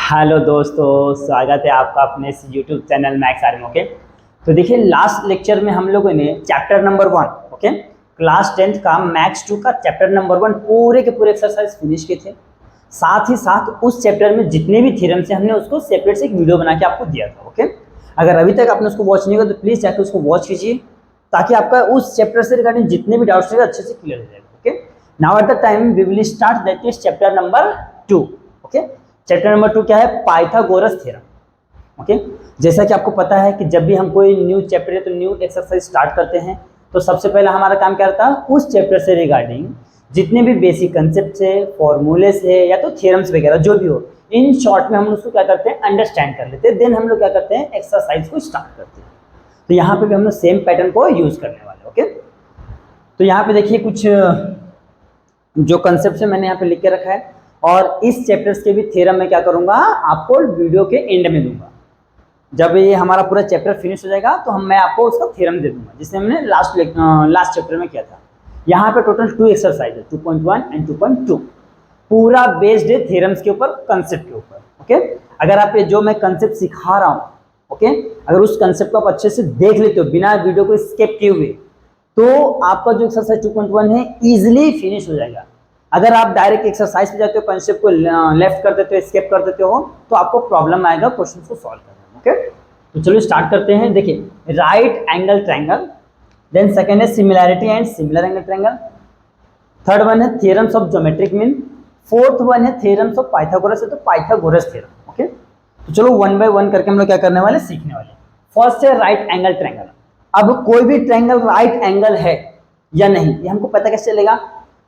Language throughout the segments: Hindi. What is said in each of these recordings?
हेलो दोस्तों, स्वागत है आपका अपने इस YouTube channel maths army. Okay, तो देखिए लास्ट लेक्चर में हम लोगों ने chapter number 1 okay class 10th का मैथ्स 2 का चैप्टर नंबर 1 पूरे के पूरे एक्सरसाइज फिनिश किए थे। साथ ही साथ उस चैप्टर में जितने भी थ्योरम से हमने उसको सेपरेट से एक वीडियो बना के आपको दिया था। ओके, अगर अभी तक आपने उसको वॉच नहीं किया तो प्लीज़ जाकर उसको वॉच कीजिए ताकि आपका उस चैप्टर से रिगार्डिंग जितने भी डाउट्स रहेगा अच्छे से क्लियर हो जाएगा। Okay, now at the time we will start that is chapter number 2। Okay, chapter number 2 क्या है? Pythagoras theorem. ओके, जैसा कि आपको पता है कि जब भी हम कोई न्यू चैप्टर या तो न्यू एक्सरसाइज स्टार्ट करते हैं तो सबसे पहले हमारा काम क्या रहता है, उस चैप्टर से रिगार्डिंग जितने भी बेसिक कंसेप्ट है, फॉर्मूले है या तो थ्योरम्स वगैरह जो भी हो, इन शॉर्ट में हम उसको क्या करते हैं, अंडरस्टैंड कर लेते हैं। देन हम लोग क्या करते हैं, एक्सरसाइज को स्टार्ट करते हैं। तो यहाँ पे भी हम लोग सेम पैटर्न को यूज करने वाले। ओके, तो यहाँ पे देखिए कुछ जो कंसेप्ट है मैंने यहाँ पे लिख के रखा है और इस चैप्टर्स के भी थ्योरम मैं क्या करूंगा आपको वीडियो के एंड में दूंगा। जब ये हमारा पूरा चैप्टर फिनिश हो जाएगा तो मैं आपको उसका थ्योरम दे दूंगा जिसने हमने लास्ट चैप्टर में किया था। यहाँ पे टोटल 2 एक्सरसाइज है, 2.1 एंड 2.2, पूरा बेस्ड है थ्योरम्स के ऊपर, कंसेप्ट के ऊपर। ओके, अगर आप ये जो मैं कंसेप्ट सिखा रहा हूँ, ओके, अगर उस कंसेप्ट को आप अच्छे से देख लेते हो बिना वीडियो को स्किप किए हुए तो आपका जो एक्सरसाइज 2.1 है इजिली फिनिश हो जाएगा। अगर आप डायरेक्ट एक्सरसाइज पे जाते हो, कंसेप्ट को लेफ्ट कर देते हो, स्किप कर देते हो तो आपको प्रॉब्लम आएगा क्वेश्चन को सॉल्व करने में। ओके, तो चलिए स्टार्ट करते हैं। देखिए right angle triangle, then second है similarity and similar angle triangle, third one है theorems of geometric mean, fourth one है थ्योरम्स ऑफ पाइथागोरस है तो पाइथागोरस थ्योरम। ओके, तो चलो वन बाय वन करके हम लोग क्या करने वाले, सीखने वाले। फर्स्ट है राइट एंगल ट्रायंगल। अब कोई भी ट्रायंगल राइट एंगल है या नहीं ये हमको पता कैसे चलेगा,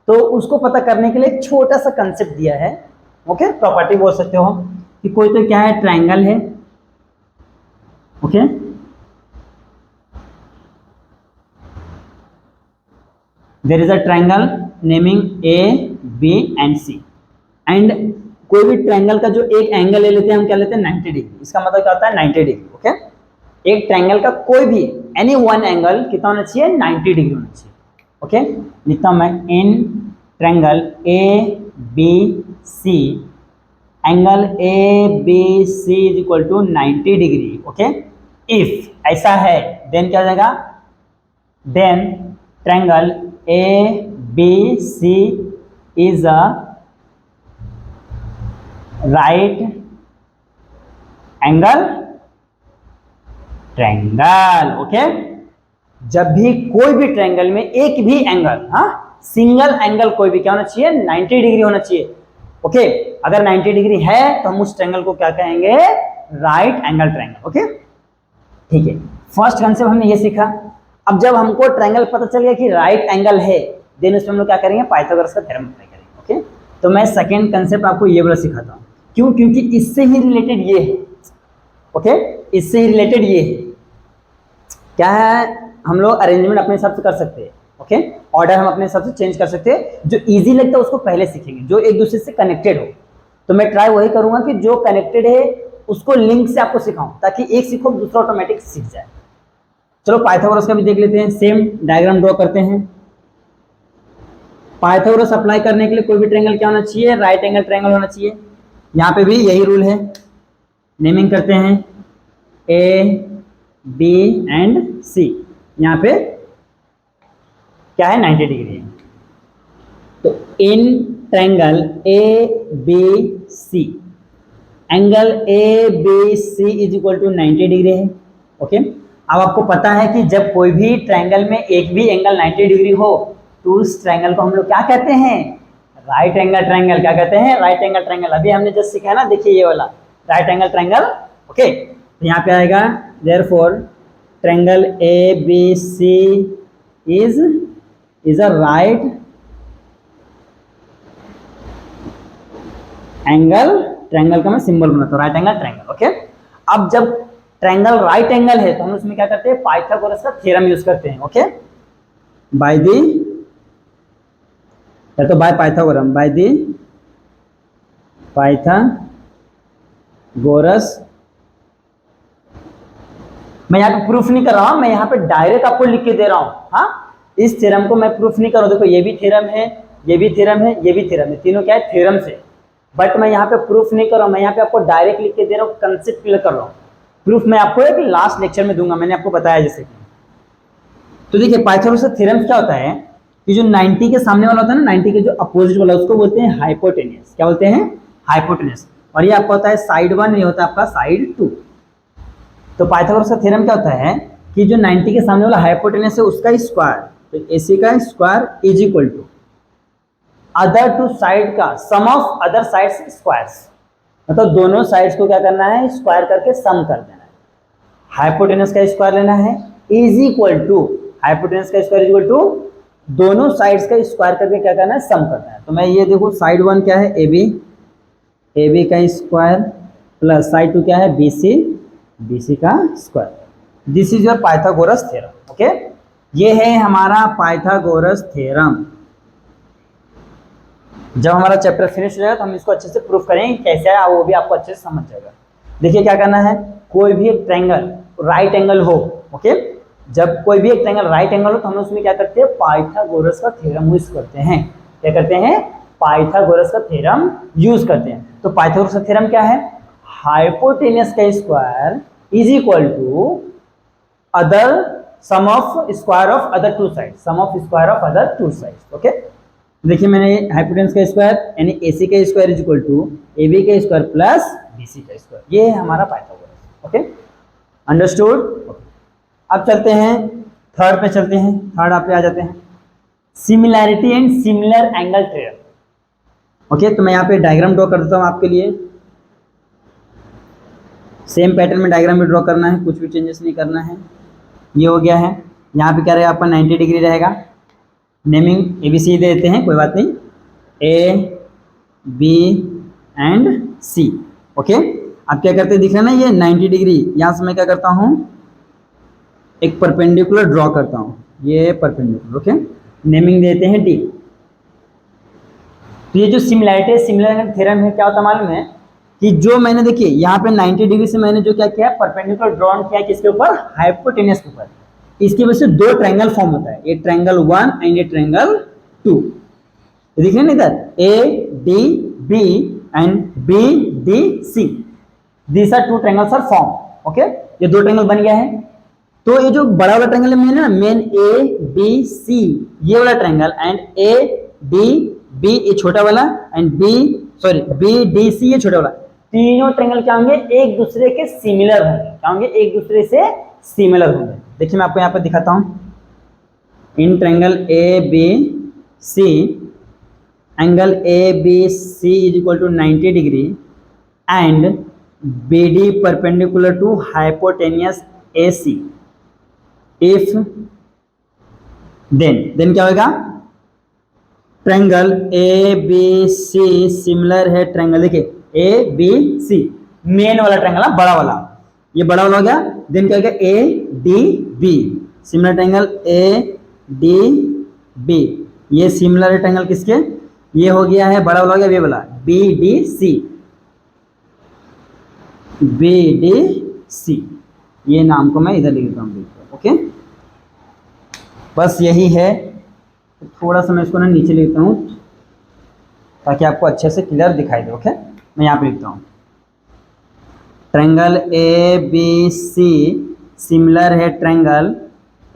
तो उसको पता करने के लिए एक छोटा सा कंसेप्ट दिया है। ओके, प्रॉपर्टी बोल सकते हो कि कोई तो क्या है, ट्रायंगल है। Okay, there is a triangle naming A B and C, and कोई भी ट्रायंगल का जो एक एंगल ले लेते हैं हम क्या लेते हैं, 90 डिग्री। इसका मतलब क्या होता है, 90 डिग्री। ओके, एक ट्रायंगल का कोई भी एनी वन एंगल कितना होना चाहिए, 90 डिग्री होना चाहिए। ओके, लिखता हूं मैं, in triangle A B C, angle A B C is equal to 90 degree. Okay, if ऐसा है देन क्या हो जाएगा, then triangle A B C is a right angle triangle. Okay, जब भी कोई भी ट्रायंगल में एक भी एंगल, सिंगल एंगल कोई भी क्या होना चाहिए, 90 डिग्री होना चाहिए। ओके, अगर 90 डिग्री है तो हम उस ट्रायंगल को क्या कहेंगे, राइट एंगल ट्रायंगल। ओके, ठीक है, फर्स्ट कंसेप्ट हमने ये सीखा। अब जब हमको ट्रायंगल पता चल गया कि राइट एंगल है देन उसमें हम लोग क्या करेंगे, पाइथागोरस का थ्योरम अप्लाई करेंगे। ओके, तो मैं सेकेंड कंसेप्ट आपको ये वाला सिखाता हूँ। क्यों? क्योंकि इससे ही रिलेटेड ये है। ओके, इससे ही रिलेटेड ये है। क्या है, हम लोग अरेंजमेंट अपने हिसाब से कर सकते हैं। ओके, ऑर्डर हम अपने हिसाब से चेंज कर सकते हैं। जो इजी लगता है उसको पहले सीखेंगे, जो एक दूसरे से कनेक्टेड हो। तो मैं ट्राई वही करूंगा कि जो कनेक्टेड है उसको लिंक से आपको सिखाऊं ताकि एक सीखो दूसरा ऑटोमेटिक सीख जाए। चलो पाइथागोरस का भी देख लेते हैं, सेम डायग्राम ड्रॉ करते हैं। पाइथागोरस अप्लाई करने के लिए कोई भी ट्रायंगल क्या होना चाहिए, राइट एंगल ट्रायंगल होना चाहिए। यहाँ पे भी यही रूल है। नेमिंग करते हैं ए बी एंड सी, यहाँ पे क्या है, 90 डिग्री है। तो in triangle A B C, angle A B C is equal to 90 degree है। ओके, अब आपको पता है कि जब कोई भी ट्रायंगल में एक भी एंगल 90 डिग्री हो तो उस ट्रायंगल को हम लोग क्या कहते हैं, राइट एंगल ट्रायंगल। क्या कहते हैं, राइट एंगल ट्रायंगल। अभी हमने जस्ट सीखा है ना, देखिए ये वाला राइट एंगल ट्रायंगल। ओके, तो यहाँ पे आएगा therefore triangle A B C is a right angle triangle का मैं सिंबल बनाता हूँ, राइट एंगल ट्रायंगल। ओके, अब जब ट्रायंगल राइट एंगल है तो हम उसमें क्या करते हैं, पाइथागोरस का थ्योरम यूज करते हैं। ओके, बाय दी, या तो बाय पाइथागोरम, बाय दी पाइथागोरस। मैं यहाँ पे प्रूफ नहीं कर रहा हूं, मैं यहाँ पे डायरेक्ट आपको लिख के दे रहा हूं। हाँ, इस थ्योरम को मैं प्रूफ नहीं कर रहा हूं। देखो ये भी थ्योरम है, ये भी थ्योरम है, ये भी थ्योरम है, तीनों क्या है, थ्योरम से। बट मैं यहाँ पे प्रूफ नहीं कर रहा हूँ, मैं यहाँ पे आपको डायरेक्ट लिख के दे रहा हूँ, कंसेप्ट क्लियर कर रहा हूँ। प्रूफ मैं आपको एक लास्ट लेक्चर में दूंगा, मैंने आपको बताया जैसे कि। तो देखिए पाइथागोरस का थ्योरम क्या होता है कि जो 90 के सामने वाला होता है ना, 90 के जो अपोजिट वाला, उसको बोलते हैं हाइपोटेनियस। क्या बोलते हैं? हाइपोटेनियस। और ये आपका होता है साइड 1, ये होता है आपका साइड 2। तो पाइथागोरस का थ्योरम क्या होता है कि जो 90 के सामने वाला हाइपोटेनस है उसका स्क्वायर, तो एसी का square is equal to other two side का sum of other sides squares. मतलब दोनों साइड्स को क्या करना है? स्क्वायर करके सम कर देना है। हाइपोटेनस का स्क्वायर लेना है इज इक्वल टू, हाइपोटेनस का स्क्वायर इज इक्वल टू दोनों साइड्स का स्क्वायर करके क्या करना है? सम करना है। तो मैं ये देखो साइड 1 क्या है? ए बी का स्क्वायर प्लस साइड 2 क्या है? बी सी का square. This is your Pythagoras theorem. Okay, ये है हमारा पाइथागोरस थ्योरम। जब हमारा चैप्टर फिनिश हो जाएगा तो हम इसको अच्छे से प्रूफ करेंगे कैसे है, वो भी आपको अच्छे से समझ जाएगा। देखिए क्या करना है, कोई भी एक ट्रायंगल राइट एंगल हो, ओके, जब कोई भी एक ट्रायंगल राइट एंगल हो तो हम उसमें क्या करते हैं? पाइथागोरस का थ्योरम यूज करते हैं। क्या करते हैं? पाइथागोरस का थ्योरम यूज करते हैं। तो पाइथागोरस का थ्योरम क्या है? हाइपोटेनस का square is equal to other sum of square of other two side, sum of square of other two side. Okay, देखिए मैंने हाइपोटेनस का स्क्वायर यानी एसी का square is equal to A B का स्क्वायर प्लस बी सी का स्क्वायर, ये है हमारा पाइथागोरस। Okay, understood. अब चलते हैं थर्ड पे, चलते हैं थर्ड आप पे आ जाते हैं, similarity and similar angle theorem. Okay, तो मैं यहाँ पे डायग्राम ड्रॉ कर देता हूँ आपके लिए। सेम पैटर्न में डायग्राम भी ड्रॉ करना है, कुछ भी चेंजेस नहीं करना है। ये हो गया है, यहाँ पे क्या रहेगा आपका 90 डिग्री रहेगा। नेमिंग ABC दे देते हैं, कोई बात नहीं, A B and C। Okay, अब क्या करते हैं दिख रहा है ना, ये 90 डिग्री, यहाँ से मैं क्या करता हूँ? एक परपेंडिकुलर ड्रॉ करता हूँ, ये परपेंडिकुलर। ओके, नेमिंग देते हैं D। तो ये जो सिमिलैरिटी सिमिलर एंगल थ्योरम है, क्या होता है मालूम है कि जो मैंने देखिए यहाँ पे 90 डिग्री से मैंने जो क्या किया, परपेंडिकुलर ड्रॉ किया किसके ऊपर? हाइपोटेनस के ऊपर। इसकी वजह से दो ट्रायंगल फॉर्म होता है, ये ट्रायंगल 1 एंड ये ट्रायंगल 2। देख रहे हैं इधर ADB and BDC, these are two triangles are form. Okay, ये दो ट्रायंगल बन गया है। तो ये जो बड़ा वाला ट्रायंगल है ना, मेन ABC ये वाला ट्रायंगल एंड ADB ये छोटा वाला एंड BDC ये छोटा वाला, तीनों ट्रायंगल क्या होंगे? एक दूसरे के सिमिलर होंगे। क्या होंगे? एक दूसरे से सिमिलर होंगे। देखिए मैं आपको यहाँ पर दिखाता हूँ, in triangle ABC angle ABC is equal to 90 degree and BD perpendicular to hypotenuse AC। If then क्या होगा? ट्रायंगल ABC सिमिलर है ट्रायंगल, देखिए ABC मेन वाला ट्रायंगल है, बड़ा वाला, ये बड़ा वाला हो गया। देन क्या हो गया? ADB सिमिलर ट्रायंगल ADB, ये सिमिलर ट्रायंगल किसके? ये हो गया है बड़ा वाला हो गया, ये वाला BDC। ये नाम को मैं इधर लिख देता हूँ। ओके, बस यही है। थोड़ा सा मैं इसको ना नीचे लिखता हूँ ताकि आपको अच्छे से क्लियर दिखाई दे। ओके, मैं यहाँ पे लिखता हूँ, ट्रायंगल ABC सिमिलर है ट्रायंगल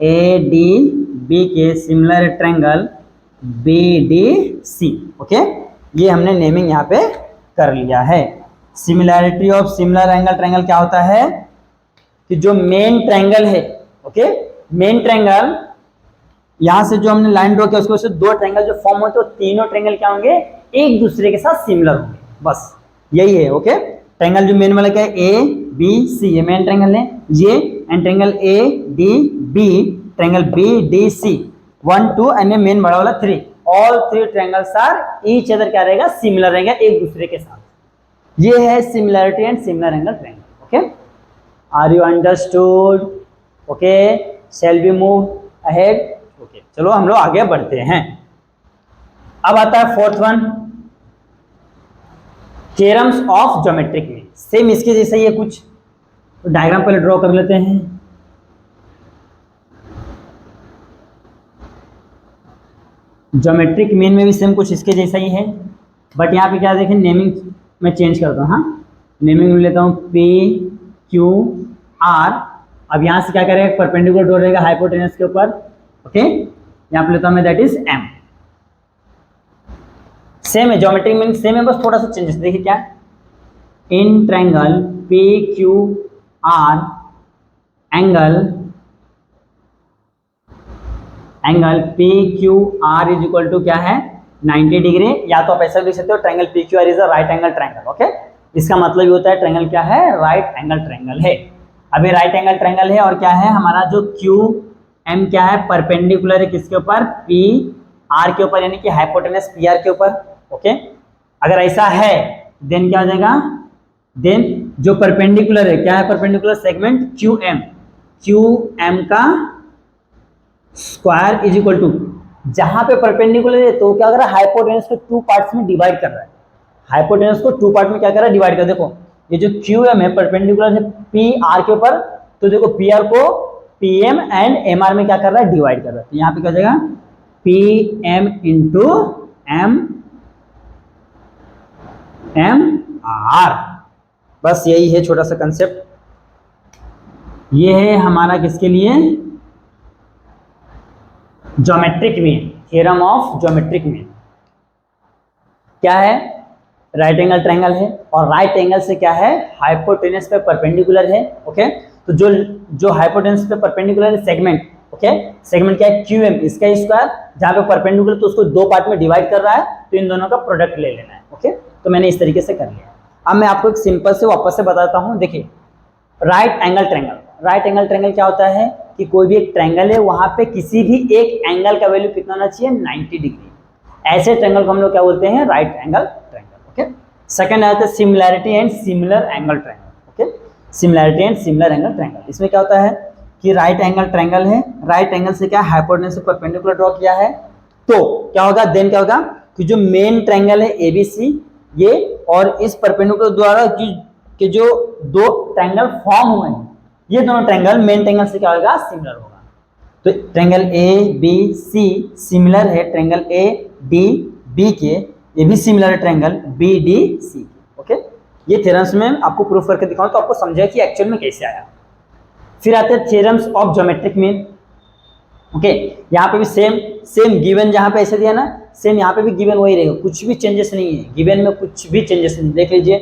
ADB के, सिमिलर है ट्रायंगल BDC। ओके, ये हमने नेमिंग यहाँ पे कर लिया है। Similarity of similar angle triangle क्या होता है कि जो मेन ट्रायंगल है, ओके, मेन ट्रायंगल यहाँ से जो हमने लाइन ड्रॉ किया उसके वजह से दो ट्रायंगल जो फॉर्म होते हैं, तीनों ट्रायंगल क्या होंगे? एक दूसरे के साथ सिमिलर होंगे। बस यही है। ओके, ट्रायंगल जो मेन वाला क्या है? ABC, ये मेन ट्रायंगल है ये, and triangle ADB, triangle BDC 1 2 and main बड़ा वाला 3, all 3 triangles are each other क्या रहेगा? सिमिलर रहेगा एक दूसरे के साथ। ये है similarity and similar angle triangle. Okay, are you understood? Okay, shall we move ahead? Okay, चलो हम लोग आगे बढ़ते हैं। अब आता है fourth one, theorems of geometric mean. Same इसके जैसा ही है कुछ, तो डायग्राम पहले ड्रॉ कर लेते हैं। ज्योमेट्रिक मीन में भी सेम कुछ इसके जैसा ही है। बट यहाँ पे क्या देखें, नेमिंग मैं चेंज करता हूँ, हाँ नेमिंग में लेता हूँ P Q R। अब यहाँ से क्या करेगा, परपेंडिकुलर ड्रॉ रहेगा हाइपोटेनस के ऊपर, ओके। यहाँ पे लेता हूँ मैं, दैट इज M। सेम है, ज्योमेट्रिक मीनिंग सेम है, बस थोड़ा सा चेंजेस देखिए क्या, in triangle P Q R angle P Q R is equal to क्या है 90 डिग्री, या तो आप ऐसा लिख सकते हो triangle P Q R is a right angle triangle, okay. इसका मतलब ये होता है ट्रायंगल क्या है, राइट एंगल ट्रायंगल है। अभी राइट एंगल ट्रायंगल है, और क्या है हमारा जो क्यू एम क्या है, परपेंडिकुलर है किसके ऊपर, पी आर के ऊपर, यानी कि हाइपोटेनस पी आर के ऊपर, ओके। अगर ऐसा है देन क्या हो जाएगा, देन जो परपेंडिकुलर है क्या है, परपेंडिकुलर सेगमेंट क्यू एम का स्क्वायर इज इक्वल टू, जहां पे परपेंडिकुलर है तो क्या कर रहा है, हाइपोटेनस को टू पार्ट्स में डिवाइड कर रहा है, हाइपोटेनस को टू पार्ट में क्या कर रहा है, डिवाइड कर। देखो ये जो क्यू एम है परपेंडिकुलर है पी आर के ऊपर, तो देखो पी आर को P M and M R में क्या कर रहा है, डिवाइड कर रहा है। तो यहाँ पे क्या हो जाएगा P M into M R, बस यही है छोटा सा कंसेप्ट। ये है हमारा किसके लिए, geometric mean, theorem of geometric mean. क्या है, राइट एंगल ट्रायंगल है, और राइट एंगल से क्या है, हाइपोटेनस पे परपेंडिकुलर है, ओके। तो जो हाइपोटेनस पे परपेंडिकुलर है सेगमेंट, ओके, सेगमेंट क्या है क्यू एम, इसका स्क्वायर, जहां पे परपेंडिकुलर तो उसको दो पार्ट में डिवाइड कर रहा है, तो इन दोनों का प्रोडक्ट ले लेना है, ओके। तो मैंने इस तरीके से कर लिया। अब मैं आपको एक सिंपल से वापस से बताता हूँ। देखिए right angle triangle, right angle triangle क्या होता है कि कोई भी एक ट्रायंगल है, वहां पे किसी भी एक एंगल का वैल्यू कितना होना चाहिए, 90 डिग्री। ऐसे ट्रायंगल को हम लोग क्या बोलते हैं, right angle triangle, okay. Second आता है similarity and similar angle triangle, okay. Similarity and similar angle triangle, इसमें क्या होता है कि राइट एंगल ट्रायंगल है, राइट एंगल से क्या हाइपोटेनस से परपेंडिकुलर ड्रॉ किया है, तो क्या होगा, देन क्या होगा कि जो मेन ट्रायंगल है एबीसी, ये और इस परपेंडिकुलर द्वारा कि जो दो ट्रायंगल फॉर्म हुए हैं, ये दोनों ट्रायंगल मेन ट्रायंगल से क्या होगा, सिमिलर होगा। तो triangle A B C similar है ट्रायंगल ए डी बी के, ये भी सिमिलर है ट्रायंगल बी डी सी के, ओके। ये थ्योरम्स में आपको प्रूफ करके दिखाऊं तो आपको समझे कि एक्चुअल में कैसे आया। फिर आते हैं theorems of geometric mean, okay. यहाँ पे भी सेम गिवन, जहां पे ऐसे दिया ना सेम यहाँ पे भी गिवन वही रहेगा, कुछ भी चेंजेस नहीं है, गिवन में कुछ भी चेंजेस नहीं। देख लीजिए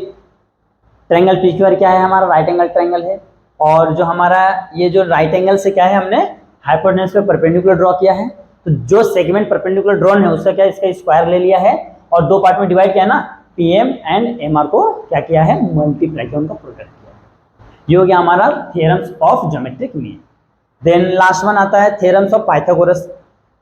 ट्रायंगल पी क्यू आर क्या है, हमारा राइट एंगल ट्रायंगल है, और जो हमारा ये जो राइट एंगल से क्या है, हमने हाइपोटेनस पे परपेंडिकुलर ड्रॉ किया है, तो जो सेगमेंट परपेंडिकुलर ड्रॉन है उसका क्या, इसका स्क्वायर ले लिया है, और दो पार्ट में डिवाइड किया ना, P M and M R को क्या किया है, मल्टीप्लाई किया, उनका प्रोडक्ट किया। ये हो गया हमारा theorems of geometric mean. Then last one आता है थ्योरम्स ऑफ पाइथागोरस।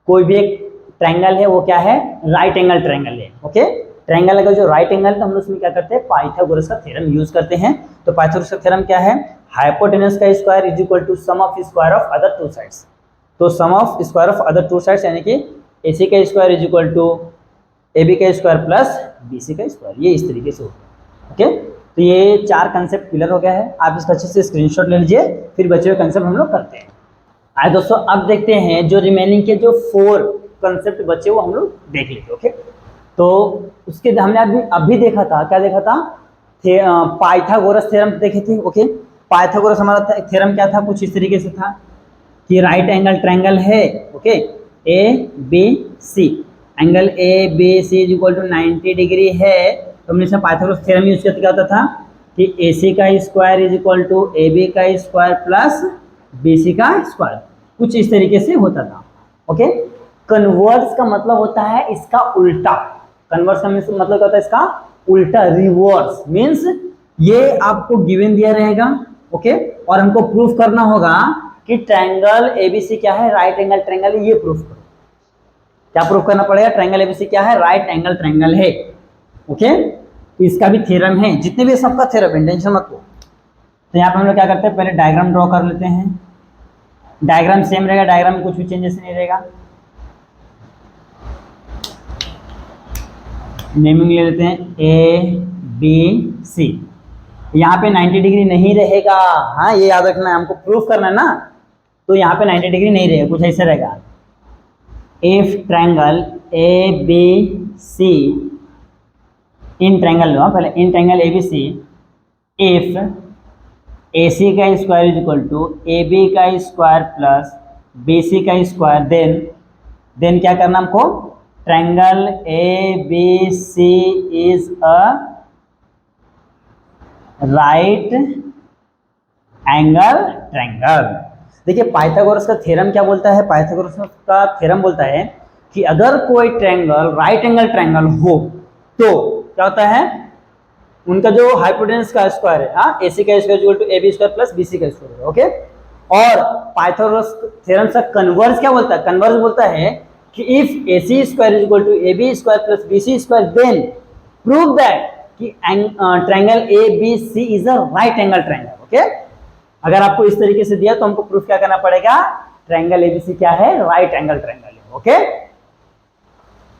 कोई भी एक ट्रायंगल है वो क्या है, राइट एंगल ट्रायंगल है, ओके। ट्रायंगल अगर जो राइट एंगल तो हम उसमें क्या करते हैं, पाइथागोरस का थ्योरम यूज करते हैं। तो पाइथागोरस का थ्योरम क्या है, हाइपोटेनस का square is equal to sum of square of other two sides. तो sum of square of other two sides यानी कि एसी का square is equal to AB का स्क्वायर प्लस बीसी का स्क्वायर, ये इस तरीके से होता है, ओके। तो ये चार कंसेप्ट क्लियर हो गया है, आप इसका अच्छे से स्क्रीनशॉट ले लीजिए, फिर बचे हुए कंसेप्ट हम लोग करते हैं। आइए दोस्तों अब देखते हैं जो रिमेनिंग के जो 4 कंसेप्ट बचे वो हम लोग देख लेते, ओके। तो उसके हमने अभी देखा था, क्या देखा था, पाइथागोरस थ्योरम देखे थे, ओके। पाइथागोरस हमारा थ्योरम क्या था, कुछ इस तरीके से था कि राइट एंगल ट्रायंगल है, okay, A B C, angle A B C is equal to 90 degree है, तो हमने इसमें पाइथागोरस थ्योरम यूज करके क्या होता था कि ए सी का square is equal to A B का स्क्वायर प्लस बी सी का स्क्वायर, कुछ इस तरीके से होता था, ओके। कन्वर्स का मतलब होता है इसका उल्टा, कन्वर्स का मतलब क्या होता है, इसका उल्टा, रिवर्स मीन्स ये आपको गिवन दिया रहेगा, ओके, और हमको प्रूफ करना होगा कि ट्रायंगल एबीसी क्या है, राइट एंगल ट्रायंगल है, ये प्रूफ करो। क्या प्रूफ करना पड़ेगा, ट्रायंगल एबीसी क्या है, राइट एंगल ट्रायंगल है, ओके। इसका भी थ्योरम है, जितने भी सबका थ्योरम है, टेंशन मत लो। तो यहाँ पे हम लोग क्या करते हैं, पहले डायग्राम ड्रॉ कर लेते हैं। डायग्राम सेम रहेगा, डायग्राम में कुछ भी चेंजेस नहीं रहेगा। नेमिंग ले लेते हैं ए बी सी, यहाँ पे 90 डिग्री नहीं रहेगा, हाँ ये याद रखना है, हमको प्रूफ करना है ना, तो यहाँ पे 90 डिग्री नहीं रहेगा, कुछ ऐसे रहेगा, if triangle A B C in triangle लो, पहले in triangle ABC if AC का square is equal to AB का स्क्वायर प्लस BC का स्क्वायर, देन क्या करना हमको, triangle ABC is a right angle triangle. देखिए पाइथागोरस का थ्योरम क्या बोलता है, पाइथागोरस का थ्योरम बोलता है कि अगर कोई ट्रायंगल राइट एंगल ट्रायंगल हो तो क्या होता है, उनका जो हाइपोटेनस का स्क्वायर है, हाँ, AC का square equal to AB square plus BC का स्क्वायर, ओके। और पाइथागोरस थ्योरम से कन्वर्स क्या बोलता है, कन्वर्स बोलता है कि if AC square is equal to AB square plus BC square then prove that कि triangle ABC is a right angle triangle, okay. अगर आपको इस तरीके से दिया तो हमको प्रूफ क्या करना पड़ेगा, ट्रायंगल ABC क्या है, राइट एंगल ट्रायंगल है, ओके।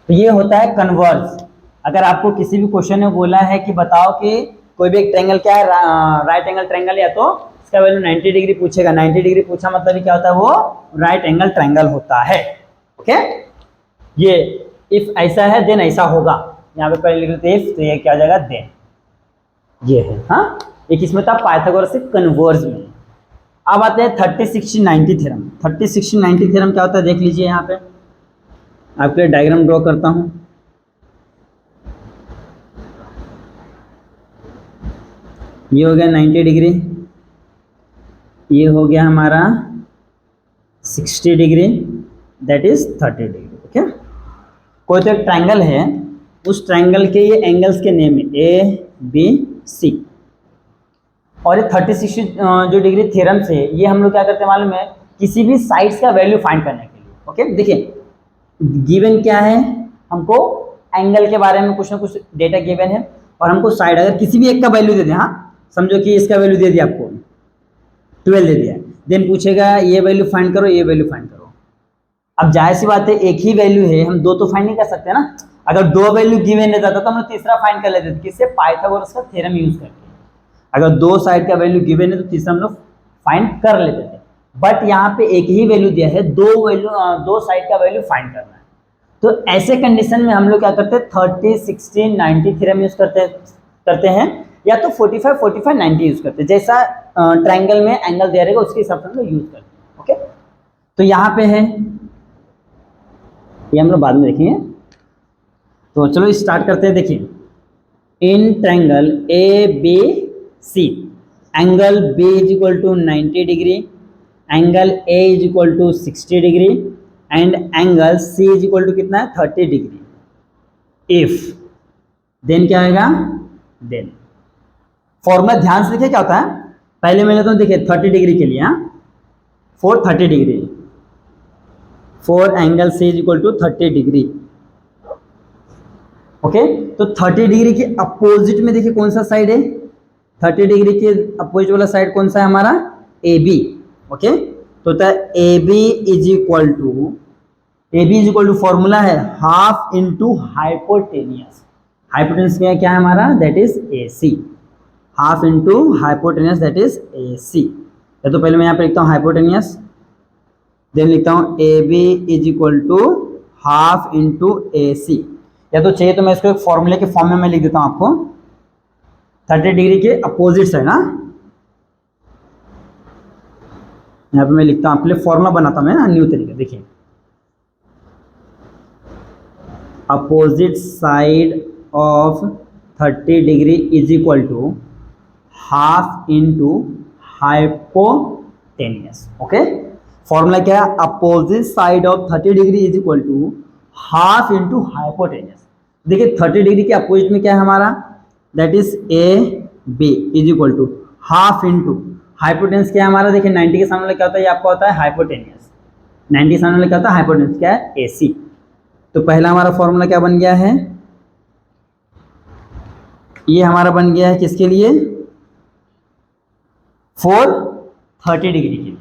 तो ये होता है कन्वर्स। अगर आपको किसी भी क्वेश्चन में बोला है कि बताओ कि कोई भी एक ट्रायंगल क्या है, राइट एंगल ट्रायंगल है, तो इसका वैल्यू 90 डिग्री पूछेगा, 90 डिग्री पूछा मतलब क्या होता है, वो राइट एंगल ट्रायंगल होता है, ओके। ये इफ ऐसा है देन ऐसा होगा, यहाँ पे पहले लिख लेते इफ, तो ये क्या हो जाएगा, देन, ये है, हाँ। एक इसमें था पाइथागोरस से कन्वर्स में। अब आते हैं 30 60 90 थ्योरम। 30 60 90 थ्योरम क्या होता है देख लीजिए, यहाँ पे आपके लिए डायग्राम ड्रॉ करता हूं। ये हो गया 90 डिग्री, ये हो गया हमारा 60 degree, that is 30 degree, okay. कोई तो एक ट्रायंगल है, उस ट्रायंगल के ये एंगल्स के नेम है ABC, और ये 30 60 जो डिग्री थ्योरम से ये हम लोग क्या करते हैं मालूम है, किसी भी साइड्स का वैल्यू फाइंड करने के लिए, ओके। देखिए गिवन क्या है, हमको एंगल के बारे में कुछ ना कुछ डेटा गिवन है, और हमको साइड अगर किसी भी एक का वैल्यू दे दें, हाँ, समझो कि इसका वैल्यू दे दिया आपको 12 दे दिया, देन पूछेगा ये वैल्यू फाइंड करो, ये वैल्यू फाइंड करो। अब जाहिर सी बात है एक ही वैल्यू है, हम दो तो फाइंड नहीं कर सकते ना। अगर दो वैल्यू गिवन रहता तो हम लोग तीसरा फाइंड कर लेते थे, किससे, पाइथागोरस का थ्योरम यूज करके। अगर दो साइड का वैल्यू गिवन है तो तीसरा हम लोग फाइंड कर लेते थे, बट यहाँ पे एक ही वैल्यू दिया है, दो साइड का वैल्यू फाइंड करना है। तो ऐसे कंडीशन में हम लोग क्या करते हैं, 30 60 90 थ्योरम यूज करते हैं, या तो 45 45 90 यूज करते हैं, जैसा ट्रायंगल में एंगल दे रहेगा उसके हिसाब से हम लोग यूज करते हैं, ओके। तो यहाँ पे है, ये हम लोग बाद में देखेंगे। तो चलो स्टार्ट करते हैं। देखिए in triangle ABC angle B is equal to 90 degree, angle A is equal to 60 degree and angle C is equal to कितना है, 30 डिग्री। इफ देन क्या आएगा, देन फॉर्मूला ध्यान से देखिए क्या होता है। पहले मैं लेता हूँ, देखिए 30 डिग्री के लिए, हाँ, for 30 degree, for angle C is equal to 30 degree, okay. तो 30 डिग्री के अपोजिट में देखिए कौन सा साइड है, 30 डिग्री के अपोजिट वाला साइड कौन सा है हमारा, AB, ओके। तो होता है AB is equal to formula है हाफ इंटू हाइपोटेनियस। हाइपोटेनियस क्या है हमारा, that is AC, half into hypotenuse that is AC। या तो पहले मैं यहाँ पे लिखता हूँ हाइपोटेनियस, देन लिखता हूँ AB is equal to half into AC, या तो चाहिए तो मैं इसको एक फॉर्मूले के फॉर्म में मैं लिख देता हूँ आपको। 30 डिग्री के अपोजिट साइड, ना यहाँ पे मैं लिखता हूँ, आपके लिए फॉर्मूला बनाता हूँ मैं ना न्यू तरीके। देखिए opposite side of 30 degree is equal to half into hypotenuse, okay. Formula क्या है, opposite side of 30 degree is equal to half into hypotenuse. देखिए 30 डिग्री के अपोजिट में क्या है हमारा, that is AB is equal to half into hypotenuse क्या है हमारा। देखिए 90 के सामने क्या होता है, ये आपका होता है हाइपोटेनियस, 90 के सामने क्या होता है हाइपोटेनियस, क्या है AC। तो पहला हमारा फॉर्मूला क्या बन गया है, ये हमारा बन गया है किसके लिए, फॉर 30 डिग्री के लिए।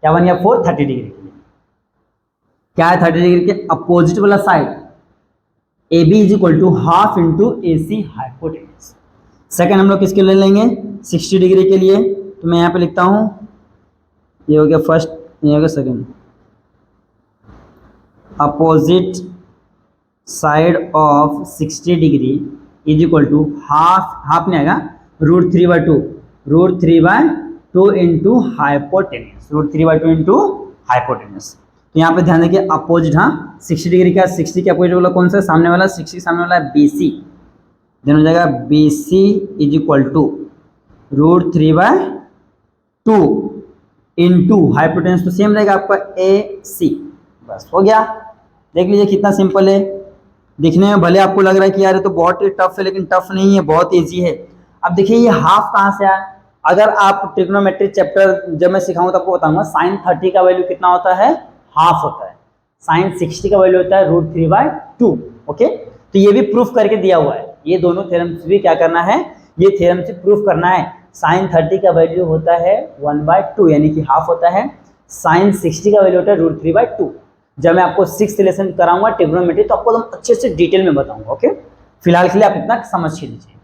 क्या बन गया, फॉर 30 डिग्री के लिए। क्या है 30 डिग्री के अपोजिट वाला side, AB is equal to half into AC hypotenuse. Second हम लोग किसके लिए लेंगे, 60 डिग्री के लिए। तो मैं यहाँ पे लिखता हूँ, ये हो गया फर्स्ट, ये हो गया second. Opposite side of 60 degree is equal to half नहीं आएगा, √3/2, √3/2 इंटू हाइपोटेन्यूस, √3/2 इंटू हाइपोटेन्यूस। तो यहाँ पे ध्यान देखिए अपोजिट, हाँ 60 डिग्री का 60 के अपोजिट वाला कौन सा, सामने वाला 60 सामने वाला BC, देन हो जाएगा BC is equal to √3/2 into hypotenuse, तो सेम रहेगा आपका AC। बस हो गया, देख लीजिए कितना सिंपल है। दिखने में भले आपको लग रहा है कि यार ये तो बहुत ही टफ है, लेकिन टफ नहीं है, बहुत ईजी है। अब देखिए ये हाफ कहाँ से आया, अगर आप ट्रिग्नोमेट्री चैप्टर जब मैं सिखाऊं तो आपको बताऊंगा sin 30 का वैल्यू कितना होता है, हाफ होता है। sin 60 का वैल्यू होता है √3/2। ओके, तो ये भी प्रूफ करके दिया हुआ है, ये दोनों थ्योरम्स भी क्या करना है, ये थ्योरम से प्रूफ करना है। sin 30 का वैल्यू होता है 1/2 यानी कि हाफ होता है, sin 60 का वैल्यू होता है √3/2। जब मैं आपको 6th लेसन कराऊंगा ट्रिग्नोमेट्री तो आपको एकदम अच्छे से डिटेल में बताऊंगा। ओके, फिलहाल के लिए आप इतना समझ के लीजिए।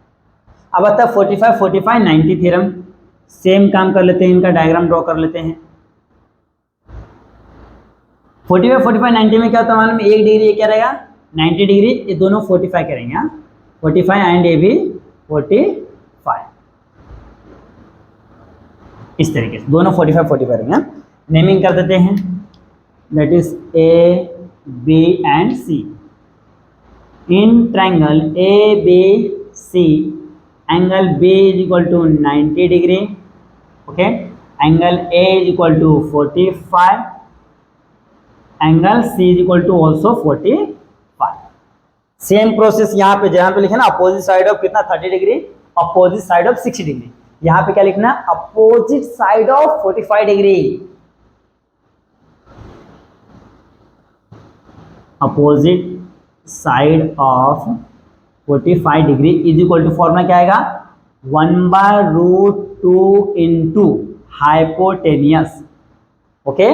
अब आता है 45, 45, 90 थ्योरम। सेम काम कर लेते हैं, इनका डायग्राम ड्रॉ कर लेते हैं। 45, 45, 90 में क्या होता है मालूम, 1 डिग्री ये क्या रहेगा 90 डिग्री, ये दोनों 45 करेंगे, हाँ 45 एंड ए भी 45, इस तरीके से दोनों 45, 45 करेंगे। नेमिंग कर देते हैं, that is A, B and C। In triangle ABC, angle B is equal to 90 degree, okay, angle A is equal to 45, angle C is equal to also 45। Same process यहाँ पे जहाँ पे लिखे ना अपोजिट साइड ऑफ कितना 30 degree, opposite side of 60 degree, यहाँ पे क्या लिखना opposite side of 45 degree, opposite side of 45 degree is equal to formula क्या आएगा 1/√2 इंटू हाइपोटेनियस। ओके,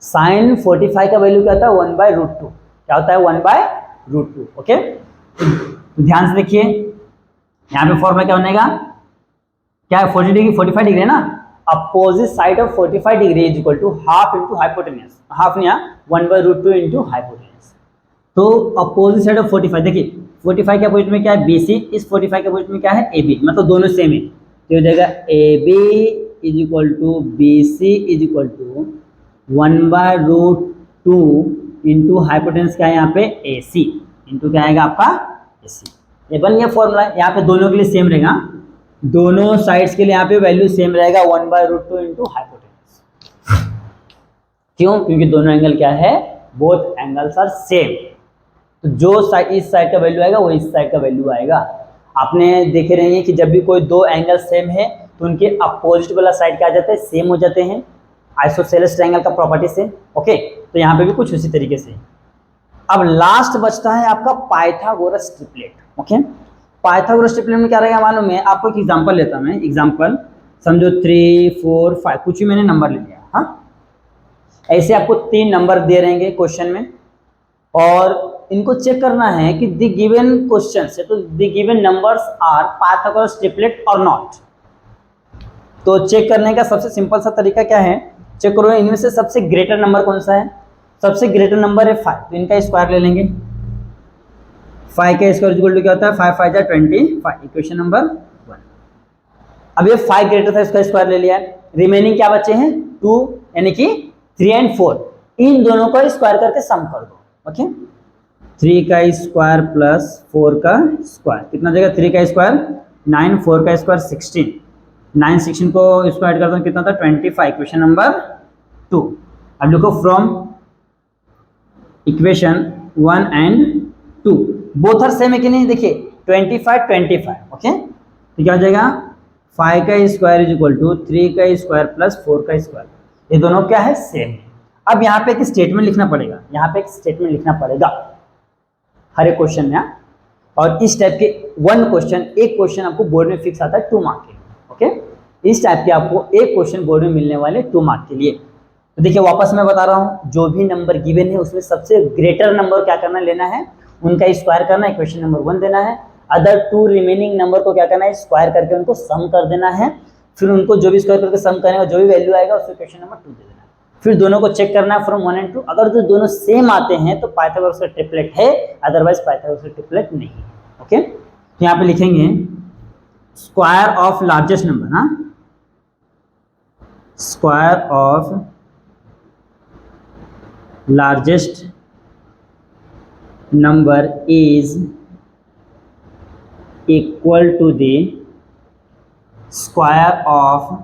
साइन 45 का वैल्यू क्या होता है 1/√2, क्या होता है 1/√2। ओके, तो ध्यान से देखिए यहाँ पे फॉर्मूला क्या बनेगा, क्या है 40 डिग्री 45 डिग्री है ना, opposite side of 45 degree is equal to half into hypotenuse, half नहीं 1/√2 इंटू हाइपोटेनियस। तो अपोजिट साइड ऑफ 45, देखिए 45 के अपोजिट में क्या है BC, इस 45 के अपोजिट में क्या है AB, मतलब दोनों सेम है, तो हो जाएगा AB is equal to BC is equal to 1/√2 into hypotenuse क्या है यहाँ पे AC, इंटू क्या आएगा आपका AC। ये बन गया फॉर्मूला, यहाँ पे दोनों के लिए सेम रहेगा, दोनों साइड्स के लिए यहाँ पे वैल्यू सेम रहेगा 1/√2 इंटू हाइपोटेन्यूस। क्यों, क्योंकि दोनों एंगल क्या है, बोथ एंगल्स आर सेम, तो जो साइड इस साइड का वैल्यू आएगा वो इस साइड का वैल्यू आएगा। आपने देखे रहेंगे कि जब भी कोई दो एंगल सेम है तो उनके अपोजिट वाला साइड क्या आ जाता है, सेम हो जाते हैं, आइसोसेलेस ट्रायंगल का प्रॉपर्टी से। ओके, तो यहाँ पे भी कुछ उसी तरीके से। अब लास्ट बचता है आपका Pythagoras triplet. Okay, Pythagoras triplet में क्या रहेगा मालूम है, आपको एक एग्जांपल लेता हूं मैं, एग्जांपल समझो 3, 4, 5 कुछ भी मैंने नंबर ले लिया, हाँ ऐसे आपको 3 नंबर दे रहेंगे क्वेश्चन में, और इनको चेक करना है कि द गिवन क्वेश्चन से तो the given numbers are Pythagoras triplet और नॉट। तो चेक करने का सबसे सिंपल सा तरीका क्या है, चेक करो इनमें से सबसे ग्रेटर नंबर कौन सा है, सबसे ग्रेटर नंबर है 5, तो इनका स्क्वायर ले लेंगे। 5 का स्क्वायर इक्वल टू क्या होता है 5 5 25, इक्वेशन नंबर 1। अब ये 5 ग्रेटर था, इसका स्क्वायर ले लिया, रिमेनिंग क्या बचे हैं 2, यानी कि 3 एंड 4, इन दोनों को स्क्वायर करके सम कर दो। ओके, 3 का स्क्वायर प्लस 4 का स्क्वायर कितना जाएगा, 3 का स्क्वायर 9, 4 का स्क्वायर 16, 9 16 को स्क्वायर करता हूँ कितना था 25, इक्वेशन नंबर 2। अब लिखो from equation 1 and 2 both are same है कि नहीं, देखिए 25 25। ओके, तो क्या हो जाएगा 5 का स्क्वायर इज इक्वल टू 3 का स्क्वायर प्लस 4 का स्क्वायर, ये दोनों क्या है सेम है। अब यहाँ पे एक स्टेटमेंट लिखना पड़ेगा, यहाँ पे एक स्टेटमेंट लिखना पड़ेगा हर एक क्वेश्चन में, और इस टाइप के एक क्वेश्चन आपको बोर्ड में फिक्स आता है 2 मार्क के लिए। ओके, इस टाइप के आपको एक क्वेश्चन बोर्ड में मिलने वाले 2 मार्क के लिए। तो देखिए वापस मैं बता रहा हूँ, जो भी नंबर गिवन है उसमें सबसे ग्रेटर नंबर क्या करना लेना है, उनका स्क्वायर करना, इक्वेशन नंबर 1 देना है। अदर 2 रिमेनिंग नंबर को क्या करना है, स्क्वायर करके उनको सम कर देना है, फिर उनको जो भी स्क्वायर करके सम करेगा जो भी वैल्यू आएगा उसको इक्वेशन नंबर 2 दे देना है। फिर दोनों को चेक करना है फ्रॉम 1 एंड 2, अगर जो दोनों सेम आते हैं तो पाइथागोरस का ट्रिपलेट है, अदरवाइज पाइथागोरस का ट्रिपलेट नहीं है। ओके, तो यहाँ पे लिखेंगे स्क्वायर ऑफ लार्जेस्ट नंबर, हाँ, square of largest number is equal to the square of,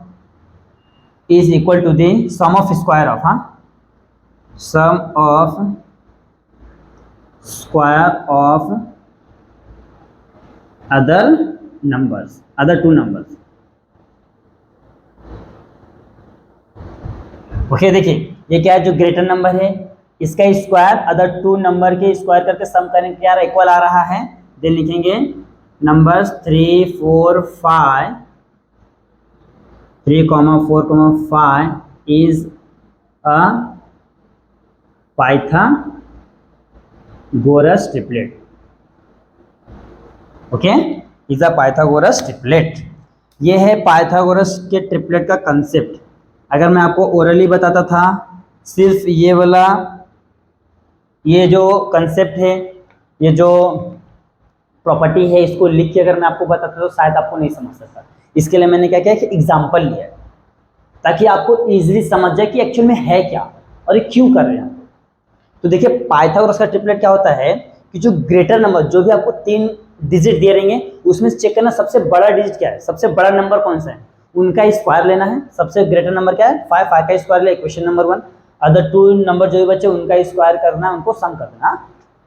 is equal to the sum of square of, हाँ, sum of square of other numbers, other two numbers. Okay, देखिए ये क्या है, जो ग्रेटर नंबर है इसका स्क्वायर अदर टू नंबर के स्क्वायर करके सम करने के क्या इक्वल आ रहा है। देन लिखेंगे numbers 3, 4, 5, 3, 4, 5 is a Pythagoras triplet. Okay, is a Pythagoras triplet. ये है पाइथागोरस के ट्रिपलेट का कंसेप्ट। अगर मैं आपको ओरली बताता था सिर्फ ये वाला, ये जो कंसेप्ट है, ये जो प्रॉपर्टी है, इसको लिख के अगर मैं आपको बताता तो शायद आपको नहीं समझ सकता। इसके लिए मैंने क्या किया कि एग्जाम्पल लिया है ताकि आपको इजीली समझ जाए कि एक्चुअल में है क्या और ये क्यों कर रहे हैं। तो देखिए पाइथागोरस का ट्रिपलेट क्या होता है कि जो ग्रेटर नंबर, जो भी आपको 3 डिजिट दिए रहेंगे उसमें से चेक करना सबसे बड़ा डिजिट क्या है, सबसे बड़ा नंबर कौन सा है, उनका स्क्वायर लेना है। सबसे ग्रेटर नंबर क्या है 5, 5 का स्क्वायर ले, equation number 1। Other two number जो भी बचे उनका स्क्वायर करना है, उनको सम कर देना,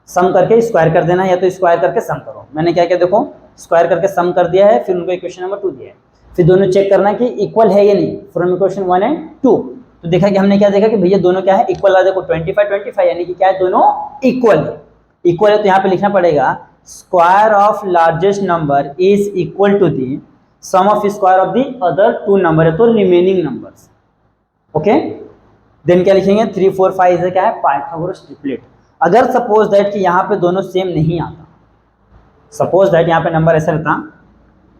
सम करके स्क्वायर कर देना, या तो स्क्वायर करके सम करो। मैंने क्या किया देखो, स्क्वायर करके सम कर दिया है, फिर उनको इक्वेशन नंबर 2 दिया है, फिर दोनों चेक करना कि इक्वल है या नहीं फ्रॉम इक्वेशन 1 एंड 2। तो देखा कि हमने क्या देखा कि भैया दोनों क्या है इक्वल है। देखो 25, 25 यानी कि क्या है, दोनों इक्वल है। इक्वल है तो यहाँ पे लिखना पड़ेगा square of largest number is equal to the sum of square of the other two number, है तो रिमेनिंग नंबर्स। ओके, देन क्या लिखेंगे 3, 4, 5 इसे क्या है पाइथागोरस ट्रिपलेट। अगर सपोज दैट कि यहाँ पे दोनों सेम नहीं आता, सपोज दैट यहाँ पे नंबर ऐसा रहता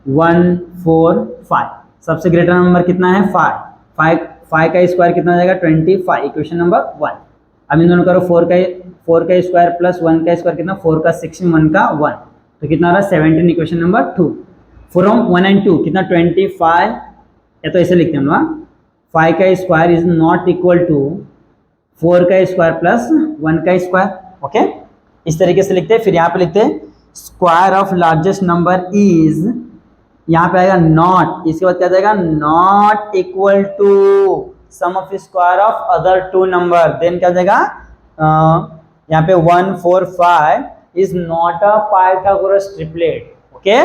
1, 4, 5, सबसे ग्रेटर नंबर कितना है 5, 5 का स्क्वायर कितना हो जाएगा 25, इक्वेशन नंबर 1। अब इन दोनों करो 4 का स्क्वायर प्लस 1 का स्क्वायर कितना, 4 का 16, 1 का 1, तो कितना हो रहा है 17, इक्वेशन नंबर 2। फ्रॉम 1 एंड 2 कितना 25, या तो ऐसे लिखते हैं हम लोग 5 का square is not equal to 4 का स्क्वायर प्लस 1 का स्क्वायर। ओके, इस तरीके से लिखते हैं। फिर यहाँ पे लिखते हैं square of largest number is, यहाँ पे आएगा नॉट, इसके बाद क्या जाएगा not equal to sum of square of other two number. Then क्या जाएगा यहाँ पे 1, 4, 5 is not a Pythagoras triplet. Okay,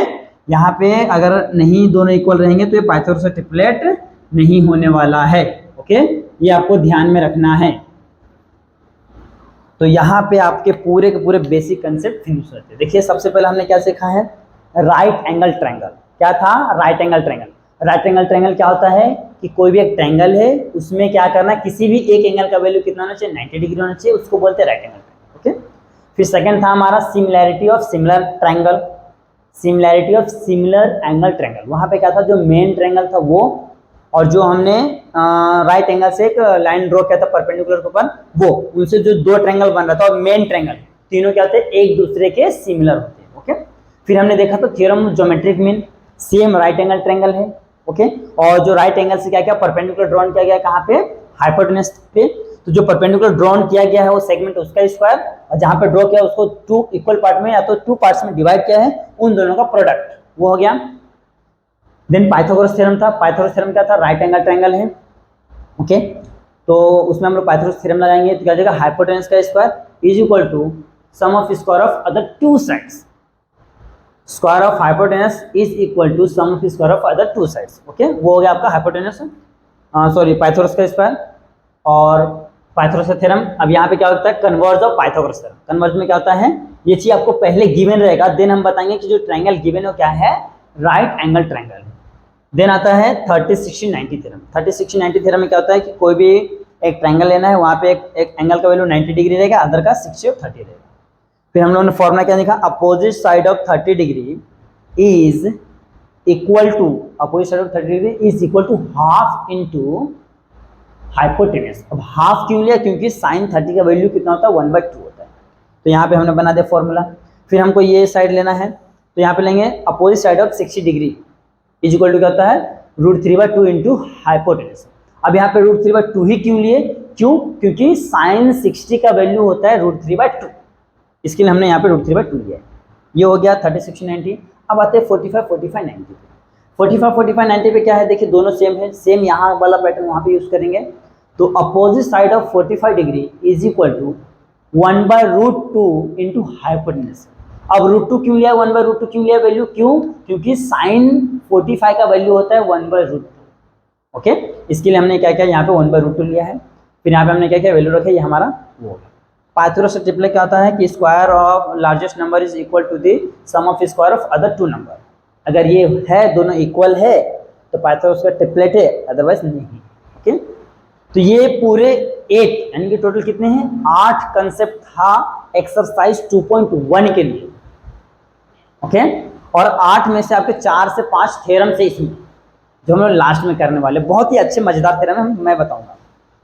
यहाँ पे अगर नहीं दोनों इक्वल रहेंगे तो ये पाइथागोरस ट्रिपलेट नहीं होने वाला है। ओके, ये आपको ध्यान में रखना है। तो यहाँ पे आपके पूरे के पूरे बेसिक कंसेप्ट फिनिश होते हैं। देखिए सबसे पहले हमने क्या सीखा है, राइट एंगल ट्रायंगल। क्या था right angle triangle. Right angle triangle क्या होता है कि कोई भी एक ट्रायंगल है, उसमें क्या करना, किसी भी एक एंगल का वैल्यू कितना होना चाहिए 90 डिग्री होना चाहिए, उसको बोलते हैं राइट एंगल ट्रायंगल। ओके, फिर सेकंड था हमारा similarity of similar triangle, similarity of similar angle triangle. वहाँ पे क्या था, जो मेन ट्रायंगल था वो, और जो हमने राइट एंगल से एक लाइन ड्रॉ किया था परपेंडिकुलर के ऊपर, वो उनसे जो दो ट्रायंगल बन रहा था, और मेन ट्रायंगल, तीनों क्या होते हैं एक दूसरे के सिमिलर होते हैं। ओके, फिर हमने देखा तो theorem geometric mean same right angle triangle है। ओके, और जो राइट एंगल से क्या क्या परपेंडिकुलर ड्रॉन किया गया कहाँ पे, हाइपोटेनस पे, तो जो परपेंडिकुलर ड्रॉन किया गया है वो सेगमेंट उसका स्क्वायर, और जहाँ पे ड्रॉ किया उसको 2 इक्वल पार्ट में या तो 2 पार्ट्स में डिवाइड किया है, उन दोनों का प्रोडक्ट वो हो गया। देन पाइथागोरस थ्योरम था। पाइथागोरस थ्योरम क्या था, राइट एंगल ट्रायंगल है। ओके, तो उसमें हम लोग पाइथागोरस थ्योरम लगाएंगे तो क्या हो जाएगा, हाइपोटेनस का square is equal to sum of square of other two sides. Square of hypotenuse is equal to sum of square of other two sides. Okay, वो हो गया आपका हाइपोटेनस, सॉरी पाइथागोरस का स्क्वायर और पाइथागोरस का थ्योरम। अब यहाँ पे क्या होता है, converse of Pythagoras theorem. Converse में क्या होता है, ये चीज आपको पहले गिवन रहेगा, देन हम बताएंगे कि जो ट्रायंगल गिवन है वो क्या है, राइट एंगल ट्रायंगल। देन आता है 30, 60, 90 थ्योरम। 30, 60, 90 थ्योरम में क्या होता है कि कोई भी एक ट्रायंगल लेना है, वहाँ पे एक एंगल का वैल्यू 90 डिग्री रहेगा, अदर का 60 और 30 रहेगा। फिर हम लोगों ने फॉर्मूला क्या देखा, opposite side of 30 degree is equal to, opposite side of 30 degree is equal to half into hypotenuse. अब हाफ क्यों लिया, क्योंकि साइन 30 का वैल्यू कितना होता है 1/2 होता है। तो यहाँ पे हमने बना दिया फॉर्मूला। फिर हमको ये साइड लेना है, तो यहाँ पे लेंगे opposite side of 60 degree is equal to क्या होता है √3/2 इंटू हाइपोटेनस। अब यहाँ पे √3/2 ही क्यों लिए, क्यों, क्योंकि साइन 60 का वैल्यू होता है √3/2, इसके लिए हमने यहाँ पे √3/2 लिया है। ये हो गया 30, 60, 90। अब आते हैं 45, 45, 90 पे। 45, 45, 90 पे क्या है, देखिए दोनों सेम है, सेम यहाँ वाला पैटर्न वहाँ पे यूज करेंगे। तो opposite side of 45 degree is equal to 1/√2 into hypotenuse. अब √2 क्यों लिया, 1/√2 क्यों लिया वैल्यू, क्यों, क्योंकि साइन 45 का वैल्यू होता है 1/√2। ओके, इसके लिए हमने क्या किया, यहाँ पे 1/√2 लिया है। फिर यहाँ पे हमने क्या किया, वैल्यू रखा, ये हमारा वो है। पाइथागोरस ट्रिपलेट क्या होता है कि square of largest number is equal to the sum of square of other two number. अगर ये है, दोनों इक्वल है तो पाइथागोरस का ट्रिपलेट है, अदरवाइज नहीं। ओके, तो ये पूरे 8 यानी कि टोटल कितने हैं, 8 कंसेप्ट था एक्सरसाइज 2.1 के लिए। ओके, और 8 में से आपके 4 से 5 थ्योरम से इसमें जो हम लोग लास्ट में करने वाले, बहुत ही अच्छे मजेदार थ्योरम है, मैं बताऊंगा।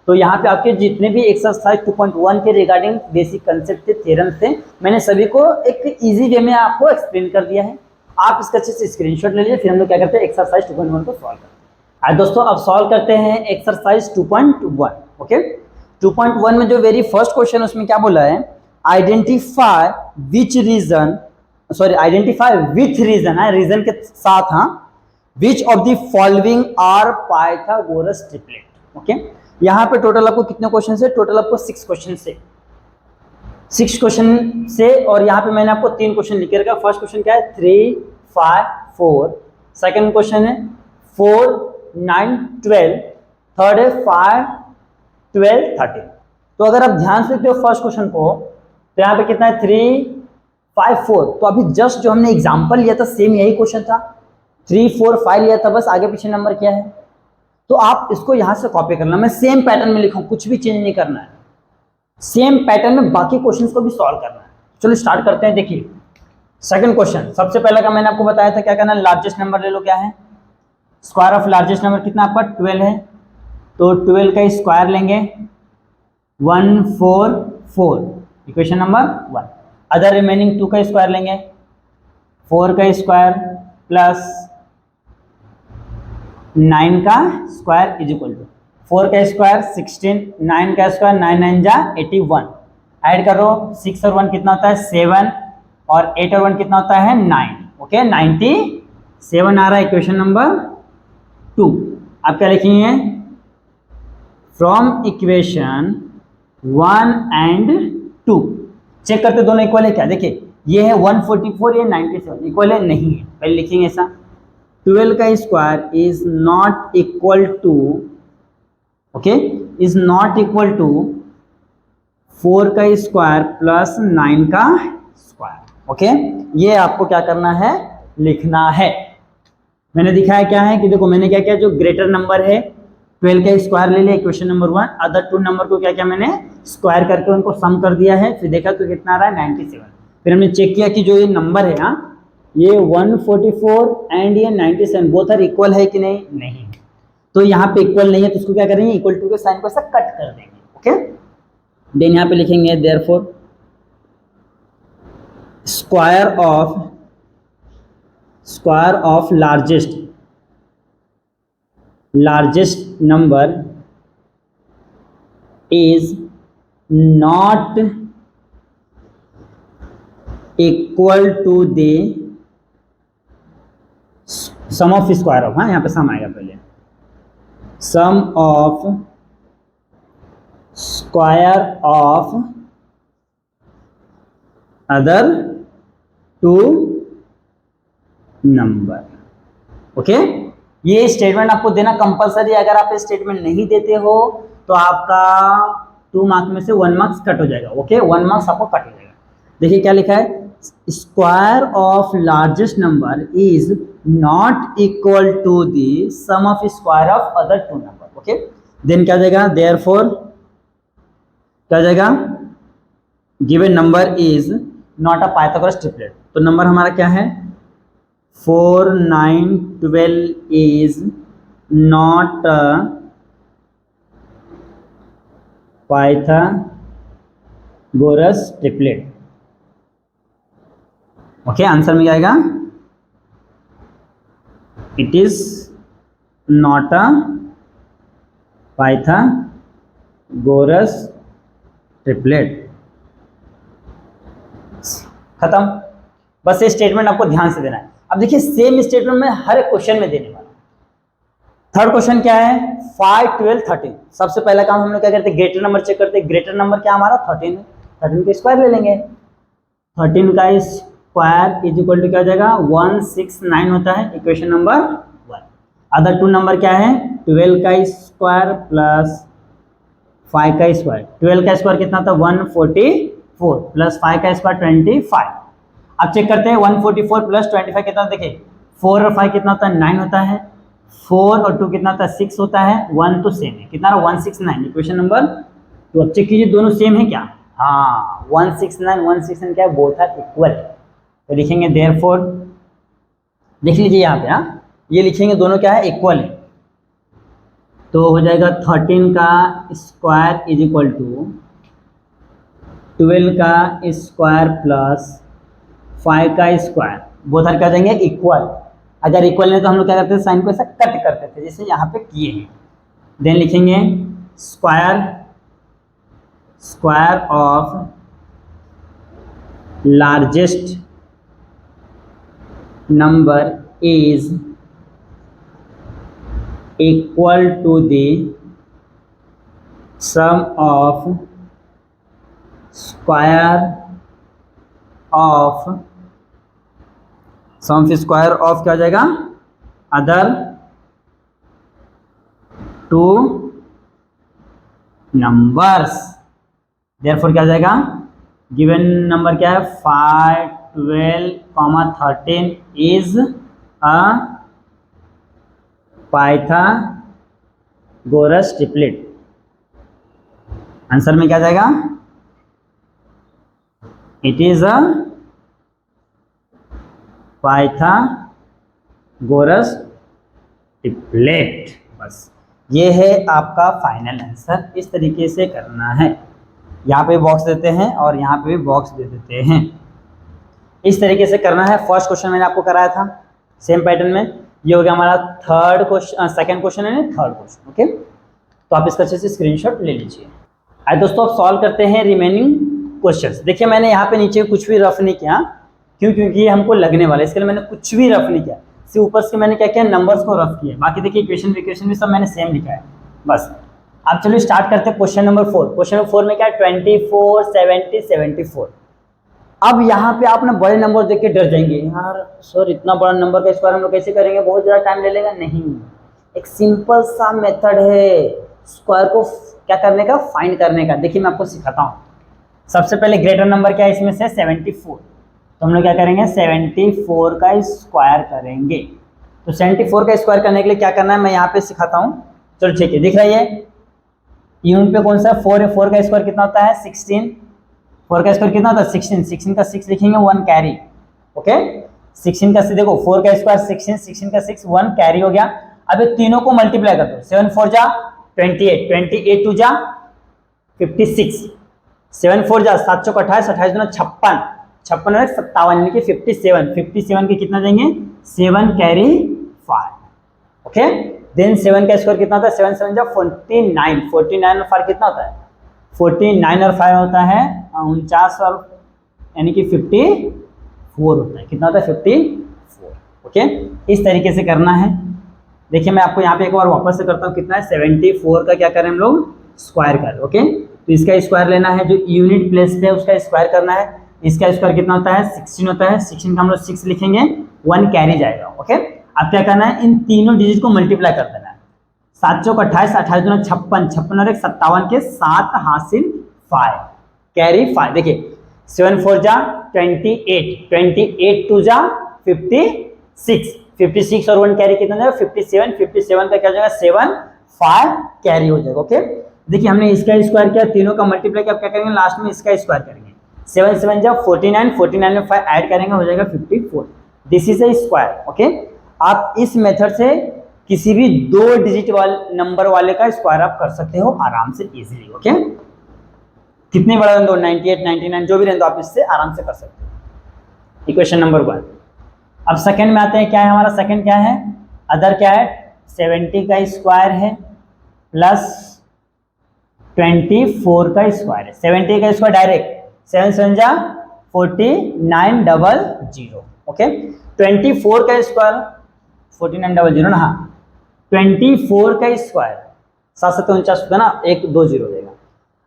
तो यहाँ पे आपके जितने भी एक्सरसाइज 2.1 के रिगार्डिंग बेसिक कंसेप्ट थे, थ्योरम थे, मैंने सभी को एक इजी वे में आपको एक्सप्लेन कर दिया है। आप इसका अच्छे से स्क्रीनशॉट ले लीजिए, फिर हम लोग क्या करते हैं, एक्सरसाइज 2.1 को सॉल्व करते हैं। आज दोस्तों अब सॉल्व करते हैं एक्सरसाइज 2.1। ओके, 2.1 में जो वेरी फर्स्ट क्वेश्चन उसमें क्या बोला है, identify which reason, sorry identify with reason है, रीजन के साथ, हाँ, which of the following are Pythagoras triplet. Okay, यहाँ पे टोटल आपको कितने क्वेश्चन से, टोटल आपको 6 क्वेश्चन से, 6 क्वेश्चन से, और यहाँ पे मैंने आपको 3 क्वेश्चन लिख के रखा। फर्स्ट क्वेश्चन क्या है, 3, 5, 4, सेकंड क्वेश्चन है 4, 9, 12, थर्ड है 5, 12, 13। तो अगर आप ध्यान से देखते हो फर्स्ट क्वेश्चन को, तो यहाँ पे कितना है, 3, 5, 4। तो अभी जस्ट जो हमने एग्जाम्पल लिया था सेम यही क्वेश्चन था, 3, 4, 5 लिया था, बस आगे पीछे नंबर क्या है। तो आप इसको यहां से कॉपी करना, मैं सेम पैटर्न में लिखूं, कुछ भी चेंज नहीं करना है, सेम पैटर्न में बाकी क्वेश्चंस को भी सॉल्व करना है। चलो स्टार्ट करते हैं। देखिए सेकंड क्वेश्चन, सबसे पहले का मैंने आपको बताया था क्या करना है, लार्जेस्ट नंबर ले लो, क्या है, स्क्वायर ऑफ लार्जेस्ट नंबर कितना आपका 12 है, तो 12 का स्क्वायर लेंगे 144, इक्वेशन नंबर 1। अदर रिमेनिंग 2 का स्क्वायर लेंगे, 4 का स्क्वायर प्लस 9 का स्क्वायर इज इक्वल टू 4 का स्क्वायर 16, 9 का स्क्वायर 9 9 जा 81, ऐड करो 6 और 1 कितना होता है 7, और 8 और 1 कितना होता है 9। ओके, 97 आ रहा है इक्वेशन नंबर 2। आप क्या लिखेंगे, फ्रॉम इक्वेशन 1 एंड 2। चेक करते दोनों इक्वल है क्या, देखिए ये है 144, ये 97, इक्वल है, नहीं है, पहले लिखेंगे ऐसा, 12 का square is not equal to, okay, is not equal to 4 का स्क्वायर प्लस 9 का स्क्वायर। ओके, ये आपको क्या करना है, लिखना है। मैंने दिखाया क्या है कि देखो मैंने क्या किया, जो ग्रेटर नंबर है 12 का स्क्वायर ले लिया इक्वेशन नंबर 1, अदर 2 नंबर को क्या किया, मैंने स्क्वायर करके उनको सम कर दिया है, फिर देखा तो कितना आ रहा है 97। फिर हमने चेक किया कि जो ये नंबर है, हाँ, ये 144 एंड ये 97 बोथ आर इक्वल है कि नहीं, नहीं, तो यहाँ पे इक्वल नहीं है, तो उसको क्या करेंगे, इक्वल टू के साइन को ऐसा कट कर देंगे। ओके, देन यहाँ पे लिखेंगे therefore square of largest number is not equal to the sum of square of, हाँ यहाँ पे सम आएगा पहले, sum of square of other 2 number. Okay, ये स्टेटमेंट आपको देना कंपलसरी है, अगर आप ये स्टेटमेंट नहीं देते हो तो आपका 2 मार्क्स में से 1 मार्क्स कट हो जाएगा। ओके, 1 मार्क्स आपको कट हो जाएगा। देखिए क्या लिखा है, square of largest number is not equal to the sum of square of other 2 number. Okay, then क्या जाएगा, देयरफॉर क्या जाएगा, given number is not a Pythagoras triplet. तो नंबर हमारा क्या है, 4, 9, 12 is not a Pythagoras triplet. Okay, answer में क्या आएगा, it is not a Pythagoras triplet. खत्म। बस ये स्टेटमेंट आपको ध्यान से देना है। अब देखिए सेम स्टेटमेंट में हर एक क्वेश्चन में देने वाला। थर्ड क्वेश्चन क्या है, 5, 12, 13। सबसे पहला काम हम लोग क्या करते हैं, ग्रेटर नंबर चेक करते हैं। ग्रेटर नंबर क्या हमारा 13 है, 13 का स्क्वायर ले लेंगे। 13 का स्क्वायर इज इक्वल टू क्या हो जाएगा, 169 होता है, equation number 1। Other two number क्या है, 12 का स्क्वायर प्लस 5 का स्क्वायर। 12 का स्क्वायर कितना था, 144 प्लस 5 का स्क्वायर 25। अब चेक करते हैं 144 प्लस 25 कितना, देखिए 4 और 5 कितना होता है, 9 होता है। 4 और 2 कितना होता है, 6 होता है। 1 तो सेम है, कितना 169, इक्वेशन नंबर 2। अब चेक कीजिए दोनों सेम है क्या, हाँ 169 क्या है, बोथ आर इक्वल। तो लिखेंगे देयरफॉर, देख लीजिए यहाँ पे, हाँ ये लिखेंगे दोनों क्या है, इक्वल है। तो हो जाएगा 13 का स्क्वायर इज इक्वल टू 12 का स्क्वायर प्लस 5 का स्क्वायर, बोथ आर क्या हो जाएंगे, इक्वल। अगर इक्वल नहीं तो हम लोग क्या करते थे, साइन को ऐसा कट करते थे, जैसे यहाँ पे किए हैं। देन लिखेंगे square of largest number is equal to the sum of square of क्या हो जाएगा, अदर टू नंबर्स। देयरफॉर क्या हो जाएगा, गिवन नंबर क्या है 5, 12, 13 is a Pythagoras triplet. Answer में क्या जाएगा, it is a Pythagoras triplet. बस ये है आपका फाइनल आंसर। इस तरीके से करना है, यहाँ पे बॉक्स देते हैं और यहाँ पे भी बॉक्स दे देते हैं, इस तरीके से करना है। फर्स्ट क्वेश्चन मैंने आपको कराया था सेम पैटर्न में, ये हो गया हमारा थर्ड क्वेश्चन, सेकंड क्वेश्चन है थर्ड क्वेश्चन। ओके, तो आप इसका अच्छे से स्क्रीनशॉट ले लीजिए। आइए दोस्तों अब सॉल्व करते हैं रिमेनिंग क्वेश्चंस। देखिए मैंने यहाँ पे नीचे कुछ भी रफ नहीं किया, क्यों, क्योंकि ये हमको लगने वाला है, इसके लिए मैंने कुछ भी रफ नहीं किया। सिर्फ ऊपर से मैंने क्या किया, नंबर्स को रफ किया। बाकी देखिए इक्वेशन भी सब मैंने सेम लिखा है बस। अब चलो स्टार्ट करते हैं क्वेश्चन नंबर 4। क्वेश्चन नंबर 4 में क्या है, 24, 70, 74। अब यहाँ पे आप ना बड़े नंबर देख के डर जाएंगे, यार सर इतना बड़ा नंबर का स्क्वायर हम लोग कैसे करेंगे, बहुत ज़्यादा टाइम ले लेगा। नहीं, एक सिंपल सा मेथड है स्क्वायर को क्या करने का, फाइंड करने का। देखिए मैं आपको सिखाता हूँ। सबसे पहले ग्रेटर नंबर क्या है इसमें से, 74। तो हम लोग क्या करेंगे, 74 का स्क्वायर करेंगे। तो 74 का स्क्वायर करने के लिए क्या करना है मैं यहाँ पे सिखाता हूँ। चलो ठीक है, दिख रहा है ये यूनिट पे कौन सा 4 है। 4 का स्क्वायर कितना होता है, 16। 4 का स्क्वायर कितना होता है, 16। 16 का 6 लिखेंगे, 1 कैरी। ओके, 16 का 6 देखो, 4 का स्क्वायर 16, 16 का 6 1 कैरी हो गया। अब ये तीनों को मल्टीप्लाई कर दो, 7 4 जा 28, 28 2 जा 56, 7 4 जा 7 चौक 28, 28 2 56, 56 और 57 यानी कि 57। 57 के कितना देंगे, 7 कैरी 5। ओके, देन 7 का स्क्वायर कितना होता है, 7 7 जा 49, 49 और 5 कितना होता है, 49 और 5 होता है 49 और यानी कि 54 होता है। कितना होता है, 54। ओके, इस तरीके से करना है। देखिए मैं आपको यहाँ पे एक बार वापस से करता हूँ, कितना है 74 का क्या करें हम लोग, स्क्वायर कर। ओके, तो इसका स्क्वायर लेना है, जो यूनिट प्लेस पे उसका स्क्वायर करना है। इसका स्क्वायर कितना होता है, 16 होता है। 16 का हम लोग 6 लिखेंगे, 1 कैरी जाएगा। ओके, अब क्या करना है, इन तीनों डिजिट को मल्टीप्लाई कर देना है। 7 चौक 28, 28 दूना 56, 56 और 57 के 7 हासिल 5 कैरी 5। देखिए 7 4 जा 28, 28 2 जा 56, 56 और 1 कैरी कितना जाएगा, 57। 57 का क्या हो जाएगा, 7 5 कैरी हो जाएगा। ओके, देखिए हमने इसका स्क्वायर किया, तीनों का मल्टीप्लाई किया। अब क्या करेंगे, लास्ट में इसका स्क्वायर करेंगे। 7 7 जा 49, 49 में 5 ऐड करेंगे, हो जाएगा 54। This is a square. Okay, आप इस मेथड से किसी भी 2 डिजिट वाले नंबर वाले का स्क्वायर आप कर सकते हो आराम से इजीली। ओके, कितने बड़ा रहने दो, 98 99 जो भी रहने दो, आप इससे आराम से कर सकते हो। Equation number 1। अब सेकंड में आते हैं, क्या है हमारा सेकंड क्या है, अदर क्या है 70 का स्क्वायर है प्लस 24 का स्क्वायर है। 70 का स्क्वायर डायरेक्ट 7 7 जा 4900, ओके। 24 का स्क्वायर 4900 ना, हाँ 24 का स्क्वायर 749 होगा ना, 1 2 0 देगा।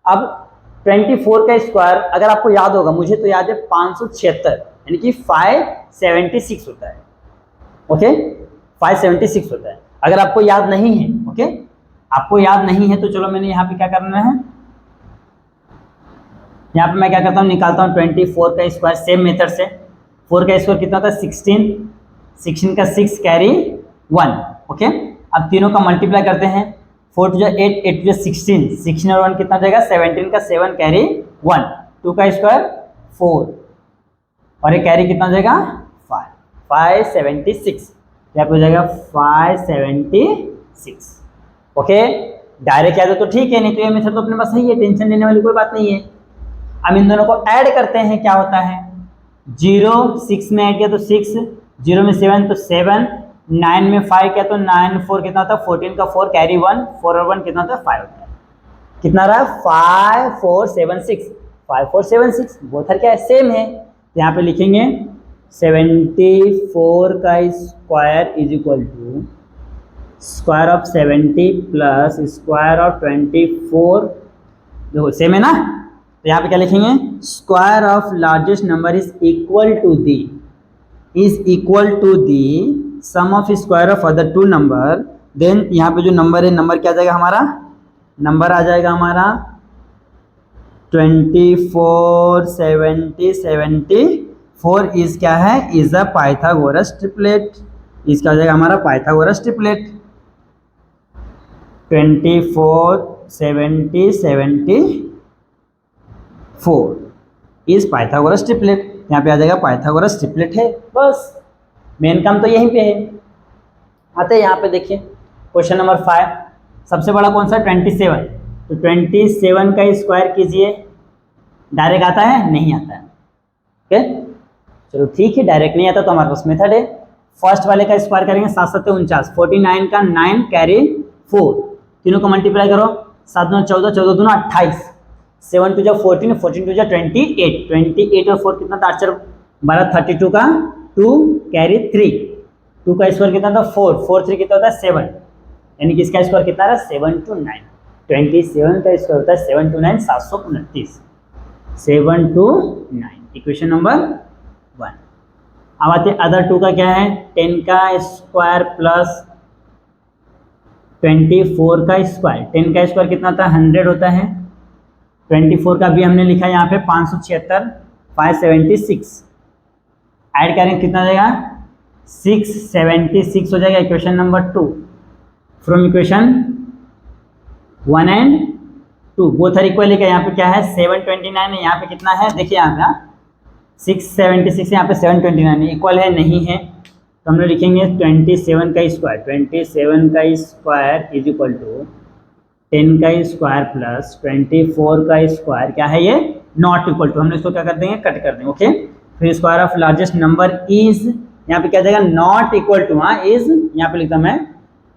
अब 24 का स्क्वायर अगर आपको याद होगा, मुझे तो याद है 576 यानी कि 576 होता है, ओके 576 होता है। अगर आपको याद नहीं है, ओके आपको याद नहीं है तो चलो मैंने यहाँ पे क्या करना है, यहाँ पे मैं क्या करता हूँ निकालता हूँ 24 का स्क्वायर सेम मेथड से। 4 का स्क्वायर कितना होता है 16, 16 का 6 कैरी 1, ओके। अब तीनों का मल्टीप्लाई करते हैं, 4 टू 8, 8 टू 16, 16 और 1 कितना जाएगा 17 का 7 कैरी 1, 2 का स्क्वायर 4 और ये कैरी कितना जाएगा 5, 576, यहाँ पे हो जाएगा 576, ओके। डायरेक्ट याद हो तो ठीक है, नहीं तो ये मेथड तो अपने पास सही है, टेंशन लेने वाली कोई बात नहीं है। अब इन दोनों को ऐड करते हैं, क्या होता है 0 6 में ऐड किया तो 6, 0 में 7 तो 7, 9 में 5 किया तो 9, 4 कितना होता है 14 का 4 कैरी 1, 4 और 1 कितना होता है 5 होता है। कितना रहा 5476, 5476 बोथ क्या है सेम है। यहाँ पे लिखेंगे 74 का square is equal to square of 70 plus square of 24, देखो सेम है ना। तो यहाँ पे क्या लिखेंगे square of largest number is equal to the sum of square of other two number. Then यहाँ पे जो नंबर है, नंबर क्या आ जाएगा हमारा, नंबर आ जाएगा हमारा 24 70 74 इज क्या है इज अ पाइथागोरस ट्रिपलेट, इसका आ जाएगा हमारा Pythagoras triplet 24 70 74 is Pythagoras triplet. यहाँ पे आ जाएगा पाइथागोरस ट्रिपलेट है, बस मेन काम तो यहीं पे है। आते हैं यहाँ पे देखिए क्वेश्चन नंबर 5, सबसे बड़ा कौन सा 27, तो 27 का स्क्वायर कीजिए। डायरेक्ट आता है नहीं आता है, ओके चलो ठीक है, डायरेक्ट नहीं आता तो हमारे पास मेथड है। फर्स्ट वाले का स्क्वायर करेंगे 7 7 49, 49 का 9 कैरी 4, तीनों को मल्टीप्लाई करो 7 9 14, 14 दूना 28, 7 टू 14, 14 टू 28, 28 और 4 कितना था 8 12, 32 का 2 कैरी 3, 2 का स्क्वायर कितना था 4, 4 3 कितना होता है 7, यानी कि इसका स्क्वायर कितना रहा 7 to 9, 27 का स्क्वायर होता है 7 to 9 729, 7 to 9 इक्वेशन नंबर 1। अब आते अदर 2 का क्या है 10 का स्क्वायर प्लस 24 का स्क्वायर। 10 का स्क्वायर कितना होता है 100 होता है, 24 का भी हमने लिखा यहाँ पे 576 576, ऐड करेंगे कितना हो जाएगा 676 हो जाएगा equation number 2 from equation 1 and 2 both are equal है। यहाँ पे क्या है 729 है, यहाँ पे कितना है देखिए यहाँ पे 676 यहाँ पे 729 है, इक्वल है नहीं है तो हम लोग लिखेंगे 27 का स्क्वायर, 27 का स्क्वायर इज इक्वल टू 10 का स्क्वायर प्लस 24 का स्क्वायर क्या है ये नॉट इक्वल टू, हम लोग इसको क्या कर देंगे कट कर देंगे, ओके। फिर square of largest number is, यहाँ पे क्या जाएगा नॉट इक्वल टू, हाँ इज यहाँ पे लिखता मैं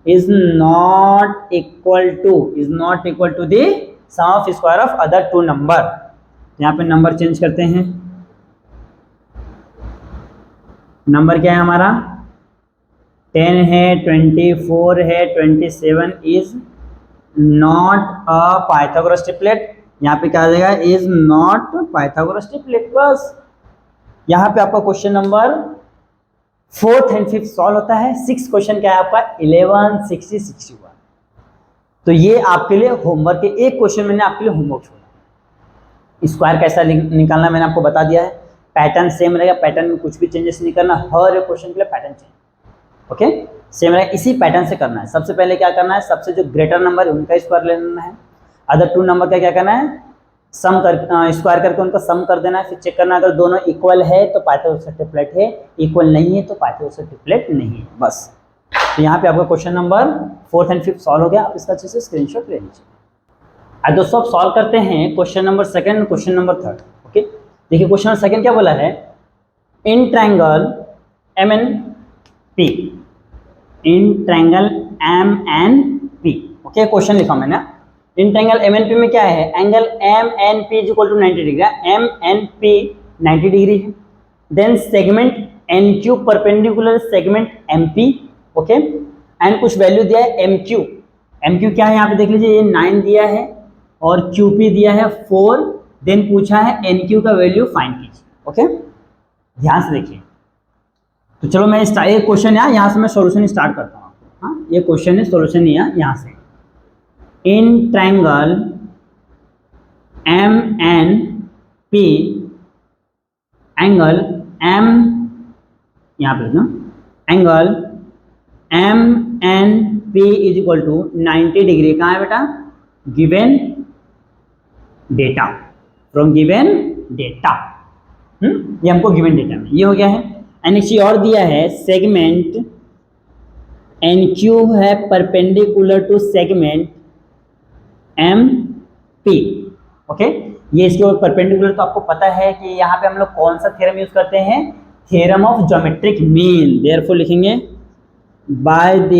is not equal to the sum of square of other two number. यहाँ पे नंबर चेंज करते हैं, नंबर क्या है हमारा 10 है 24 है 27 is not a Pythagoras triplet, यहाँ पे क्या आ जाएगा इज नॉट पाइथागोरस ट्रिपलेट। बस यहाँ पे आपका question number 4th and 5th solve होता है। 6th क्वेश्चन क्या है आपका 11 60 61, तो ये आपके लिए होमवर्क है, एक क्वेश्चन मैंने आपके लिए होमवर्क छोड़ा। स्क्वायर कैसा निकालना मैंने आपको बता दिया है, पैटर्न सेम रहेगा, पैटर्न में कुछ भी चेंजेस नहीं करना, हर एक क्वेश्चन के लिए पैटर्न चेंज, ओके सेम रहेगा, इसी पैटर्न से करना है। सबसे पहले क्या करना है, सबसे जो ग्रेटर नंबर है उनका स्क्वायर लेना है, अदर टू नंबर का क्या करना है सम कर स्क्वायर करके उनका सम कर देना है, फिर चेक करना अगर दोनों इक्वल है तो पाइथागोरस ट्रिपलेट है, इक्वल नहीं है तो पाइथागोरस ट्रिपलेट नहीं है, बस। तो यहाँ पे आपका question number 4th and 5th solve हो गया, आप इसका अच्छे से स्क्रीनशॉट ले लीजिए। अब दोस्तों आप सॉल्व करते हैं question number 2nd question number 3rd, okay. देखिए क्वेश्चन नंबर 2nd क्या बोला है, in triangle MNP in triangle M N P. Okay, question लिखा मैंने। In triangle M N P में क्या है, angle M N P is equal to 90 degree, M N P 90 degree है। Then segment N Q perpendicular segment M P. Okay, and कुछ वैल्यू दिया है एम क्यू। एम क्यू क्या है यहाँ पे देख लीजिए, ये 9 दिया है और क्यू पी दिया है 4। देन पूछा है एन क्यू का वैल्यू फाइंड कीजिए। ओके, ध्यान से देखिए। तो चलो मैं ये क्वेश्चन है, यहाँ से मैं सॉल्यूशन स्टार्ट करता हूँ। हाँ, ये क्वेश्चन है, सॉल्यूशन नहीं है यहाँ से। In triangle M N P, angle M, यहाँ पे ना, angle M N P is equal to 90 degree. कहाँ है बेटा, given data, from given data. ये हमको गिवन डेटा में ये हो गया है। एंड एक चीज और दिया है, सेगमेंट एन क्यू है perpendicular to segment M P. Okay, ये इसके ऊपर परपेंडिकुलर, तो आपको पता है कि यहाँ पे हम लोग कौन सा थ्योरम यूज करते हैं, theorem of geometric mean. Therefore लिखेंगे by the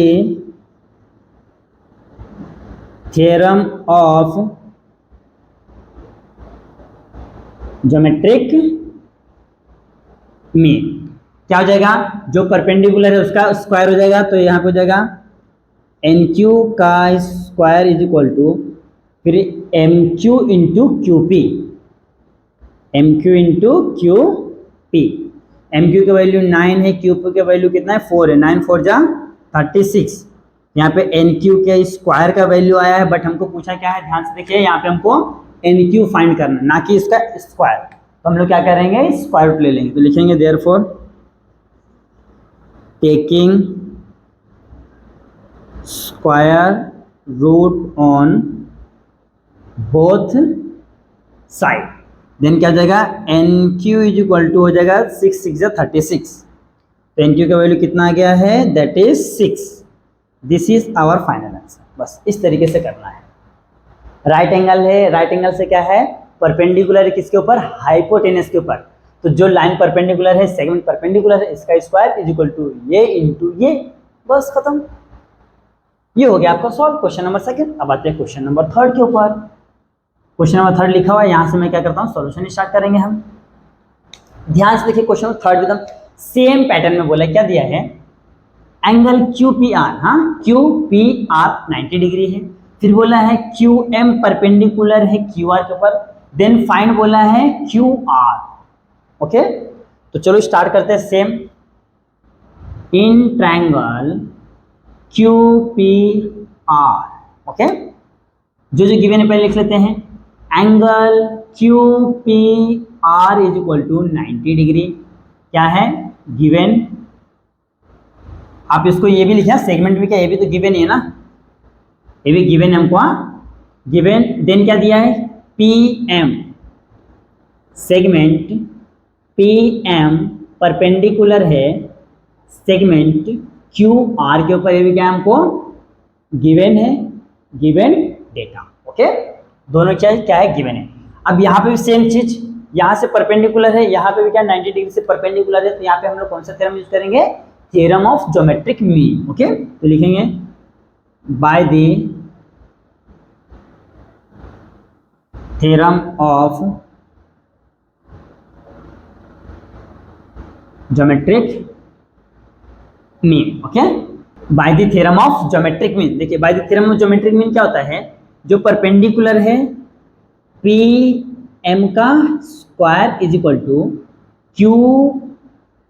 theorem of geometric mean. क्या हो जाएगा, जो परपेंडिकुलर है उसका स्क्वायर हो जाएगा, तो यहाँ पे हो जाएगा एन क्यू का स्क्वायर इज इक्वल टू फिर M Q into Q P, M Q into Q P. M Q का वैल्यू 9 है, क्यू पी का वैल्यू कितना है 4 है, 9 4 जा 36। यहाँ पे एन क्यू के स्क्वायर का वैल्यू आया है, बट हमको पूछा क्या है, ध्यान से देखिए, यहाँ पे हमको एन क्यू फाइंड करना, ना कि इसका स्क्वायर। तो हम लोग क्या करेंगे, स्क्वायर रूट ले लेंगे। तो लिखेंगे therefore taking square root on both side, then क्या हो जाएगा, N Q is equal to हो जाएगा 6 6 36। तो एन क्यू का वैल्यू कितना आ गया है, that is 6। This is our final answer. बस इस तरीके से करना है। राइट एंगल है, राइट एंगल से क्या है, परपेंडिकुलर है किसके ऊपर, हाइपोटेनस के ऊपर। तो जो लाइन परपेंडिकुलर है, सेगमेंट परपेंडिकुलर है, इसका स्क्वायर इज इक्वल टू ये इंटू ये, बस खत्म। ये हो गया आपका सॉल्व, क्वेश्चन नंबर सेकंड। अब आते हैं क्वेश्चन नंबर थर्ड के ऊपर। क्वेश्चन नंबर थर्ड लिखा हुआ है, यहाँ से मैं क्या करता हूँ, सॉल्यूशन स्टार्ट करेंगे हम। ध्यान से देखिए, क्वेश्चन नंबर थर्ड एकदम सेम पैटर्न में बोला है। क्या दिया है, एंगल क्यू पी आर, हाँ क्यू पी आर 90 डिग्री है। फिर बोला है क्यू एम परपेंडिकुलर है क्यू आर के ऊपर। देन फाइंड बोला है क्यू आर। ओके, तो चलो स्टार्ट करते हैं same. In triangle Q P R, okay, जो जो गिवन है पहले लिख लेते हैं। Angle Q P R is equal to 90 degree, क्या है गिवन। आप इसको ये भी लिखा, सेगमेंट भी क्या, ये भी तो गिवन है ना, ये भी गिवन है हमको, गिवन। देन क्या दिया है, P M, segment P M perpendicular है सेगमेंट क्यू आर के ऊपर, ये भी क्या हमको गिवन है, गिवन डेटा। ओके, दोनों क्या है गिवन है। अब यहाँ पे भी सेम चीज, यहाँ से परपेंडिकुलर है, यहाँ पे भी क्या 90 डिग्री से परपेंडिकुलर है, तो यहाँ पे हम लोग कौन सा थ्योरम यूज करेंगे, theorem of geometric mean. Okay, तो लिखेंगे by the theorem of geometric mean. Okay, by the theorem of geometric mean. देखिए, by the theorem of geometric mean क्या होता है, जो परपेंडिकुलर है पी एम का square is equal to Q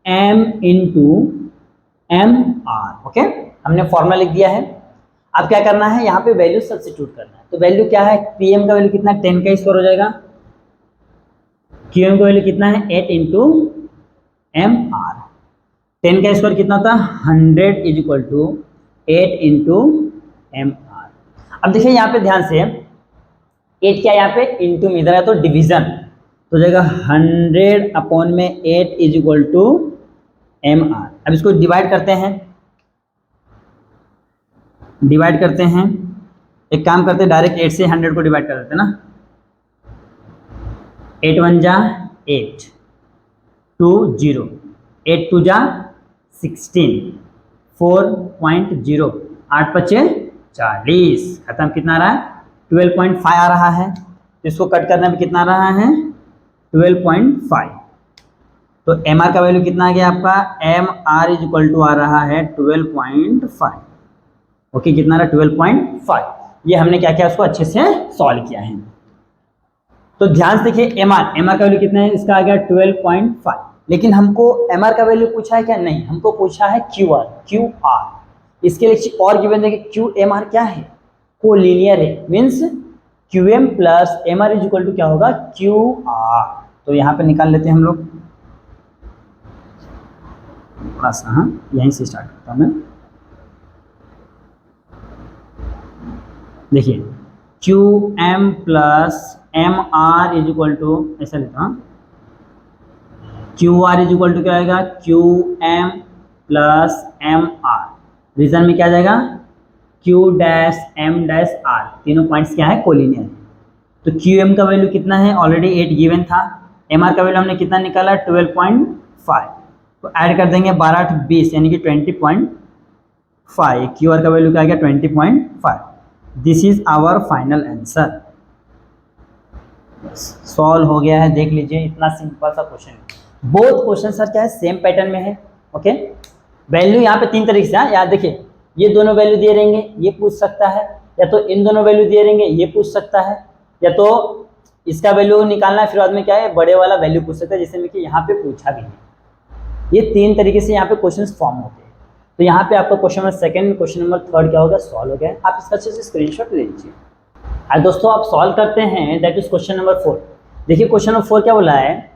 M into M R. Okay, हमने फॉर्मूला लिख दिया है। अब क्या करना है, यहाँ पे वैल्यू सब्स्टिट्यूट करना है। तो वैल्यू क्या है, पी एम का वैल्यू कितना है, 10 का स्क्वायर हो जाएगा। क्यू एम का वैल्यू कितना है, 8 इंटू एम आर। 10 का स्क्वायर कितना होता है, 100 is equal to 8 into M R. अब देखिए यहाँ पे ध्यान से, 8 क्या यहाँ पे इंटू में, इधर है तो डिवीजन, तो हो जाएगा 100 अपॉन में 8 is equal to M R. अब इसको डिवाइड करते हैं, डिवाइड करते हैं। एक काम करते हैं, डायरेक्ट 8 से 100 को डिवाइड कर देते हैं ना। 8 1 जा 8, 2 0, 8 2 जा 16, 4.0, 8 पचे 40, खत्म। कितना आ रहा है? 12.5 आ रहा है। तो इसको कट करने में कितना आ रहा है? 12.5। तो एम आर का वैल्यू कितना आ गया आपका? M R is equal to आ रहा है 12.5। ओके, कितना आ रहा है? 12.5। ये हमने क्या किया, उसको अच्छे से सॉल्व किया है। तो ध्यान से देखिए, एम आर का वैल्यू कितना है? इसका आ गया 12.5। लेकिन हमको एम आर का वैल्यू पूछा है क्या? नहीं, हमको पूछा है क्यू आर। इसके लिए और गिवन देखिए, क्यू एम आर क्या है? कोलिनियर है, means Q M plus M R is equal to क्या होगा? Q R. तो यहाँ पे निकाल लेते हैं हम लोग थोड़ा सा। हाँ, यहीं से स्टार्ट करता हूँ मैं। देखिए, Q M plus M R is equal to, ऐसा लिखा, Q R is equal to क्या आएगा? Q M plus M R. Reason में क्या आ जाएगा? Q dash M dash R, तीनों पॉइंट्स क्या है? कोलिनियर। तो क्यू एम का वैल्यू कितना है? ऑलरेडी 8 गिवन था। एम आर का वैल्यू हमने कितना निकाला? 12.5। तो ऐड कर देंगे 12 8 20, यानी कि 20.5। क्यू आर का वैल्यू क्या आ गया? 20.5। This is our final answer. Solve हो गया है, देख लीजिए, इतना सिंपल सा क्वेश्चन है। बोथ क्वेश्चन सर क्या है? सेम पैटर्न में है। ओके, वैल्यू यहाँ पे 3 तरीके से, यार देखिए, ये दोनों वैल्यू दिए रहेंगे, ये पूछ सकता है, या तो इन दोनों वैल्यू दिए रहेंगे, ये पूछ सकता है, या तो इसका वैल्यू निकालना है, फिर बाद में क्या है? बड़े वाला वैल्यू पूछ सकता है, जैसे में कि यहाँ पे पूछा भी है। ये 3 तरीके से यहाँ पे क्वेश्चन फॉर्म होते हैं। तो यहाँ पे आपका क्वेश्चन नंबर 2, क्वेश्चन नंबर 3 क्या होगा? सॉल्व हो गया। आप इसका अच्छे से स्क्रीनशॉट ले लीजिए। आज दोस्तों आप सॉल्व करते हैं, दैट इज क्वेश्चन नंबर 4। देखिए, क्वेश्चन नंबर 4 क्या बोला है?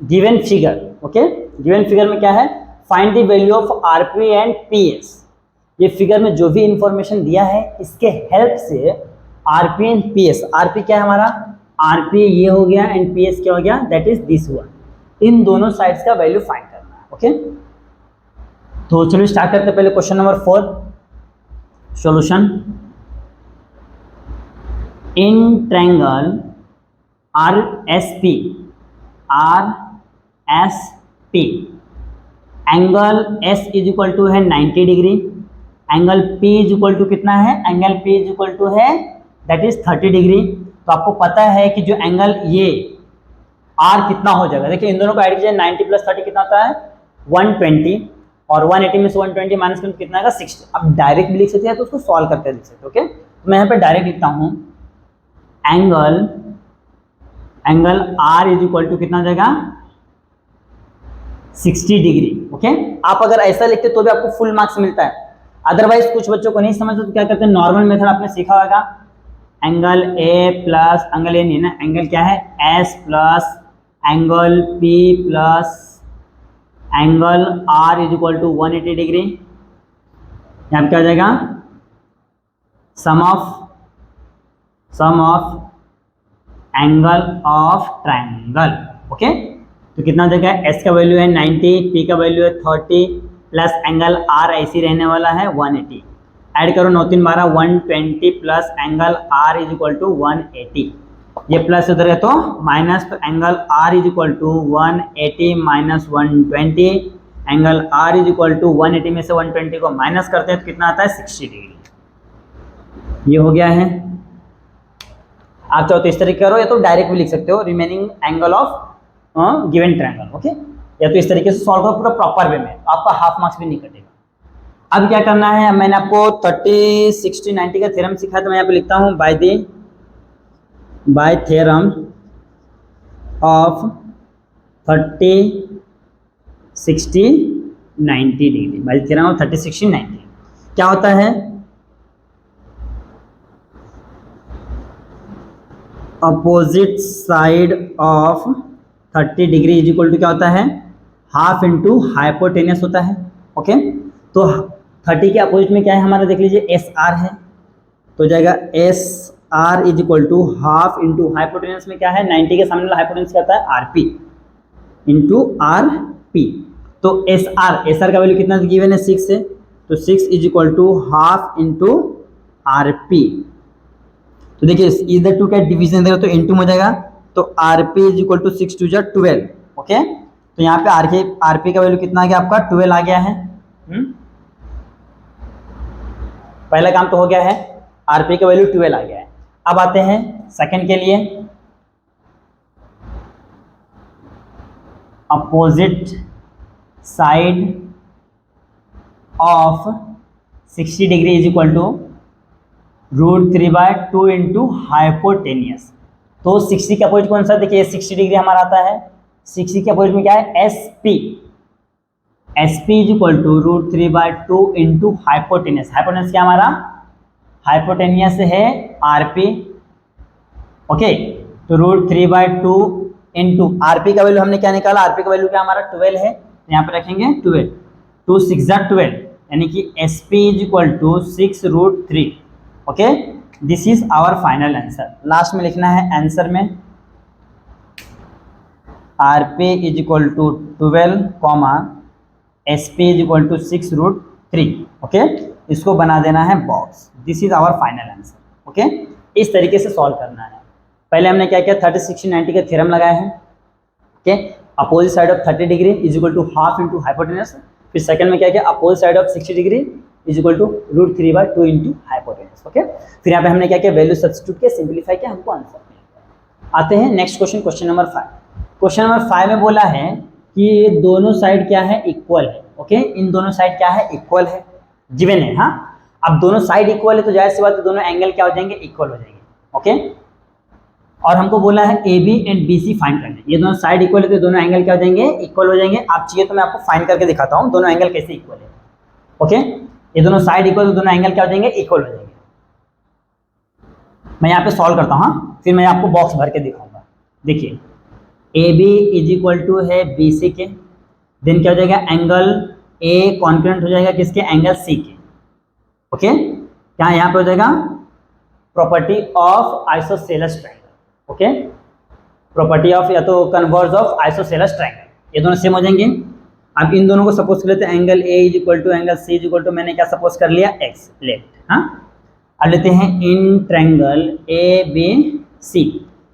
Given figure. Okay, given figure में क्या है? Find the value of RP and PS. ये फिगर में जो भी इंफॉर्मेशन दिया है, इसके हेल्प से आरपी एंड पीएस, आरपी क्या है हमारा? आरपी ये हो गया, एंड पीएस क्या हो गया? That is this one. इन दोनों साइड्स का वैल्यू फाइंड करना है। ओके, तो चलिए स्टार्ट करते हैं। पहले question number 4, solution. In triangle R S P, angle S is equal to है 90 degree, angle P is equal to कितना है? Angle P is equal to है दैट इज 30 डिग्री। तो आपको पता है कि जो एंगल ये आर कितना हो जाएगा? देखिए, इन दोनों को ऐड कीजिए, 90 प्लस 30 कितना होता है? 120, और 180 में से 120 माइनस करके कितना आएगा? 60। अब डायरेक्ट भी लिख सकते हैं, तो उसको सॉल्व करके लिख सकते हैं। ओके, तो मैं यहाँ पे डायरेक्ट लिखता हूँ, angle R is equal to कितना हो जाएगा? 60 डिग्री। ओके, आप अगर ऐसा लिखते तो भी आपको फुल मार्क्स मिलता है। अदरवाइज कुछ बच्चों को नहीं समझ तो क्या करते हैं? नॉर्मल मेथड आपने सीखा होगा, angle A plus, angle A नहीं ना, एंगल क्या है? S plus angle P plus angle R is equal to 180 degree. यहाँ पे क्या हो जाएगा? Sum of angle of triangle. Okay, तो कितना हो जाएगा? एस का वैल्यू है 90, पी का वैल्यू है 30, प्लस एंगल आर ऐसी रहने वाला है 180। ऐड करो 9 3 12, 120 plus angle R is equal to 180। ये प्लस उधर है तो माइनस, तो angle R is equal to 180 minus 120, angle R is equal to 180 में से 120 को माइनस करते हैं तो कितना आता है? 60 डिग्री। ये हो गया है। आप चाहो तो इस तरीके करो, या तो डायरेक्ट भी लिख सकते हो, remaining angle of given triangle. Okay, या तो इस तरीके से सॉल्व करो पूरा प्रॉपर वे में, आपका हाफ मार्क्स भी नहीं कटेगा। अब क्या करना है? मैंने आपको 30 60 90 का थ्योरम सिखाया, तो मैं यहाँ पे लिखता हूँ by theorem of 30 60 90 degree. By theorem of 30 60 90 क्या होता है? Opposite side of 30 degree is equal to क्या होता है? हाफ इंटू हाइपोटेनियस होता है। ओके, तो 30 के अपोजिट में क्या है हमारा? देख लीजिए, एस आर है, तो जाएगा S R is equal to half into hypotenuse में क्या है? 90 के सामने वाला हाइपोटेनियस क्या होता है? R P into R P. तो एस आर का वैल्यू कितना गिवन है? 6 है, तो 6 is equal to half into R P. तो देखिए, इधर टू क्या डिवीजन देगा तो इनटू हो जाएगा, तो R P is equal to 6 2 12। Okay, तो यहाँ पे आर पी का वैल्यू कितना आ गया आपका? 12 आ गया है। पहला काम तो हो गया है, आरपी का वैल्यू 12 आ गया है। अब आते हैं सेकंड के लिए, opposite side of 60 degree is equal to √3/2 into hypotenuse. तो 60 के अपोजिट कौन सा, देखिए 60 डिग्री हमारा आता है, 60 के अपोजिट में क्या है, SP. SP is equal to √3/2 into hypotenuse. Hypotenuse क्या हमारा, हाइपोटेनियस है आरपी, ओके। तो √3/2 इंटू आरपी का वैल्यू हमने क्या निकाला, आरपी का वैल्यू क्या हमारा 12 है, यहाँ पे रखेंगे 12, 2 6 12, यानी कि SP is equal to 6√3, okay. This is our final answer. Last में लिखना है आंसर में RP is equal to 12 comma SP is equal to 6√3, okay. इसको बना देना है box. This is our final answer, okay. इस तरीके से सॉल्व करना है। पहले हमने क्या किया, 30 60 90 का थ्योरम लगाया है, okay. Opposite side of 30 degree is equal to half into hypotenuse. फिर सेकंड में क्या किया, opposite side of 60 degree is equal to √3/2 into hypotenuse, okay. फिर यहाँ पे हमने क्या किया, वैल्यू सब्स्टिट्यूट किया, सिंप्लीफाई किया, हमको आंसर मिल गया। आते हैं next question, question number 5। Question number 5 में बोला है कि ये दोनों साइड क्या है, इक्वल है, ओके। इन दोनों साइड क्या है, इक्वल है, गिवन है, हाँ। अब दोनों साइड इक्वल है तो जाहिर सी बात है दोनों एंगल क्या हो जाएंगे, इक्वल हो जाएंगे, ओके। और हमको बोला है A B and B C find करना है। ये दोनों साइड इक्वल है तो दोनों एंगल क्या हो जाएंगे, इक्वल हो जाएंगे। आप चाहिए तो मैं आपको फाइंड करके दिखाता हूँ दोनों एंगल कैसे इक्वल है, ओके। ये दोनों साइड इक्वल तो दोनों एंगल क्या हो जाएंगे, इक्वल हो जाएंगे। मैं यहाँ पे सॉल्व करता हूँ, हाँ, फिर मैं आपको बॉक्स भर के दिखाऊंगा। देखिए A B is equal to है बी सी के, देन क्या हो जाएगा, एंगल ए कॉन्ग्रुएंट हो जाएगा किसके, एंगल सी के, ओके। क्या यहाँ पे हो जाएगा, property of isosceles triangle, okay. Property of या तो कन्वर्ज ऑफ आइसोसेलेस ट्रायंगल, ये दोनों सेम हो जाएंगे। अब इन दोनों को सपोज कर लेते हैं, angle A is equal to angle C is equal to, मैंने क्या सपोज कर लिया, एक्स लेफ्ट, हाँ। अब लेते हैं in triangle A B C,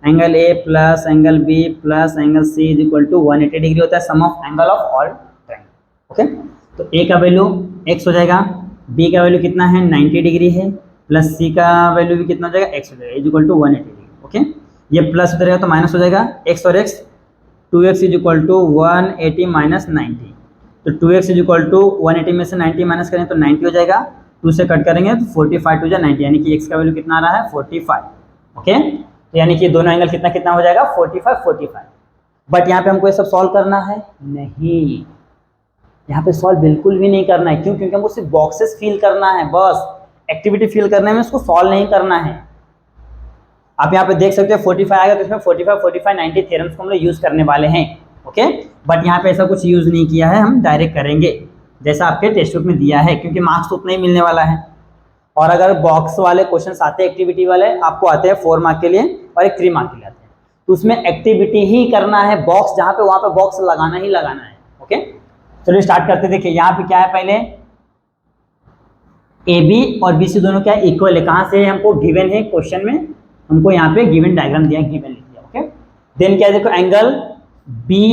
angle A plus angle B plus angle C is equal to 180 degree होता है, sum of angle of all triangle, okay. तो ए का वैल्यू एक्स हो जाएगा, बी का वैल्यू कितना है 90 डिग्री है, प्लस सी का वैल्यू भी कितना हो जाएगा, एक्स हो जाएगा, is equal to 180 degree, okay. ये प्लस उधर रहेगा तो माइनस हो जाएगा, एक्स और x, 2x is equal to 180 minus 90, तो 2x इज इक्वल टू 180 में से 90 माइनस करें तो 90 हो जाएगा, 2 से कट करेंगे तो 45 टू जा 90, यानी कि x का वैल्यू कितना आ रहा है 45, ओके। तो यानी कि दोनों एंगल कितना कितना हो जाएगा 45 45। बट यहाँ पे हमको ये सब सॉल्व करना है नहीं, यहाँ पे सॉल्व बिल्कुल भी नहीं करना है। क्यों? क्योंकि हमको सिर्फ बॉक्सेस फिल करना है, बस एक्टिविटी फिल करने में, उसको सॉल्व नहीं करना है। आप यहाँ पे देख सकते हो 45 आएगा तो इसमें 45 45 90 थ्योरम्स को हम लोग यूज करने वाले हैं, ओके। बट यहाँ पे ऐसा कुछ यूज नहीं किया है, हम डायरेक्ट करेंगे जैसा आपके टेक्स्ट बुक में दिया है, क्योंकि मार्क्स तो उतना ही मिलने वाला है। और अगर बॉक्स वाले क्वेश्चन आते हैं एक्टिविटी वाले, आपको आते हैं 4 मार्क के लिए और एक 3 मार्क के लिए आते हैं, तो उसमें एक्टिविटी ही करना है, बॉक्स जहाँ पे वहाँ पे बॉक्स लगाना ही लगाना है, ओके। चलिए स्टार्ट करते। देखिए यहाँ पे क्या है, पहले ए बी और बी सी दोनों क्या इक्वल है, कहाँ से हमको गिवन है क्वेश्चन में, हमको यहाँ पे गिवन डायग्राम दिया है, गिवन लिख दिया, ओके। देन क्या है, देखो angle B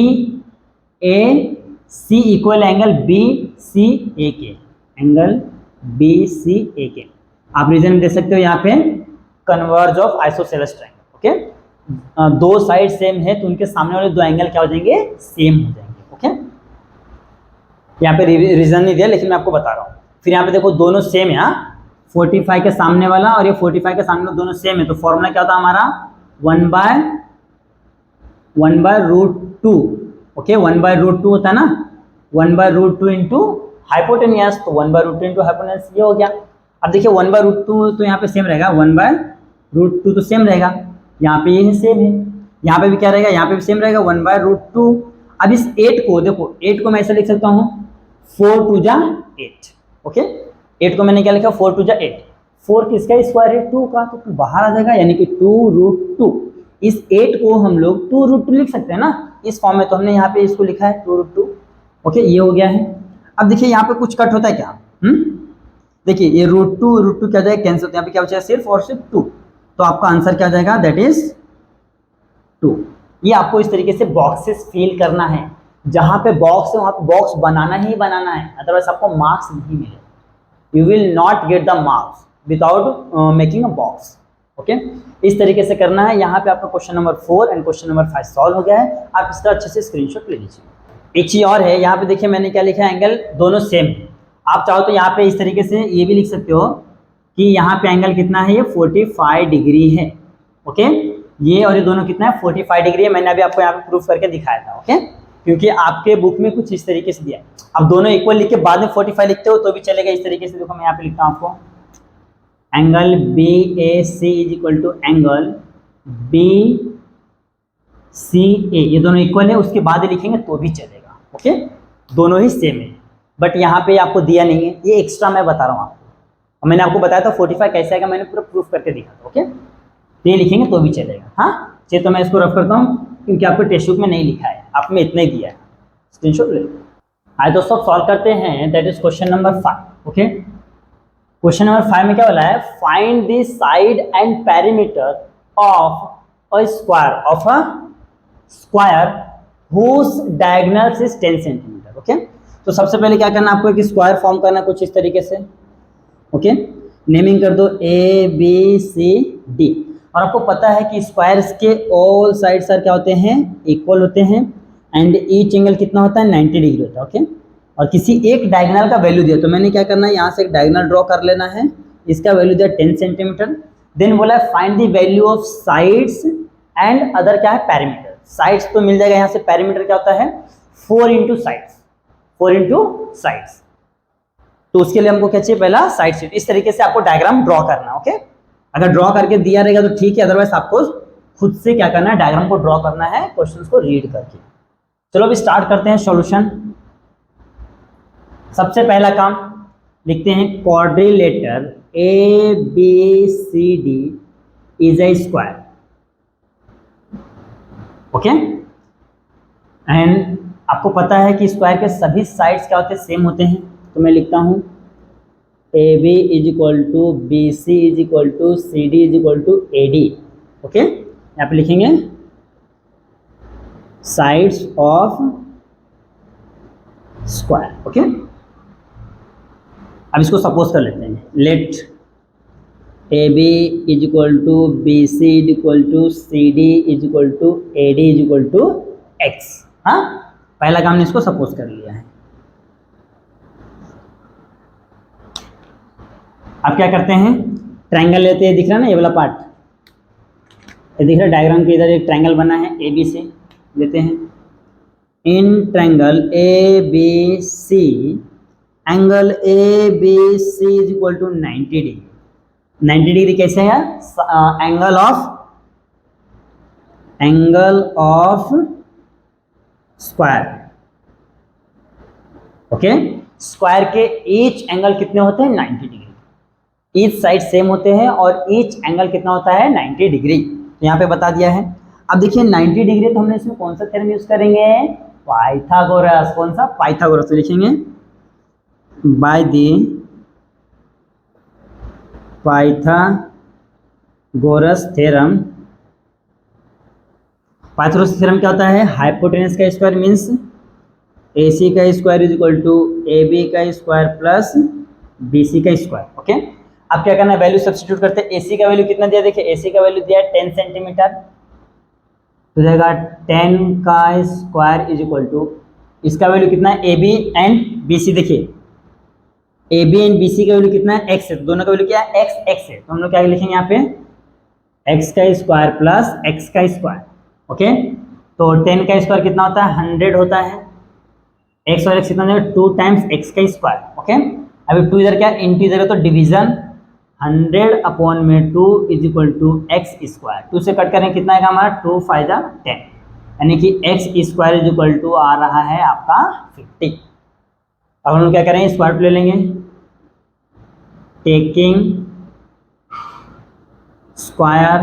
A C equal angle B C ए के, एंगल बी सी ए के आप रीजन दे सकते हो यहाँ पे converse of isosceles triangle, okay. दो साइड सेम है तो उनके सामने वाले दो एंगल क्या हो जाएंगे, सेम हो जाएंगे, ओके। यहाँ पे रीजन नहीं दिया लेकिन मैं आपको बता रहा हूँ। फिर यहाँ पे देखो दोनों सेम है, 45 के सामने वाला और ये 45 के सामने वाला दोनों सेम है, तो फॉर्मूला क्या होता है हमारा 1/√2, ओके। 1/√2 होता है ना, 1/√2 इंटू हाइपोटेनियस, तो 1/√2 इंटू हाइपोटेनियस ये हो गया। अब देखिए 1/√2 तो यहाँ पे सेम रहेगा, 1/√2 तो सेम रहेगा, यहाँ पे ये सेम है, यहाँ पे भी क्या रहेगा, यहाँ पे भी सेम रहेगा 1/√2। अब इस 8 को देखो, 8 को मैं ऐसे लिख सकता हूँ 4 2 जा 8, ओके। 8 को मैंने क्या लिखा 4 2 जा 8, 4 किसका स्क्वायर है 2 का, तो 2 बाहर आ जाएगा, यानी कि 2√2। इस 8 को हम लोग 2√2 लिख सकते हैं ना, इस फॉर्म में, तो हमने यहाँ पे इसको लिखा है 2√2, ओके। ये हो गया है। अब देखिए यहाँ पे कुछ कट होता है क्या, देखिए ये √2 क्या हो जाएगा, कैंसिल, यहाँ पे क्या बचा है सिर्फ और सिर्फ 2, तो आपका आंसर क्या हो जाएगा, दैट इज 2। ये आपको इस तरीके से बॉक्सेस फिल करना है, जहां पे बॉक्स है वहां पे बॉक्स बनाना ही बनाना है, अदरवाइज आपको मार्क्स नहीं मिले, you will not get the marks without making a box. Okay, इस तरीके से करना है। यहाँ पे आपका question number 4 and question number 5 solve हो गया है। आप इसका अच्छे से स्क्रीनशॉट ले लीजिए। एक चीज़ और है, यहाँ पे देखिए मैंने क्या लिखा है, एंगल दोनों सेम है। आप चाहो तो यहाँ पे इस तरीके से ये भी लिख सकते हो कि यहाँ पे एंगल कितना है, ये 45 डिग्री है। ओके, ये और ये दोनों कितना है, 45 डिग्री है। मैंने अभी आपको यहाँ पे प्रूफ करके दिखाया था। ओके, क्योंकि आपके बुक में कुछ इस तरीके से दिया है। अब दोनों इक्वल लिख के बाद में 45 लिखते हो तो भी चलेगा। इस तरीके से देखो मैं यहाँ पे लिखता हूँ आपको, angle B A C is equal to angle B C A, ये दोनों इक्वल है, उसके बाद लिखेंगे तो भी चलेगा। ओके, दोनों ही सेम है, बट यहाँ पे आपको दिया नहीं है, ये एक्स्ट्रा मैं बता रहा हूँ आपको। और मैंने आपको बताया था 45 कैसे आएगा, मैंने पूरा प्रूफ करके दिखा था। ओके, ये लिखेंगे तो भी चलेगा। हाँ चलिए, तो मैं इसको रफ करता हूँ क्योंकि आपको टेक्स्ट बुक में नहीं लिखा है, आप में इतना ही दिया है। स्क्रीनशॉट ले लो। आइए दोस्तों सॉल्व करते हैं, that is question number 5। Okay, question number 5 में क्या बोला है, find the side and perimeter of a square whose diagonals is 10 centimetre. Okay, तो सबसे पहले क्या करना है आपको, एक स्क्वायर फॉर्म करना कुछ इस तरीके से। ओके, नेमिंग कर दो ए बी सी डी। और आपको पता है कि स्क्वायर्स के ऑल साइड्स आर क्या होते हैं, इक्वल होते हैं, एंड ईच एंगल कितना होता है, 90 डिग्री होता है। ओके, और किसी एक डायगोनल का वैल्यू दिया तो मैंने क्या करना है, यहाँ से एक डायगोनल ड्रॉ कर लेना है। इसका वैल्यू दिया 10 सेंटीमीटर। देन बोला है find the value of sides and other क्या है, पेरीमीटर। साइड्स तो मिल जाएगा यहाँ से, पेरीमीटर क्या होता है, 4 इंटू साइड्स, 4 इंटू साइड्स। तो उसके लिए हमको क्या चाहिए, पहला साइड शीट। इस तरीके से आपको डायग्राम ड्रॉ करना है। ओके, अगर ड्रॉ करके दिया रहेगा तो ठीक है, अदरवाइज आपको खुद से क्या करना है, डायग्राम को ड्रॉ करना है क्वेश्चंस को रीड करके। चलो अभी स्टार्ट करते हैं सॉल्यूशन। सबसे पहला काम लिखते हैं, quadrilateral A B C D is a square. Okay, and आपको पता है कि स्क्वायर के सभी साइड्स क्या होते हैं, सेम होते हैं। तो मैं लिखता हूँ A B is equal to B C is equal to C D is equal to A D. Okay, यहाँ पे लिखेंगे साइड्स ऑफ स्क्वायर। ओके, अब इसको सपोज कर लेते हैं, let A B is equal to B C is equal to C D is equal to A D is equal to x. हाँ, पहला काम ने इसको सपोज कर लिया है। अब क्या करते हैं, ट्रायंगल लेते हैं, दिख रहा है ना ये वाला पार्ट, ये दिख रहा है डायग्राम के इधर एक ट्रायंगल बना है ए बी से, लेते हैं। In triangle A B C, angle A B C is equal to 90 degree. 90 degree कैसे है, angle of square. Okay, square के ईच एंगल कितने होते हैं, 90 डिग्री। ईच साइड सेम होते हैं और ईच एंगल कितना होता है, 90 डिग्री। तो यहाँ पे बता दिया है। अब देखिए 90 डिग्री, तो हमने इसमें कौन सा थ्योरम यूज करेंगे, पाइथागोरस। कौन सा, पाइथागोरस। तो लिखेंगे by the Pythagoras theorem. Pythagoras theorem क्या होता है, हाइपोटेनस का स्क्वायर मीन्स ए सी का square is equal to A B का स्क्वायर प्लस बी सी का स्क्वायर। ओके, अब क्या करना है, वैल्यू सब्स्टिट्यूट करते हैं। ए सी का वैल्यू कितना दिया, देखिए ए सी का वैल्यू दिया है 10 सेंटीमीटर, तो जाएगा 10 का स्क्वायर इज इक्वल टू, इसका वैल्यू कितना है, A B and B C. देखिए A B and B C का वैल्यू कितना है, एक्स है, तो दोनों का वैल्यू क्या है, एक्स एक्स है। तो हम लोग क्या लिखेंगे यहाँ पे, एक्स का स्क्वायर प्लस एक्स का स्क्वायर। ओके, तो 10 का स्क्वायर कितना होता है, 100 होता है। एक्स और एक्स कितना हो जाएगा, 2 टाइम्स एक्स का स्क्वायर। ओके, अभी 2 इधर क्या इंटू इधर, तो डिवीजन 100 अपॉन में 2 is equal to x square. 2 से कट करें कितना आएगा हमारा, 2 5 10, यानी कि x square is equal to आ रहा है आपका 50। अब हम लोग क्या करेंगे, स्क्वायर ले लेंगे, taking square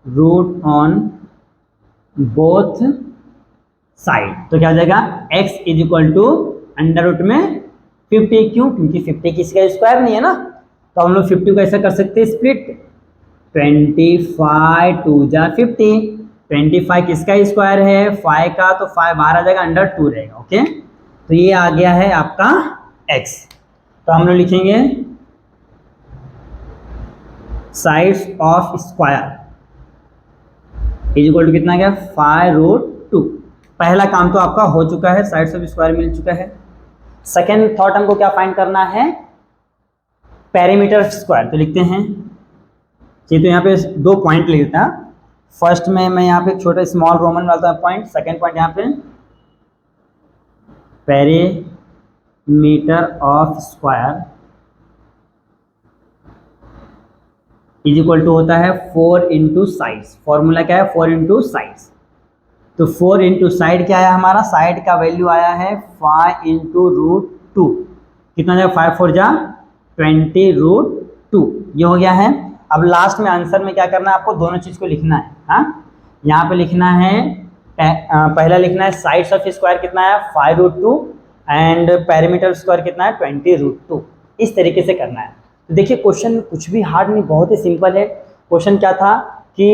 root on both side. तो क्या हो जाएगा, x is equal to under root में 50। क्यों, क्योंकि 50 किसी का स्क्वायर नहीं है ना, तो हम लोग 50 को ऐसा कर सकते हैं स्प्लिट, 25 2 जा 50। 25 किसका स्क्वायर है, 5 का, तो 5 बाहर आ जाएगा, अंडर 2 रहेगा। ओके, तो ये आ गया है आपका x। तो हम लोग लिखेंगे sides of square is equal to कितना गया 5√2। पहला काम तो आपका हो चुका है, साइड्स ऑफ स्क्वायर मिल चुका है। सेकेंड थॉट हमको क्या फाइंड करना है, पेरीमीटर स्क्वायर। तो लिखते हैं ये, तो यहाँ पे 2 पॉइंट लिखता है। फर्स्ट में मैं यहाँ पे एक छोटा स्मॉल रोमन डालता हूँ पॉइंट, सेकेंड पॉइंट यहाँ पे perimeter of square is equal to होता है 4 इंटू साइड्स। फॉर्मूला क्या है, 4 इंटू साइड्स। तो 4 इंटू साइड क्या है हमारा, साइड का वैल्यू आया है 5 इंटू √2। कितना जाएगा, 5 4 जा 20√2, ये हो गया है। अब लास्ट में आंसर में क्या करना है, आपको दोनों चीज़ को लिखना है। हाँ, यहाँ पे लिखना है, पहला लिखना है साइड्स ऑफ स्क्वायर कितना है 5√2 एंड पेरीमीटर स्क्वायर कितना है 20√2। इस तरीके से करना है। तो देखिए क्वेश्चन कुछ भी हार्ड नहीं, बहुत ही सिंपल है। क्वेश्चन क्या था कि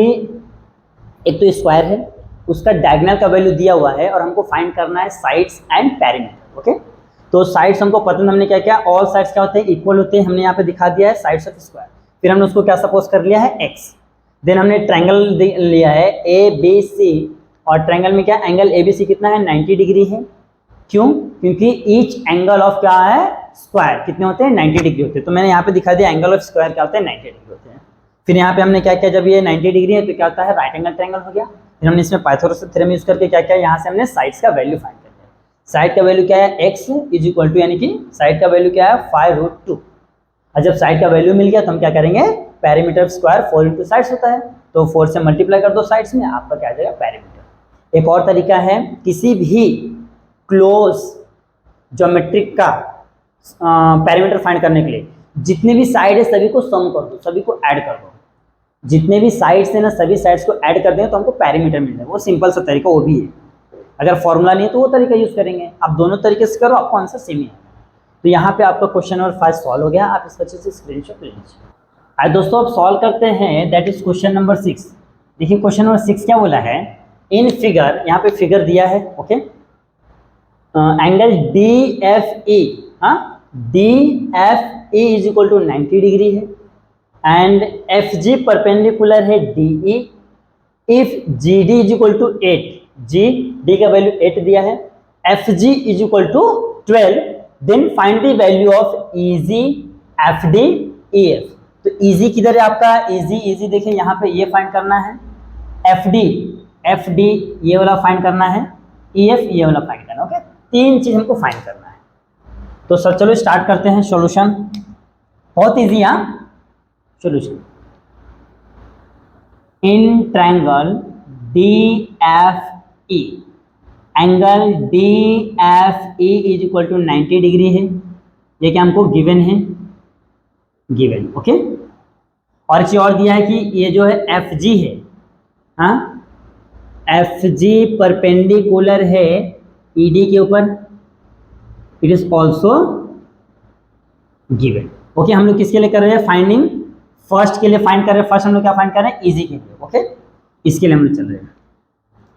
एक तो स्क्वायर है, उसका डायगोनल का वैल्यू दिया हुआ है और हमको फाइंड करना है साइड्स एंड पेरीमीटर। ओके, तो साइड्स हमको पता है, हमने क्या किया, ऑल साइड्स क्या होते हैं, इक्वल होते हैं। हमने यहाँ पे दिखा दिया है साइड्स ऑफ स्क्वायर। फिर हमने उसको क्या सपोज कर लिया है x। देन हमने ट्रायंगल लिया है ABC, और ट्रायंगल में क्या एंगल ABC कितना है 90 डिग्री है। क्यों, क्योंकि ईच एंगल ऑफ क्या है स्क्वायर कितने होते हैं 90 डिग्री होते हैं। तो मैंने यहाँ पे दिखा दिया एंगल ऑफ स्क्वायर क्या होते हैं 90 डिग्री होते हैं। फिर यहाँ पे हमने क्या किया, जब ये 90 डिग्री है तो क्या होता है राइट एंगल ट्रायंगल हो गया। फिर हमने इसमें पाइथागोरस थ्योरम यूज करके क्या किया, यहाँ से हमने साइड्स का वैल्यू फाइंड कर लिया। साइड का वैल्यू क्या है x इज इक्वल टू, यानी कि साइड का वैल्यू क्या है 5√2। और जब साइड का वैल्यू मिल गया तो हम क्या करेंगे, पेरीमीटर स्क्वायर 4 इंटू साइड्स होता है, तो 4 से मल्टीप्लाई कर दो साइड्स में, आपका क्या आ जाएगा पेरीमीटर। एक और तरीका है, किसी भी क्लोज ज्योमेट्रिक का पेरीमीटर फाइंड करने के लिए जितने भी साइड है सभी को सम कर दो, सभी को ऐड कर दो। जितने भी साइड्स है ना सभी साइड्स को ऐड कर दें तो हमको पेरीमीटर मिल जाएगा। वो सिंपल सा तरीका वो भी है। अगर फॉर्मूला नहीं है तो वो तरीका यूज करेंगे। आप दोनों तरीके से करो, आपको आंसर सेम ही है। तो यहाँ पे आपका क्वेश्चन नंबर 5 सॉल्व हो गया। आप इस बच्चे से स्क्रीनशॉट ले लीजिए। आज दोस्तों अब सॉल्व करते हैं, दैट इज क्वेश्चन नंबर 6। देखिए क्वेश्चन नंबर 6 क्या बोला है, इन फिगर, यहाँ पे फिगर दिया है। ओके, एंगल DFE, हाँ DFE is equal to 90 degree है एंड FG परपेंडिकुलर है DE। If GD is equal to 8, GD का वैल्यू 8 दिया है, FG is equal to 12, then find the value of EG, FD, EF। तो EG किधर है आपका, EG देखिए यहाँ पे ये फाइंड करना है, FD ये वाला फाइंड करना है, EF ये वाला फाइंड करना है। ओके, 3 चीज हमको फाइंड करना है। तो सर चलो स्टार्ट करते हैं सॉल्यूशन। बहुत इजी है solution. In triangle DFE, angle DFE is equal to 90 degree है। ये क्या हमको गिवन है, गिवन। ओके, और चीज और दिया है कि ये जो है FG है, हाँ FG परपेंडिकुलर है ED के ऊपर, it is also given. Okay, हम लोग किसके लिए कर रहे हैं, फाइंडिंग फर्स्ट के लिए फाइंड कर रहे हैं। फर्स्ट हम लोग क्या फाइंड कर रहे हैं, EG के लिए। ओके, इसके लिए हम लोग चल रहे हैं।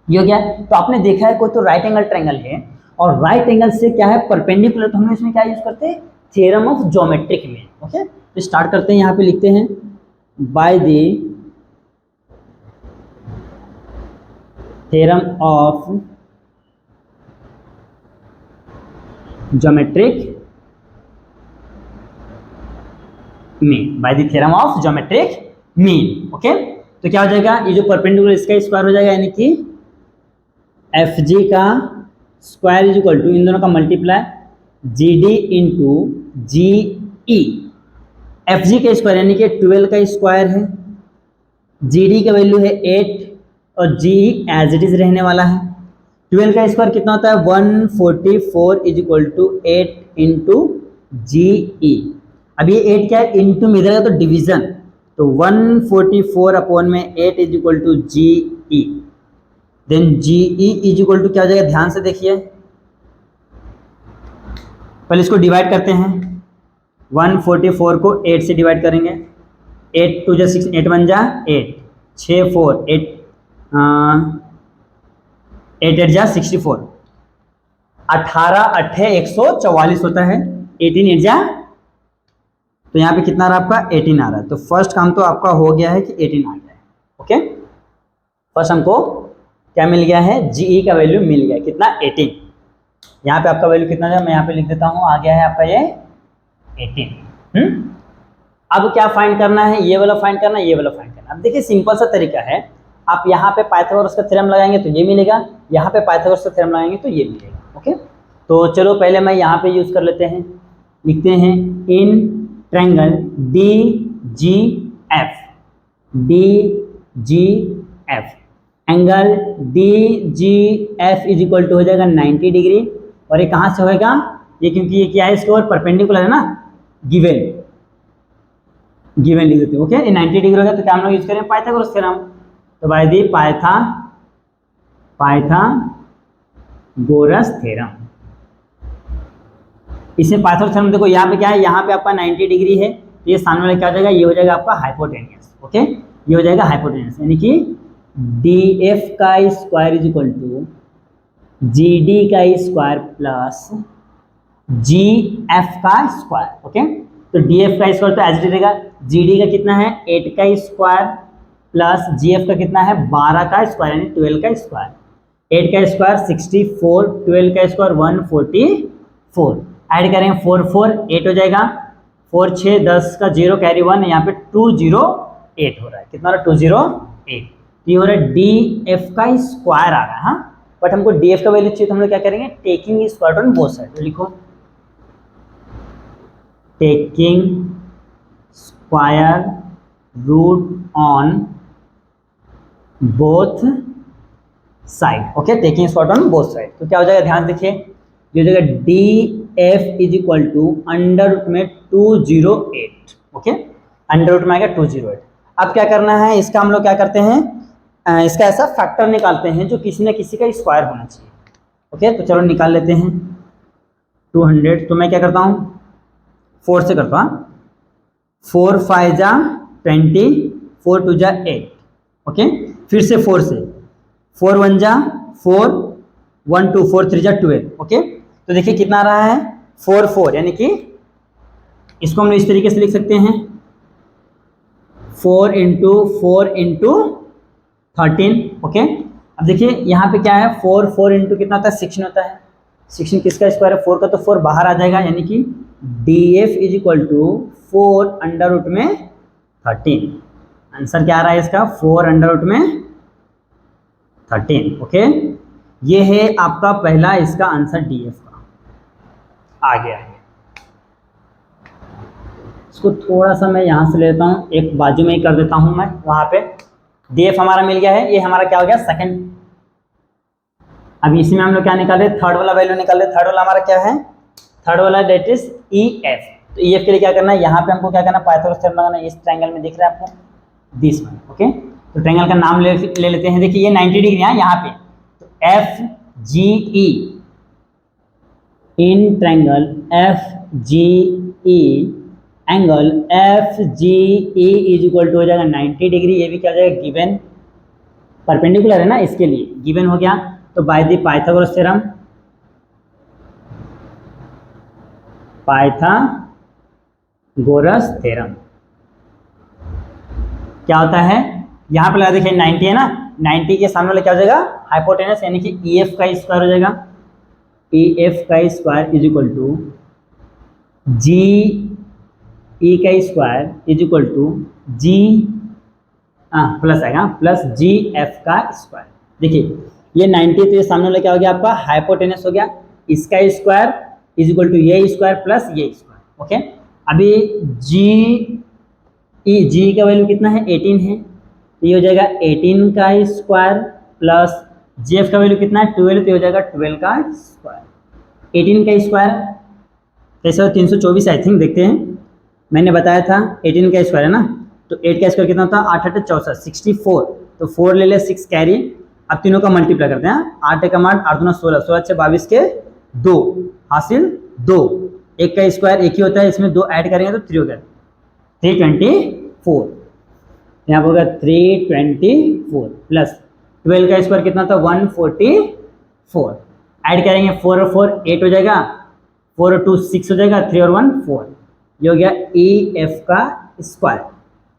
ये हो गया। तो आपने देखा है कोई तो राइट एंगल ट्रायंगल है और राइट एंगल से क्या है परपेंडिकुलर, तो हम लोग इसमें क्या यूज करते हैं, theorem of geometric mean. Okay, तो स्टार्ट करते हैं। यहाँ पे लिखते हैं bye the theorem of geometric mean, bye the theorem of geometric mean. Okay, तो क्या हो जाएगा, ये जो परपेंडिकुलर इसका स्क्वायर हो जाएगा, यानी कि FG का स्क्वायर इज इक्वल टू इन दोनों का multiply GD into GE। FG का स्क्वायर यानी कि 12 का स्क्वायर है, GD का वैल्यू है 8 और GE एज इट इज रहने वाला है। 12 का स्क्वायर कितना होता है 144 is equal to 8 into GE। अब ये 8 क्या है, इंटू में इधर तो डिवीजन, तो 144 अपॉन में 8 is equal to GE। Then GE is equal to क्या हो जाएगा, ध्यान से देखिए, पहले इसको डिवाइड करते हैं। 144 को 8 से डिवाइड करेंगे, 8 2 जा 6, 8 1 जा 8, 6 4 8 8 8 जा 64, 18 8 144 होता है, 18 8 जा तो यहाँ पे कितना आ रहा है आपका 18 आ रहा है। तो फर्स्ट काम तो आपका हो गया है कि 18 आ गया है। ओके, फर्स्ट हमको क्या मिल गया है, जीई का वैल्यू मिल गया कितना 18। यहाँ पे आपका वैल्यू कितना है, मैं यहाँ पे लिख देता हूँ, आ गया है आपका ये 18। अब क्या फाइंड करना है, ये वाला फाइंड करना है, ये वाला फाइंड करना है। अब देखिए सिंपल सा तरीका है, आप यहाँ पे पाइथागोरस का थ्योरम लगाएंगे तो ये मिलेगा, यहाँ पे पाइथागोरस का थ्योरम लगाएंगे तो ये मिलेगा। ओके, तो चलो पहले मैं यहाँ पे यूज कर लेते हैं, लिखते हैं in triangle DGF, DGF angle DGF is equal to हो जाएगा 90 डिग्री। और ये कहाँ से होएगा, ये क्योंकि ये क्या है, इसके ऊपर परपेंडिकुलर है ना, गिवन लिख देते हैं। ओके, ये 90 डिग्री होगा तो क्या हम लोग यूज करें, पाइथागोरस थ्योरम। तो बाय दी पाइथागोरस थ्योरम, इसमें पाइथागोरस थ्योरम देखो यहाँ पे क्या है, यहाँ पे आपका 90 डिग्री है तो ये सामने वाला क्या हो जाएगा, ये हो जाएगा आपका हाइपोटेन्यूस। ओके, ये हो जाएगा हाइपोटेन्यूस, यानी कि DF का square is equal to GD का स्क्वायर प्लस GF का स्क्वायर। ओके, तो DF का स्क्वायर तो एज रहेगा, GD का कितना है 8 का स्क्वायर प्लस GF का कितना है 12 का स्क्वायर यानी 12 का स्क्वायर। 8 का स्क्वायर 64, 12 का स्क्वायर 144, ऐड करेंगे 4 4 8 हो जाएगा, 4 6 10 का 0 कैरी 1, यहाँ पे 208 हो रहा है, कितना हो रहा है 208। ये हो रहा है DF का स्क्वायर आ रहा है। हाँ, बट हमको DF का वैल्यू चाहिए तो हम लोग क्या करेंगे, taking square on both side, तो लिखो taking square root on both side. Okay, taking square on both side, तो क्या हो जाएगा, ध्यान देखिए, ये हो जाएगा DF is equal to under root में 208। ओके, अंडर रूट में आएगा 208। अब क्या करना है, इसका हम लोग क्या करते हैं, इसका ऐसा फैक्टर निकालते हैं जो किसी न किसी का स्क्वायर होना चाहिए। ओके, तो चलो निकाल लेते हैं 200। तो मैं क्या करता हूँ, 4 से करता हूँ, 4 5 जा 20, 4 2 जा 8। ओके, फिर से 4 से, 4 1 जा 4, 1 2 4 3 जा 12। ओके, तो देखिए कितना आ रहा है 4 4, यानी कि इसको हम इस तरीके से लिख सकते हैं 4 इंटू 4 इंटू 13। ओके, अब देखिए यहाँ पे क्या है, 4 4 इंटू कितना होता है 16 होता है, 16 किसका स्क्वायर है 4 का, तो 4 बाहर आ जाएगा, यानी कि DF is equal to 4 under root में 13। आंसर क्या आ रहा है इसका, 4 अंडर रूट में 13। ओके, ये है आपका पहला इसका आंसर DF का आ गया है। इसको थोड़ा सा मैं यहाँ से लेता हूँ, एक बाजू में ही कर देता हूँ मैं, वहाँ पे DF हमारा मिल गया है, ये हमारा क्या हो गया सेकंड। अब इसी में हम लोग क्या निकाल रहे, थर्ड वाला वैल्यू निकाल रहे। थर्ड वाला हमारा क्या है, थर्ड वाला डेट इज EF। तो EF के लिए क्या करना है, यहाँ पे हमको क्या करना है, पाइथागोरस थ्योरम लगाना है। इस ट्रायंगल में दिख रहा है आपको, दिस वन। ओके, तो ट्रायंगल का नाम ले लेते हैं। देखिए ये 90 डिग्री है यहाँ पे, तो FGE, in triangle FGE angle FGE is equal to हो जाएगा 90 डिग्री। ये भी क्या हो जाएगा, गिवन परपेंडिकुलर है ना, इसके लिए गिवन हो गया। तो bye the Pythagoras theorem, Pythagoras theorem क्या होता है, यहाँ पे लगा देखिए 90 है ना, 90 के सामने वाला क्या हो जाएगा हाइपोटेनस, यानी कि EF का स्क्वायर हो जाएगा। EF का square is equal to GE का square is equal to G plus आएगा प्लस GF का स्क्वायर। देखिए ये 90, तो ये सामने वाला क्या हो गया आपका हाइपोटेनस हो गया, इसका स्क्वायर इज इक्वल टू ये स्क्वायर प्लस ये स्क्वायर। ओके, अभी G का वैल्यू कितना है 18 है, तो ये हो जाएगा 18 का स्क्वायर प्लस GF का वैल्यू कितना है 12, तो हो जाएगा 12 का स्क्वायर। 18 का स्क्वायर कैसे हो 324 आई थिंक, देखते हैं, मैंने बताया था 18 का स्क्वायर है ना, तो 8 का स्क्वायर कितना होता है 8 8 64, 64, तो 4 ले ले 6 कैरी। अब तीनों का मल्टीप्लाई करते हैं, 8 एक 8 8 2 16, 16 6 22 के 2 हासिल 2, एक का स्क्वायर एक ही होता है, इसमें 2 ऐड करेंगे तो 3 हो गया 324, यहाँ पर होगा 324 प्लस 12 का स्क्वायर कितना था 144, ऐड करेंगे 4 और 4 8 हो जाएगा, 4 और 2 6 हो जाएगा, 3 और 1 4, ये हो गया ई एफ का स्क्वायर।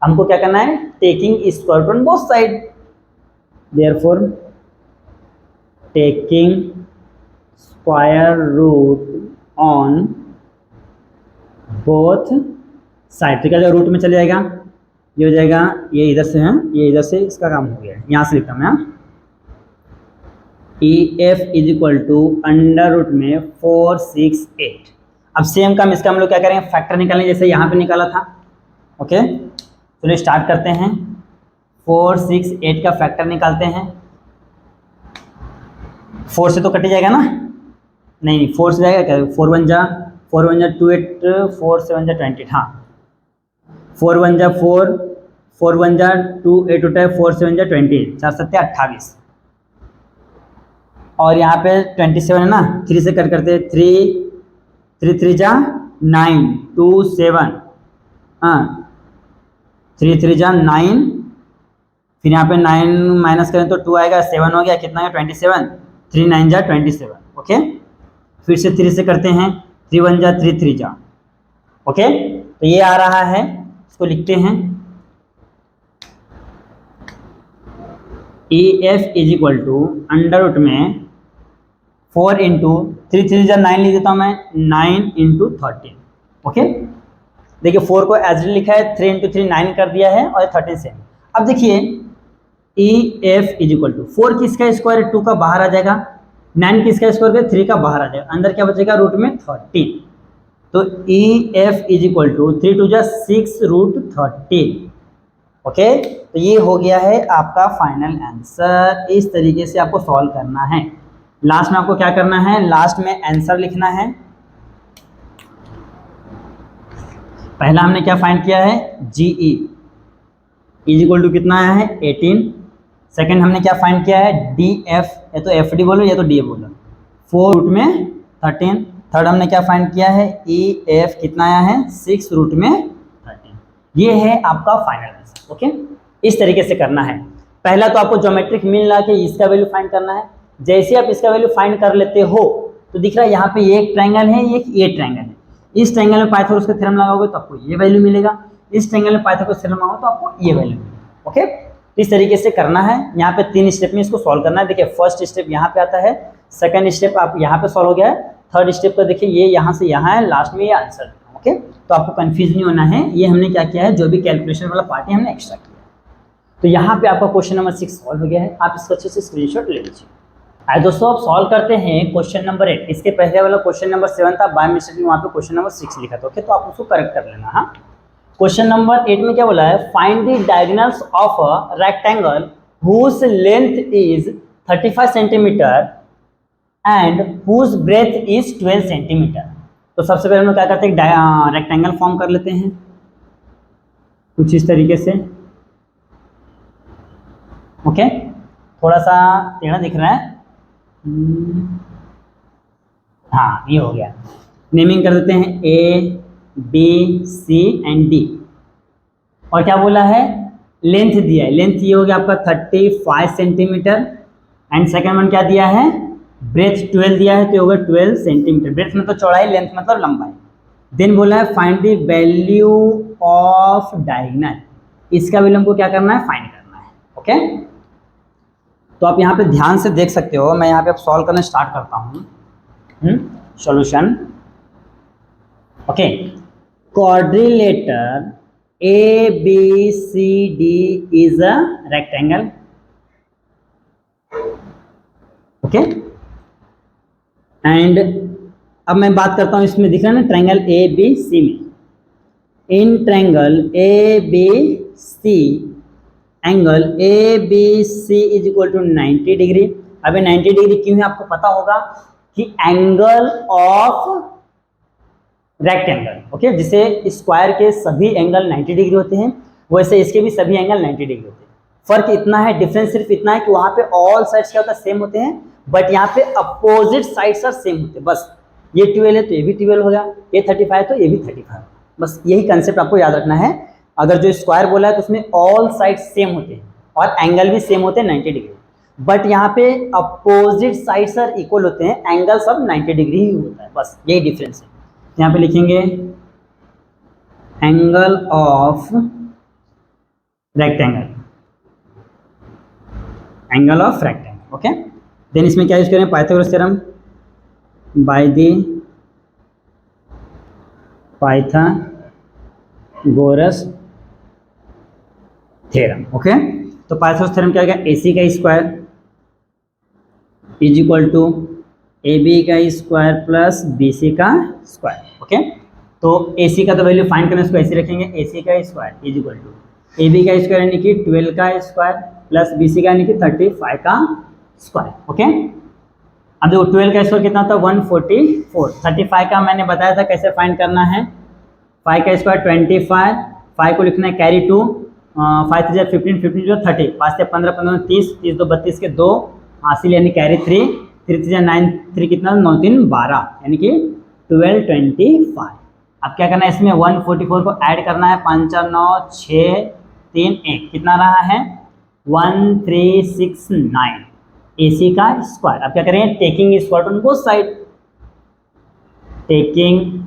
हमको क्या करना है, taking square root on both side, therefore taking square root on both side. तो क्या रूट में चले जाएगा, ये हो जाएगा, ये इधर से है, ये इधर से, इसका काम हो गया है, यहाँ से लिखता मैं। E F is equal to under root में 4 6 8। अब सेम काम इसका हम लोग क्या करेंगे, फैक्टर निकालेंगे जैसे यहाँ पे निकाला था। ओके, चलिए स्टार्ट करते हैं। 4 6 8 का फैक्टर निकालते हैं। 4 से तो कट जाएगा ना, नहीं 4 से जाएगा क्या, 4 1 जा 2 8, 4 7 जा 20, हाँ 4 1 जा 4, 4 1 जा 2 8 उठा है, 4 7 जा 20, 4 7 28, और यहाँ पे 27 है ना, 3 से कट करते, 3 3 जा 9 2 7, हाँ 3 3 जा 9, फिर यहाँ पे 9 माइनस करें तो 2 आएगा, 7 हो गया, कितना है 27, 3 9 जा 27। ओके, फिर से 3 से करते हैं, 3 1 जा 3 3 जा। ओके, तो ये आ रहा है, इसको लिखते हैं E F is equal to under root में 4 इंटू 3 3 जा 9 लिख देता हूँ मैं, 9 इंटू 13। ओके, देखिए 4 को एज लिखा है, 3 इंटू 3 9 कर दिया है, और 13 सेम। अब देखिए E F is equal to 4 किसका स्क्वायर है, 2 का बाहर आ जाएगा, 9 किसका स्क्वायर है, 3 का बाहर आ जाएगा, अंदर क्या बचेगा, रूट में 13। तो E F is equal to 3 2 जा 6 रूट 13। ओके, तो ये हो गया है आपका फाइनल आंसर। इस तरीके से आपको सॉल्व करना है। लास्ट में आपको क्या करना है, लास्ट में आंसर लिखना है। पहला हमने क्या फाइंड किया है, जी ई इज इक्वल टू कितना आया है 18। सेकंड हमने क्या फाइंड किया है, डी एफ, या तो एफ डी बोलो या तो डी एफ बोलो, 4 रूट में 13। थर्ड हमने क्या फाइंड किया है, ई एफ कितना आया है 6 रूट में 13। ये है आपका फाइनल आंसर। ओके, इस तरीके से करना है। पहला तो आपको ज्योमेट्रिक मीन ला के इसका वैल्यू फाइंड करना है। जैसे आप इसका वैल्यू फाइंड कर लेते हो तो दिख रहा है यहाँ पे ये एक ट्रायंगल है, ये ट्रायंगल है। इस ट्रायंगल में पाइथागोरस का थ्योरम लगाओगे तो आपको ये वैल्यू मिलेगा, इस ट्रायंगल में पाइथागोरस थ्योरम लगाओगे तो आपको ये वैल्यू मिलेगा। ओके, तो इस तरीके से करना है। यहाँ पे 3 स्टेप में इसको सॉल्व करना है। देखिए फर्स्ट स्टेप यहाँ पे आता है, सेकंड स्टेप आप यहाँ पे सॉल्व हो गया है, थर्ड स्टेप का देखिए ये यहाँ से यहाँ है, लास्ट में ये आंसर। ओके, तो आपको कंफ्यूज नहीं होना है। ये हमने क्या किया है, जो भी कैलकुलेशन वाला पार्ट है हमने एक्स्ट्रा किया। तो यहाँ पे आपका क्वेश्चन नंबर 6 सॉल्व हो गया है। आप इसको अच्छे से स्क्रीनशॉट ले लीजिए। आइए दोस्तों, आप सॉल्व करते हैं क्वेश्चन नंबर 8। इसके पहले वाला क्वेश्चन नंबर 7 था, बाय मिस्टेक में वहाँ पे क्वेश्चन नंबर 6 लिखा था। ओके, तो आप उसको करेक्ट कर लेना। हाँ, क्वेश्चन नंबर 8 में क्या बोला है, find the diagonals of a rectangle whose length is 35 centimetre and whose breadth is 12 centimetre. तो सबसे पहले हम लोग क्या करते हैं, रेक्टेंगल फॉर्म कर लेते हैं कुछ इस तरीके से। ओके, थोड़ा सा टेढ़ा दिख रहा है, हाँ ये हो गया। नेमिंग कर देते हैं A B C and D. और क्या बोला है, लेंथ दिया है, लेंथ ये हो गया आपका 35 सेंटीमीटर एंड सेकेंड वन क्या दिया है, ब्रेथ 12 दिया है, तो होगा 12 सेंटीमीटर। ब्रेथ मतलब चौड़ाई, लेंथ मतलब लंबाई। देन बोला है find the value of diagonal. इसका वैल्यू हमको क्या करना है, फाइंड करना है। ओके, तो आप यहाँ पे ध्यान से देख सकते हो। मैं यहाँ पे अब सॉल्व करना स्टार्ट करता हूँ। Solution. Okay, quadrilateral A B C D is a rectangle. Okay, and अब मैं बात करता हूँ, इसमें दिख रहा है ना ट्रायंगल ए बी सी में। In triangle A B C angle A B C is equal to 90 degree. अभी 90 डिग्री क्यों है आपको पता होगा कि एंगल ऑफ रेक्टेंगल। ओके, जिसे स्क्वायर के सभी एंगल 90 डिग्री होते हैं, वैसे इसके भी सभी एंगल 90 डिग्री होते हैं। फर्क इतना है, डिफरेंस सिर्फ इतना है कि वहां पे ऑल साइड्स क्या होता है, सेम होते हैं, बट यहाँ पे अपोजिट साइड्स आर सेम होते हैं। बस ये 12 है तो ये भी 12 हो गया, ये 35 है तो ये भी 35। बस यही कंसेप्ट आपको याद रखना है। अगर जो स्क्वायर बोला है तो उसमें ऑल साइड्स सेम होते हैं और एंगल भी सेम होते हैं 90 डिग्री, बट यहाँ पे अपोजिट साइड्स आर इक्वल होते हैं, एंगल सब 90 डिग्री ही होता है। बस यही डिफरेंस है। यहाँ पे लिखेंगे angle of rectangle, angle of rectangle. Okay, then इसमें क्या यूज करें, Pythagoras theorem, by the Pythagoras theorem. Okay, तो पाइथागोरस थ्योरम क्या हो गया, AC का square is equal to AB का स्क्वायर प्लस BC का स्क्वायर। ओके, तो AC का तो वैल्यू फाइंड करना, इसको ऐसे रखेंगे, AC का square is equal to AB का स्क्वायर यानी कि 12 का स्क्वायर प्लस BC का यानी कि 35 का स्क्वायर। ओके, अब देखो 12 का स्क्वायर कितना था 144, 35 का मैंने बताया था कैसे फाइंड करना है, 5 का स्क्वायर 25, 5 को लिखना है कैरी 2, 5 3 15, 15 जो 30, 5 से 15, 15 30, 30 2 32 के 2 हासिल यानी कैरी 3, 3 3 9, 3 कितना 9 3 12 यानी कि 1225। अब क्या करना है, इसमें 144 को ऐड करना है, 5 4 9 6 3 1 कितना रहा है 1369 AC का स्क्वायर। अब क्या करेंगे, taking square on both side, taking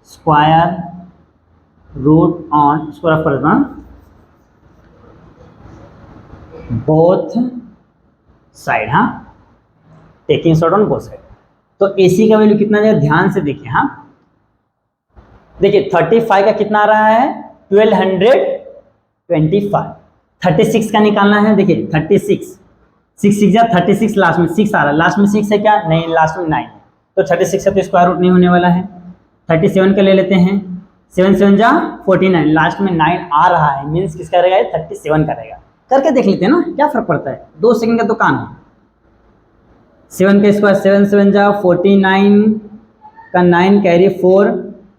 square root on square of both side. हाँ, taking square on both side. तो AC का वैल्यू कितना जाएगा, ध्यान से देखिए। हाँ, देखिए 35 का कितना आ रहा है 1225, 36 का निकालना है, देखिए 36, 6 6 36, लास्ट में 6 आ रहा है, लास्ट में 6 है क्या, नहीं लास्ट में 9 है, तो 36 का तो स्क्वायर रूट नहीं होने वाला है। 37 का ले लेते हैं, 7 7 49, लास्ट में 9 आ रहा है, मीन्स किसका रहेगा, 37 का रहेगा। करके देख लेते हैं ना, क्या फर्क पड़ता है, 2 सेकंड का तो काम है। 7 का स्क्वायर 7 7 49 का 9 कैरी 4,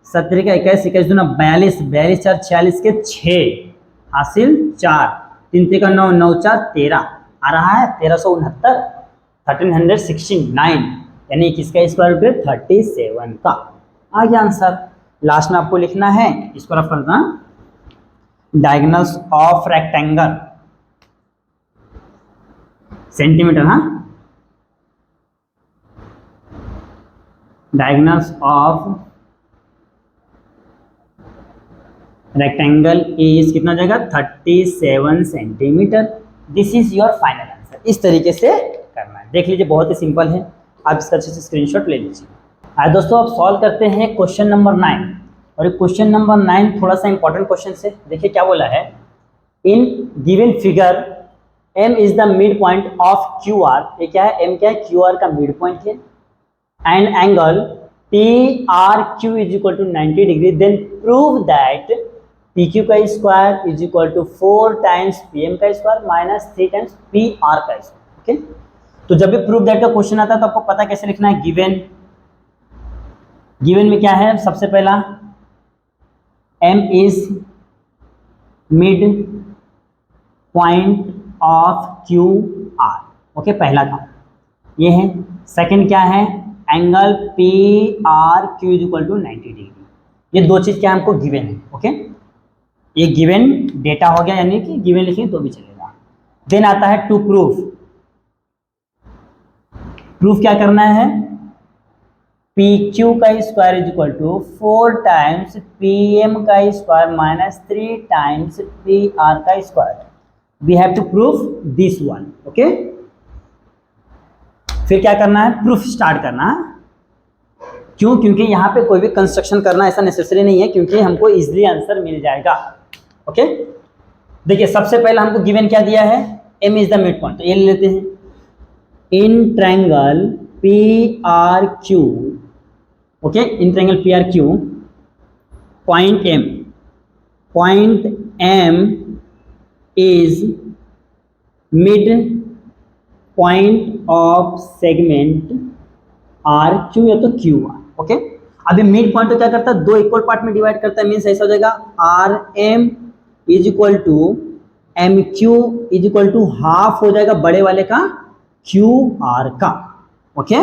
17 का 21 21 दूना 42, 42 4 46 के 6 हासिल 4, 3 3 का 9 9 4 13 आ रहा है 1369, 1369 यानी किसका स्क्वायर रूट है 37 का। आ गया आंसर। लास्ट में आपको लिखना है स्क्वायर ऑफ करना डायगोनल्स ऑफ रेक्टेंगल सेंटीमीटर। हाँ, डायगोनल्स ऑफ रेक्टेंगल इज कितना जाएगा 37 centimetre. This is your final answer. इस तरीके से करना है, देख लीजिए बहुत ही सिंपल है, आप इसका अच्छे से स्क्रीनशॉट ले लीजिए। आज दोस्तों आप सॉल्व करते हैं क्वेश्चन नंबर 9, और ये क्वेश्चन नंबर 9 थोड़ा सा इंपॉर्टेंट क्वेश्चन है। देखिए क्या बोला है, in given figure M is the mid point of QR, ये क्या है M क्या है QR का मिड पॉइंट है, and angle PRQ is equal to 90 degree, then prove that PQ का square is equal to 4 times PM का स्क्वायर माइनस 3 टाइम्स PR का स्क्वायर। ओके, तो जब भी प्रूव दैट का क्वेश्चन आता है तो आपको पता कैसे लिखना है, गिवन में क्या है, सबसे पहला M is mid point of QR। Okay, पहला काम ये है। सेकंड क्या है, angle PRQ is equal to 90 degree. ये दो चीज क्या हमको गिवन है। ओके, ये गिवन डेटा हो गया, यानी कि गिवन लिखेंगे तो भी चलेगा। देन आता है टू प्रूफ। प्रूफ क्या करना है, PQ का square is equal to 4 times PM का स्क्वायर माइनस 3 टाइम्स PR का square. We have to proof this one. Okay, फिर क्या करना है, प्रूफ स्टार्ट करना। क्यों, क्योंकि यहाँ पे कोई भी कंस्ट्रक्शन करना ऐसा नेसेसरी नहीं है, क्योंकि हमको इजीली आंसर मिल जाएगा। ओके, देखिए सबसे पहले हमको गिवन क्या दिया है, M is the mid point, तो ये ले लेते हैं। In triangle PRQ, okay, in triangle PRQ point M is mid point of segment RQ या तो QR। ओके, अभी मिड पॉइंट तो क्या करता है, दो इक्वल पार्ट में डिवाइड करता है, मीन्स ऐसा हो जाएगा RM is equal to MQ is equal to half हो जाएगा बड़े वाले का QR का। ओके,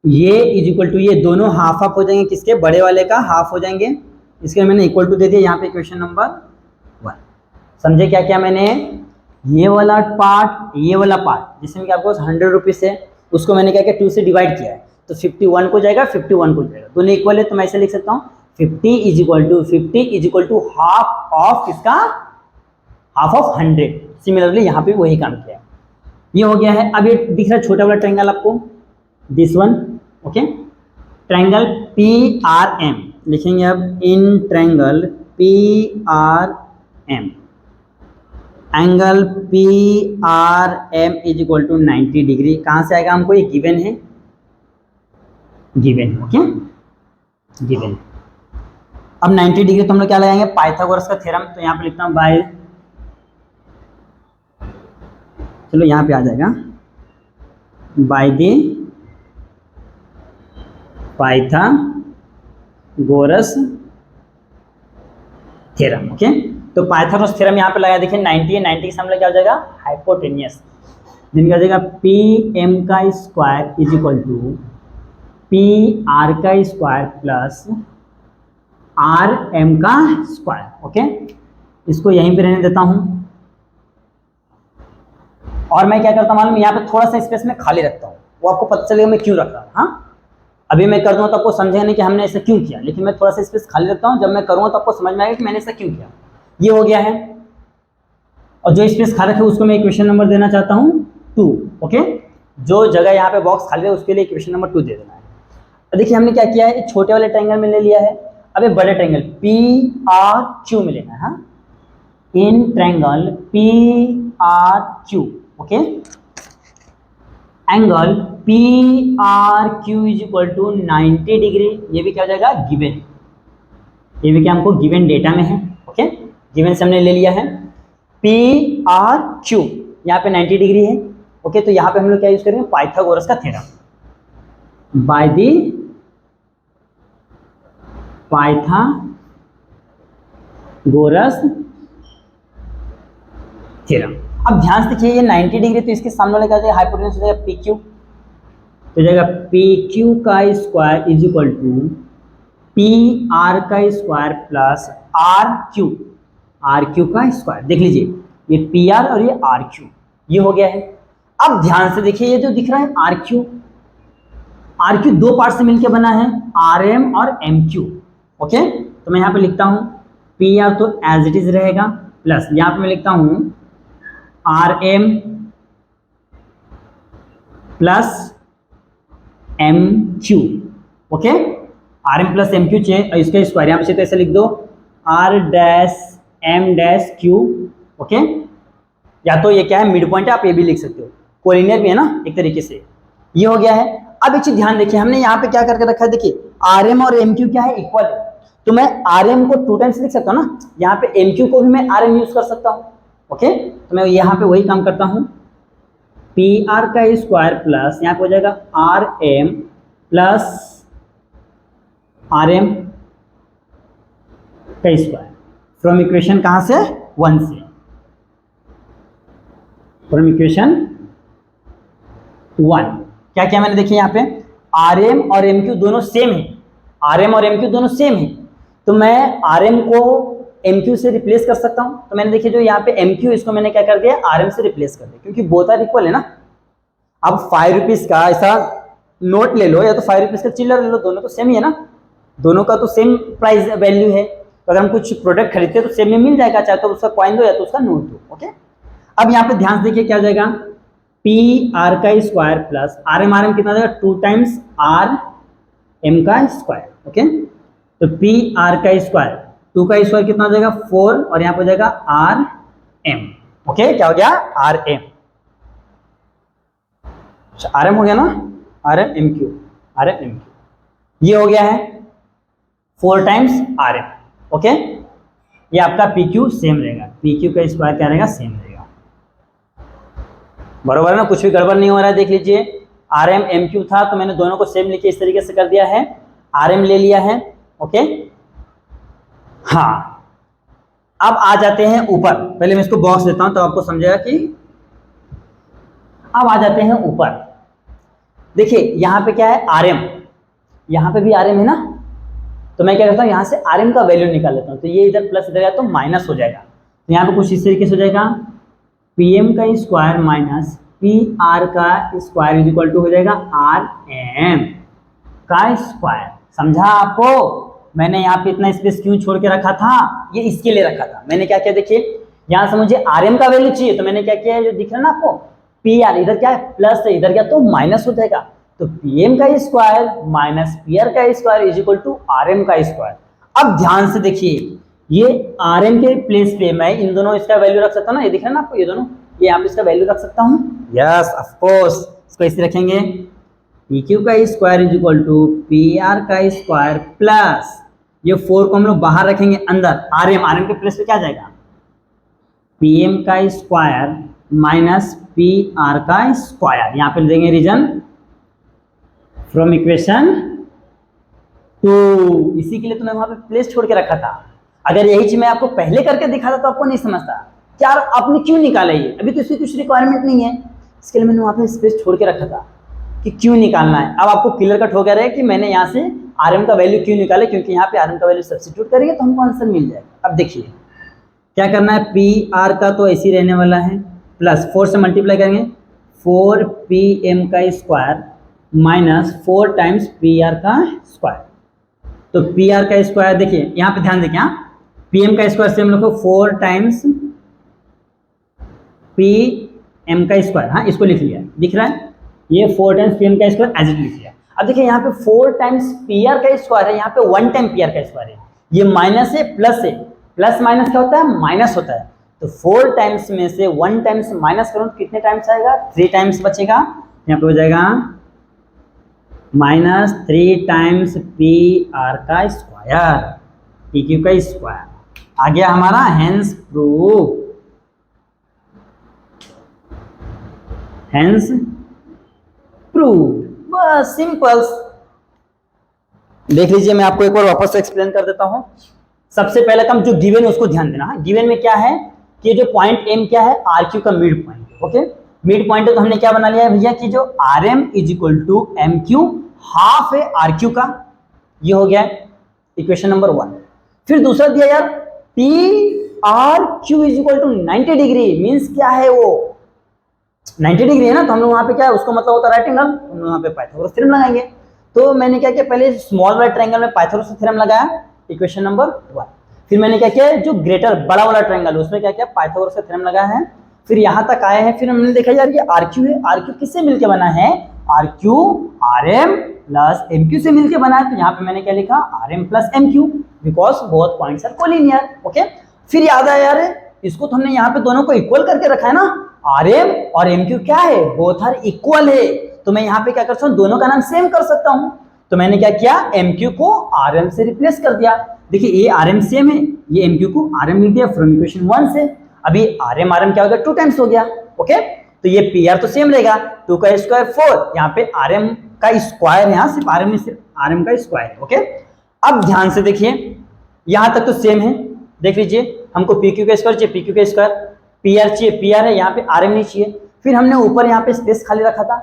ये इज इक्वल टू, ये दोनों हाफ हाफ हो जाएंगे, किसके, बड़े वाले का हाफ हो जाएंगे। इसके मैंने इक्वल टू दे दिया यहाँ पे क्वेश्चन नंबर 1। समझे क्या क्या मैंने, ये वाला पार्ट, ये वाला पार्ट जिसमें कि आपको 100 रुपीज़ है, उसको मैंने क्या किया 2 से डिवाइड किया है, तो 51 को जाएगा, 51 को जाएगा, दोनों इक्वल है, तो मैं ऐसे लिख सकता हूँ 50 is equal to half of किसका, हाफ ऑफ 100। सिमिलरली यहाँ पे वही काम किया है। ये हो गया है। अब ये दिख रहा है छोटा वाला ट्रायंगल आपको, this one, okay. Triangle PRM लिखेंगे अब, in triangle PRM angle PRM is equal to 90 degree. कहाँ से आएगा हमको, ये गिवन है, गिवन, ओके, गिवन। अब 90 डिग्री तो हम लोग क्या लगाएंगे, पाइथागोरस का थ्योरम। तो यहाँ पे लिखता हूँ बाय, चलो यहाँ पे आ जाएगा, bye the Pythagoras theorem, okay. तो पाइथागोरस थ्योरम यहाँ पे लगा, देखिए 90 है, 90 के सामने क्या हो जाएगा, हाइपोटेन्यूस। दिन क्या हो जाएगा, PM का square is equal to PR का स्क्वायर प्लस RM का स्क्वायर, ओके। इसको यहीं पे रहने देता हूं और मैं क्या करता हूं मालूम, यहाँ पे थोड़ा सा स्पेस में खाली रखता हूँ, वो आपको पता चलेगा मैं क्यों रख रहा हूँ। हाँ, अभी मैं कर दूँ तो आपको समझेगा नहीं कि हमने ऐसा क्यों किया, लेकिन मैं थोड़ा सा स्पेस खाली रखता हूँ, जब मैं करूँगा तो आपको समझ में आएगा कि मैंने ऐसा क्यों किया। ये हो गया है, और जो स्पेस खाली रखे उसको मैं इक्वेशन नंबर देना चाहता हूँ 2, ओके। जो जगह यहाँ पे बॉक्स खाली है उसके लिए इक्वेशन नंबर 2 दे देना है। तो देखिए हमने क्या किया है, छोटे वाले ट्रायंगल में ले लिया है, अब ये बड़े ट्रायंगल PRQ में लेना है। हाँ, in triangle PRQ, okay, angle PRQ is equal to 90 degree. ये भी क्या हो जाएगा, गिवन, ये भी क्या हमको गिवन डेटा में है, ओके, गिवन से हमने ले लिया है। PRQ यहाँ पे 90 डिग्री है, ओके। तो यहाँ पे हम लोग क्या यूज करेंगे, पाइथागोरस का theorem, by the Pythagoras theorem. अब ध्यान से देखिए, ये 90 डिग्री, तो इसके सामने वाला क्या हो जाएगा, हाइपोटेन्यूस हो जाएगा PQ, तो जाएगा PQ का square is equal to PR का स्क्वायर प्लस RQ का स्क्वायर। देख लीजिए, ये PR और ये RQ, ये हो गया है। अब ध्यान से देखिए, ये जो दिख रहा है RQ दो पार्ट से मिलकर बना है, RM और MQ, ओके। तो मैं यहाँ पे लिखता हूँ PR तो एज इट इज रहेगा, प्लस यहाँ पे मैं लिखता हूँ RM plus MQ, okay. RM plus MQ चाहिए, इसका स्क्वायर यहाँ पे तो ऐसे लिख दो R dash M dash Q, okay. या तो ये क्या है, मिड पॉइंट है, आप ये भी लिख सकते हो, कोलिनियर भी है ना एक तरीके से। ये हो गया है। अब एक चीज ध्यान देखिए, हमने यहाँ पे क्या करके रखा है, देखिए RM और MQ क्या है, इक्वल है, तो मैं RM को 2 टाइम्स लिख सकता हूँ ना, यहाँ पे MQ को भी मैं RM यूज कर सकता हूँ, ओके। तो मैं यहाँ पे वही काम करता हूँ, PR का स्क्वायर प्लस यहाँ पे हो जाएगा RM प्लस RM का स्क्वायर, फ्रॉम इक्वेशन कहाँ से, 1 से, फ्रॉम इक्वेशन 1। क्या क्या मैंने देखिए यहाँ पे RM और MQ दोनों सेम है, RM और MQ दोनों सेम है, तो मैं RM को MQ से रिप्लेस कर सकता हूँ। तो मैंने देखिए जो यहाँ पे MQ, इसको मैंने क्या कर दिया, RM से रिप्लेस कर दिया, क्योंकि बोथ आर इक्वल है ना। अब 5 रुपीज का ऐसा नोट ले लो या तो 5 रुपीज का चिल्लर ले लो, दोनों तो सेम ही है ना, दोनों का तो सेम प्राइस वैल्यू है। तो अगर हम कुछ प्रोडक्ट खरीदते हैं तो सेम में मिल जाएगा, चाहे तो उसका कॉइन दो या तो उसका नोट दो, ओके। अब यहाँ पे ध्यान से देखिए क्या हो जाएगा, PR का स्क्वायर प्लस RM कितना जाएगा, 2 टाइम्स RM का स्क्वायर, ओके। तो PR का स्क्वायर, 2 का स्क्वायर कितना हो जाएगा, 4, और यहाँ पे हो जाएगा RM, ओके। क्या हो गया, RM, RM हो गया ना, RMMQ, ये हो गया है 4 टाइम्स RM, ओके। ये आपका PQ सेम रहेगा, PQ का स्क्वायर क्या रहेगा, सेम रहेगा, बरोबर है ना, कुछ भी गड़बड़ नहीं हो रहा है। देख लीजिए RMMQ था, तो मैंने दोनों को सेम लिखे इस तरीके से कर दिया है, RM ले लिया है, ओके। हाँ, अब आ जाते हैं ऊपर, पहले मैं इसको बॉक्स देता हूं तो आपको समझेगा कि, अब आ जाते हैं ऊपर। देखिए यहाँ पे क्या है, RM, यहाँ पे भी RM है ना, तो मैं क्या करता हूँ, यहाँ से RM का वैल्यू निकाल लेता हूँ, तो ये इधर प्लस इधर तो माइनस हो जाएगा, तो यहाँ पे कुछ इस तरीके से हो जाएगा, PM का स्क्वायर माइनस PR का स्क्वायर इज इक्वल टू हो जाएगा RM का स्क्वायर। समझा आपको, मैंने यहाँ पे इतना स्पेस क्यों छोड़ के रखा था, ये इसके लिए रखा था। मैंने क्या किया, देखिए यहाँ से मुझे आरएम का वैल्यू चाहिए, तो मैंने क्या किया है, जो दिख रहा है ना आपको पी आर, इधर क्या है प्लस है, इधर क्या तो माइनस हो जाएगा, तो पीएम का स्क्वायर माइनस पीआर का square is equal to RM का स्क्वायर। अब ध्यान से देखिए, ये आरएम के प्लेस पे मैं इन दोनों इसका वैल्यू रख सकता हूँ ना, ये दिख रहा है ना आपको, ये दोनों, ये यहाँ पे इसका वैल्यू रख सकता हूँ, यस ऑफ कोर्स। इसको इसे रखेंगे पी क्यू का square is equal to P R का स्क्वायर प्लस ये 4 को हम लोग बाहर रखेंगे अंदर, आरएम, आरएम के प्लेस पे क्या जाएगा पीएम का स्क्वायर माइनस पी आर का स्क्वायर, यहाँ पे देंगे रीजन फ्रॉम इक्वेशन 2। इसी के लिए तो मैं वहां पे प्लेस छोड़ के रखा था। अगर यही चीज मैं आपको पहले करके दिखाता तो आपको नहीं समझता, यार आपने क्यों निकाला ये, अभी तो इसकी कुछ रिक्वायरमेंट नहीं है, इसके लिए मैंने वहां पे स्पेस छोड़ के रखा था कि क्यों निकालना है। अब आपको क्लियर कट हो गया है कि मैंने यहाँ से आरएम का वैल्यू क्यों निकाला, क्योंकि यहाँ पे आरएम का वैल्यू सब्स्टिट्यूट करेंगे तो हमको आंसर मिल जाएगा। अब देखिए क्या करना है, पी आर का तो ऐसे ही रहने वाला है, प्लस 4 से मल्टीप्लाई करेंगे 4 पी एम का square minus 4 times P R का स्क्वायर। तो पी आर का स्क्वायर देखिए यहाँ पे ध्यान देखिए, पी एम का स्क्वायर से हम लोग को 4 टाइम्स पी एम का स्क्वायर, हाँ इसको लिख लिया, दिख रहा है ये 4 टाइम्स पी एम का स्क्वायर एज इट लिख लिया। अब देखिए यहाँ पे 4 टाइम्स पी आर का स्क्वायर है, यहाँ पे 1 टाइम पी आर का स्क्वायर है, ये माइनस है प्लस है, प्लस माइनस क्या होता है माइनस होता है, तो 4 टाइम्स में से 1 टाइम्स माइनस करूँ तो कितने टाइम्स आएगा 3 टाइम्स बचेगा, यहाँ पे हो जाएगा माइनस 3 टाइम्स पी आर का स्क्वायर पी क्यू का स्क्वायर आ गया हमारा, हेंस प्रूफ, हेंस प्रूफ, बस सिंपल। देख लीजिए मैं आपको एक बार वापस से एक्सप्लेन कर देता हूं। सबसे पहले कम जो गिवन है उसको ध्यान देना है, गिवन में क्या है कि जो पॉइंट एम क्या है आर क्यू का mid point, okay mid point है, तो हमने क्या बना लिया है भैया कि जो R M is equal to M Q half है आर क्यू का, ये हो गया इक्वेशन नंबर 1। फिर दूसरा दिया यार P R Q is equal to 90 degree, means क्या है वो 90 डिग्री है ना, तो हम लोग वहां पे क्या है उसको मतलब होता है राइट एंगल, हम लोग वहां पे पाइथागोरस थ्योरम लगाएंगे। तो मैंने क्या किया, पहले स्मॉल वाला ट्रायंगल में पाइथागोरस थ्योरम लगाया इक्वेशन नंबर 1, फिर मैंने क्या किया जो ग्रेटर बड़ा वाला ट्रायंगल उसमें क्या किया पाइथागोरस का थ्योरम लगाया है, फिर यहाँ तक आए हैं, फिर हमने देखा यार ये आर क्यू है, आर क्यू किससे मिलकर बना है R Q R M plus M Q से मिलकर बना है, तो यहाँ पे मैंने क्या लिखा R M plus M Q because both points are collinear, okay. फिर याद आया यार इसको तो हमने यहाँ पे दोनों को इक्वल करके रखा है ना, आर एम और एम क्यू क्या है बोथ आर इक्वल है, तो मैं यहाँ पे क्या कर सकता हूँ दोनों का नाम सेम कर सकता हूँ, तो मैंने क्या किया एम क्यू को आर एम से रिप्लेस कर दिया। देखिए ये आर एम सेम है, ये एम क्यू को आर एम लिख दिया फ्रॉम इक्वेशन 1 से, अभी आर एम क्या हो गया 2 टाइम्स हो गया, ओके। तो ये पी आर तो सेम रहेगा 2 का स्क्वायर 4, यहाँ पे आर एम का स्क्वायर, यहाँ सिर्फ आर एम में सिर्फ आर एम का स्क्वायर, ओके। अब ध्यान से देखिए यहाँ तक तो सेम है, देख लीजिए हमको पी क्यू का स्क्वायर चाहिए, पी क्यू का स्क्वायर, पी आर चाहिए, पी आर है, यहाँ पे आर एम नहीं चाहिए। फिर हमने ऊपर यहाँ पे स्पेस खाली रखा था,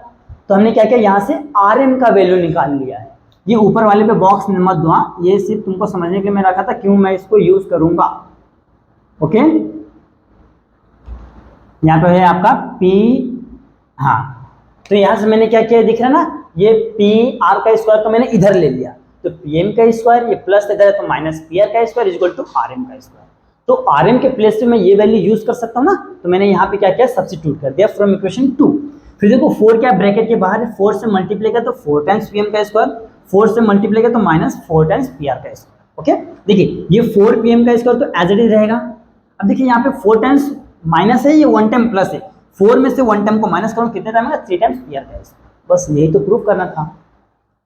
तो हमने क्या किया यहाँ से आर एम का वैल्यू निकाल लिया है, ये ऊपर वाले पे बॉक्स में मत दो, ये सिर्फ तुमको समझने के लिए मैं रखा था क्यों मैं इसको यूज करूंगा, ओके। यहाँ पे है आपका पी, हाँ तो यहाँ से मैंने क्या किया दिख रहा है ना, ये पी आर का स्क्वायर तो मैंने इधर ले लिया, तो पी एम का स्क्वायर ये प्लस इधर है तो माइनस पी आर का square equal to R M का स्क्वायर, तो आर एम के प्लेस पे मैं ये वैल्यू यूज कर सकता हूँ ना, तो मैंने यहाँ पे क्या किया सब्स्टिट्यूट कर दिया फ्रॉम इक्वेशन 2। फिर देखो 4 क्या ब्रैकेट के बाहर है, 4 से मल्टीप्लाई किया तो 4 टाइम्स पी एम का स्क्वायर, 4 से मल्टीप्लाई किया तो माइनस 4 टाइम्स पी आर का स्क्वायर, ओके। देखिए ये 4 पी एम का स्क्वायर तो एज इट इज रहेगा। अब देखिए यहाँ पे 4 टाइम्स माइनस है, ये 1 टाइम प्लस है, 4 में से 1 टाइम को माइनस करूँ कितने टाइम आएगा 3 टाइम्स पी आर का स्क्वायर, बस यही तो प्रूफ करना था।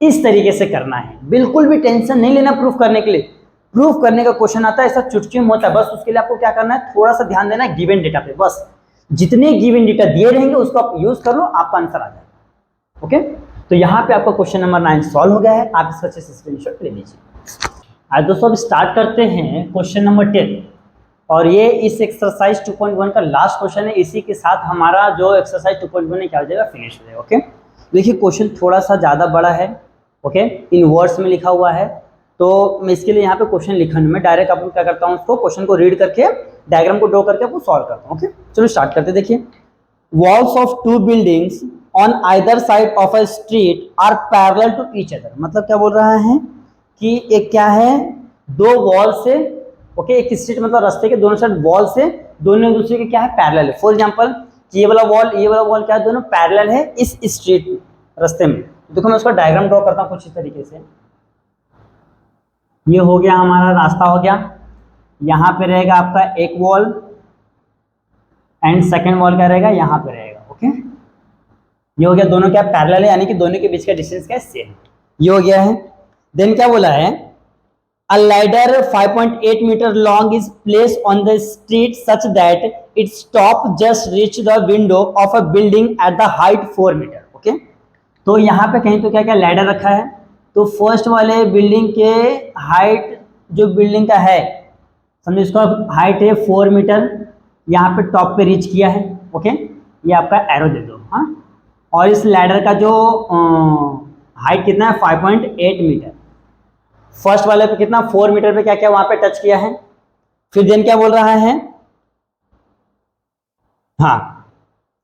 इस तरीके से करना है, बिल्कुल भी टेंशन नहीं लेना प्रूफ करने के लिए, प्रूफ करने का क्वेश्चन आता है ऐसा चुटकी में होता है, बस उसके लिए आपको क्या करना है थोड़ा सा ध्यान देना है गिवन डेटा पे, बस जितने गिवन डेटा दिए रहेंगे उसको आप यूज कर लो, आपका आंसर आ जाएगा, ओके। तो यहाँ पे आपका क्वेश्चन नंबर 9 सॉल्व हो गया है, आप इसका अच्छे से स्क्रीनशॉट ले लीजिए। आज दोस्तों अब स्टार्ट करते हैं क्वेश्चन नंबर 10, और ये इस एक्सरसाइज 2.1 का लास्ट क्वेश्चन है, इसी के साथ हमारा जो एक्सरसाइज 2.1 है क्या हो जाएगा फिनिश हो जाएगा, ओके। देखिए क्वेश्चन थोड़ा सा ज़्यादा बड़ा है, ओके, इन वर्ड्स में लिखा हुआ है, तो मैं इसके लिए यहाँ पे क्वेश्चन लिखने में डायरेक्ट आपको क्या करता हूँ उसको क्वेश्चन को रीड करके डायग्राम को ड्रॉ करके आपको सॉल्व करता हूँ, ओके। चलो स्टार्ट करते। देखिए walls of 2 buildings on either side of a street are parallel to each other, मतलब क्या बोल रहा है कि एक क्या है दो वॉल से, ओके, एक स्ट्रीट मतलब रास्ते के दोनों साइड वॉल से दोनों एक दूसरे के क्या है, पैरेलल है। फॉर एग्जांपल ये वाला वॉल क्या है, दोनों पैरेलल है इस स्ट्रीट रास्ते में। देखो मैं उसका डायग्राम ड्रॉ करता हूँ कुछ इस तरीके से। ये हो गया हमारा रास्ता हो गया, यहाँ पे रहेगा आपका एक वॉल एंड सेकेंड वॉल क्या रहेगा, यहाँ पे रहेगा। ओके, ये हो गया, दोनों क्या पैरेलल है, यानी कि दोनों के बीच का डिस्टेंस क्या है, सेम। ये हो गया है। देन क्या बोला है, a ladder 5.8 meter long is placed on the street such that its top just reach the window of a building at the height 4 meter। Okay, तो यहाँ पे कहीं तो क्या क्या लैडर रखा है, तो फर्स्ट वाले बिल्डिंग के हाइट जो बिल्डिंग का है, समझो इसका हाइट है 4 मीटर, यहाँ पे टॉप पे रीच किया है। ओके, ये आपका एरो दे दो। हाँ, और इस लैडर का जो हाइट कितना है, 5.8 मीटर। फर्स्ट वाले पे कितना, 4 मीटर पे क्या क्या वहां पे टच किया है। फिर देन क्या बोल रहा है, हाँ,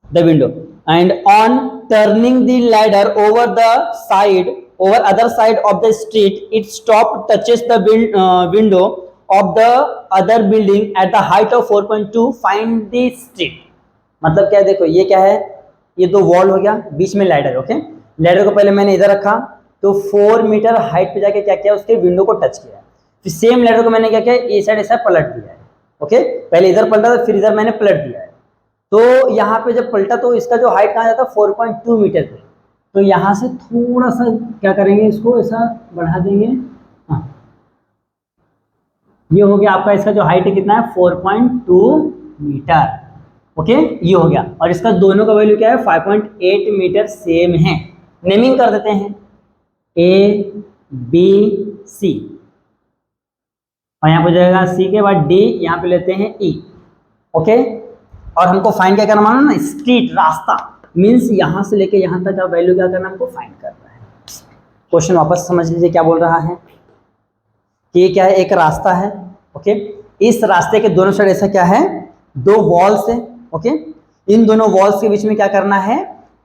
the window and on turning the ladder over the side, over other side of the street its top touches the window of the other building at the height of 4.2, find the street. मतलब क्या है, देखो ये क्या है, ये दो वॉल हो गया, बीच में लैडर। ओके, लैडर को पहले मैंने इधर रखा तो 4 मीटर हाइट पे जाके क्या किया, उसके विंडो को टच किया। फिर सेम लैडर को मैंने क्या किया, ए साइड ऐसा पलट दिया है। ओके, पहले इधर पलटा था, फिर इधर मैंने पलट दिया है। तो यहाँ पे जब पलटा तो इसका जो हाइट कहाँ जाता है, 4.2 मीटर पे। तो यहाँ से थोड़ा सा क्या करेंगे, इसको ऐसा बढ़ा देंगे। हाँ, ये हो गया आपका, इसका जो हाइट है कितना है, 4.2 मीटर। ओके, ये हो गया, और इसका दोनों का वैल्यू क्या है, 5.8 मीटर सेम है। नेमिंग कर देते हैं A B C, और यहाँ पे जाएगा C के बाद D, यहाँ पे लेते हैं E। ओके, और हमको फाइंड क्या करना, मानो ना स्ट्रीट, रास्ता, मीन्स यहाँ से लेके यहाँ तक का वैल्यू क्या करना, हमको फाइंड करना है। क्वेश्चन वापस समझ लीजिए क्या बोल रहा है कि ये क्या है, एक रास्ता है। ओके, इस रास्ते के दोनों साइड ऐसा क्या है, दो वॉल्स है। ओके, इन दोनों वॉल्स के बीच में क्या करना है,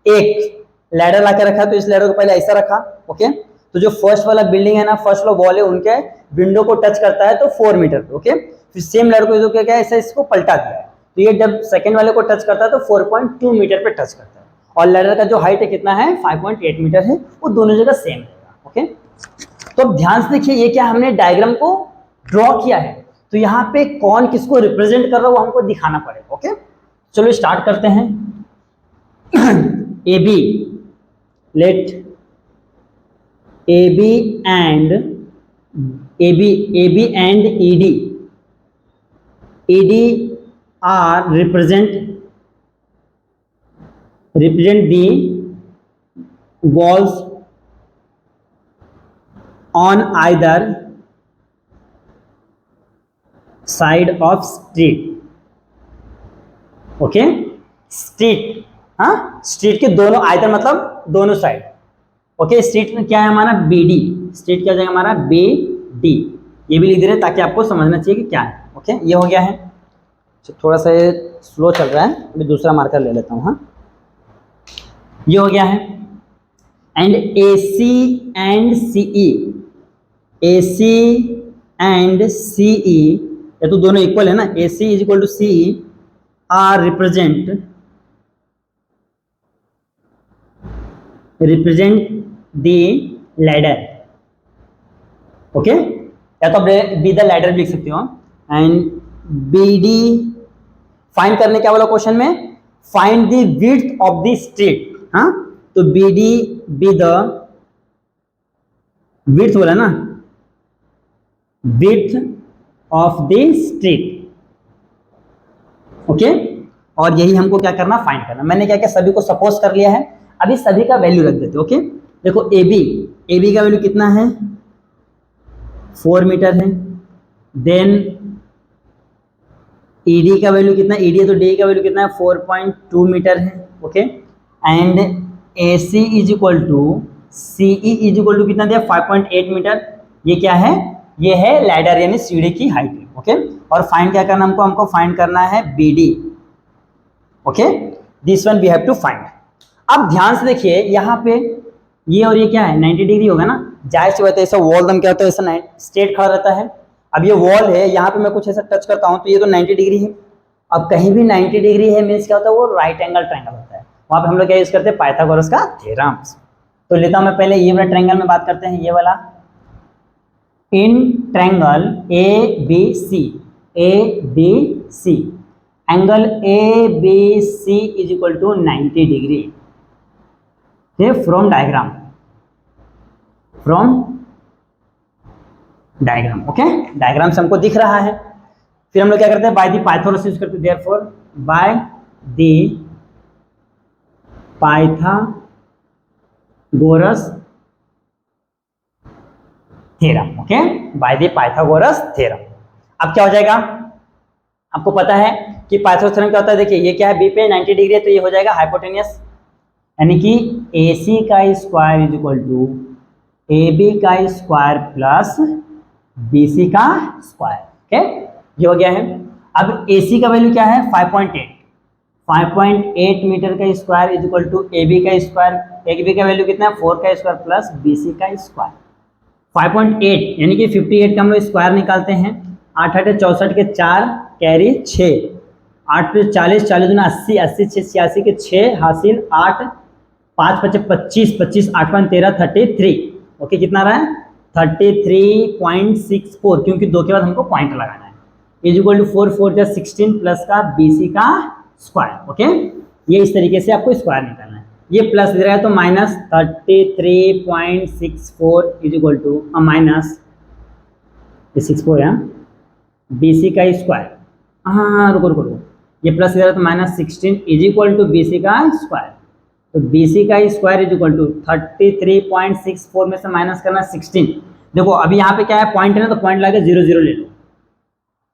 एक लैडर लाके रखा, तो इस लैडर को पहले ऐसा रखा। ओके, तो जो फर्स्ट वाला बिल्डिंग है ना, फर्स्ट वाला वॉल है, उनके विंडो को टच करता है तो 4 मीटर पे। ओके, फिर सेम लैडर को क्या क्या ऐसा इसको पलटा दिया है, तो ये जब सेकंड वाले को टच करता है तो 4.2 मीटर पे टच करता है, और लैडर का जो हाइट है कितना है, 5.8 मीटर है, वो दोनों जगह सेम रहेगा। ओके, तो अब ध्यान से देखिए, ये क्या हमने डायग्राम को ड्रॉ किया है, तो यहाँ पे कौन किसको रिप्रेजेंट कर रहा है वो हमको दिखाना पड़ेगा। ओके, चलो स्टार्ट करते हैं। A B, let AB and ED are represent the walls on either side of street। Okay, street, हाँ, स्ट्रीट के दोनों, आइदर मतलब दोनों साइड। ओके, स्ट्रीट में क्या है हमारा, BD, स्ट्रीट क्या जाएगा हमारा, BD। ये भी लिख दे रहे ताकि आपको समझना चाहिए कि क्या है। ओके, ये हो गया है। थोड़ा सा ये स्लो चल रहा है, अभी दूसरा मार्कर ले लेता हूँ। हाँ, ये हो गया है। And AC and CE, AC and CE, ये तो दोनों इक्वल है ना, AC is equal to CE are represent the ladder. Okay, या तो बी द लैडर लिख सकते हो। एंड BD फाइंड करने क्या बोला क्वेश्चन में, find the width of the street. हाँ, तो BD बी द विड्थ बोला ना, width of the street. Okay, और यही हमको क्या करना, फाइंड करना। मैंने क्या क्या सभी को सपोज कर लिया है, अभी सभी का वैल्यू रख देते। ओके, देखो AB का वैल्यू कितना है, 4 मीटर है। देन ED का वैल्यू कितना, ED है तो DE का वैल्यू कितना है, 4.2 मीटर है। Okay, and AC is equal to CE is equal to कितना दिया, 5.8 मीटर। ये क्या है, ये है लैडर यानी सीढ़ी की हाइट। ओके, और फाइंड क्या करना हमको फाइंड करना है BD। Okay, this one we have to find. अब ध्यान से देखिए, यहाँ पे ये और ये क्या है, 90 डिग्री होगा ना, जाहिर सी बात है, ऐसा वॉल दम क्या होता है, ऐसा स्ट्रेट खड़ा रहता है। अब ये वॉल है, यहाँ पे मैं कुछ ऐसा टच करता हूँ तो ये तो 90 डिग्री है। अब कहीं भी 90 डिग्री है मीन्स क्या होता है, वो राइट एंगल ट्रायंगल होता है। वहाँ पे हम लोग क्या यूज करते हैं, पाइथागोरस का थ्योरम। तो लेता हूँ मैं पहले ये वाला ट्रायंगल में बात करते हैं, ये वाला in triangle A B C angle A B C is equal to 90 degree from diagram okay. Diagram से हमको दिख रहा है। फिर हम लोग क्या करते हैं, बाय द पाइथागोरस यूज करते हैं, therefore by the Pythagoras theorem, okay, by the Pythagoras theorem. अब क्या हो जाएगा, आपको पता है कि पाइथागोरस थ्योरम क्या होता है। देखिए ये क्या है, बी पे 90 डिग्री है तो ये हो जाएगा हाइपोटेनियस, यानी कि AC का square is equal to AB का स्क्वायर प्लस BC का स्क्वायर, ओके, ये हो गया है। अब AC का वैल्यू क्या है, 5.8 मीटर का square is equal to AB का स्क्वायर। AB का वैल्यू कितना है, 4 का स्क्वायर प्लस BC का स्क्वायर। 5.8 यानी कि 58 का हम लोग स्क्वायर निकालते हैं। 8 8 64 के 4 कैरी 6, 8 पे 40, 40 दूना 80, 80 6 86 के 6 हासिल 8, 5 5 25, 25 8 5 13 33, ओके, कितना रहा है 33.64, क्योंकि 2 के बाद हमको पॉइंट लगाना है। इज इक्वल टू 4 4 जा 16 प्लस का BC का स्क्वायर, ओके। ये इस तरीके से आपको स्क्वायर निकालना है। ये प्लस दे रहा है तो minus 33.64 is equal to minus 64 है BC का स्क्वायर। हाँ रुको, ये प्लस दे रहा है तो minus 16 is equal to BC का स्क्वायर। तो BC का स्क्वायर इज इक्वल टू 33.64 में से माइनस करना 16। देखो अभी यहाँ पे क्या है, पॉइंट है ना, तो पॉइंट लाके 0 0 ले लो।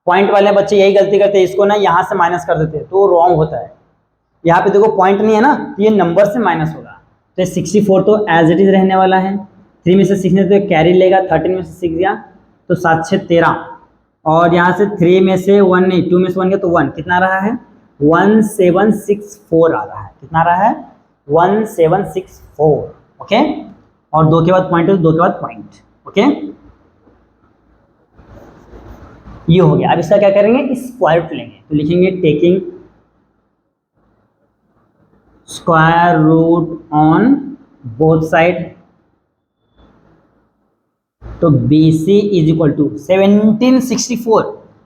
पॉइंट वाले बच्चे यही गलती करते हैं, इसको ना यहाँ से माइनस कर देते हैं तो रॉन्ग होता है। यहाँ पे देखो पॉइंट नहीं है ना, तो ये नंबर से माइनस होगा। तो 64 तो एज इट इज रहने वाला है। 3 में से 6 ने तो कैरी लेगा, 13 में से 6 गया तो 7 6 13, और यहाँ से 3 में से 1 नहीं, 2 में से 1 गया तो 1, कितना रहा है 1764 आ रहा है। कितना रहा है 1764, ओके। और 2 के बाद पॉइंट है तो 2 के बाद पॉइंट, ओके, ये हो गया। अब इसका क्या करेंगे, स्क्वायर रूट लेंगे, तो लिखेंगे taking square root on both side. तो BC is equal to 1764,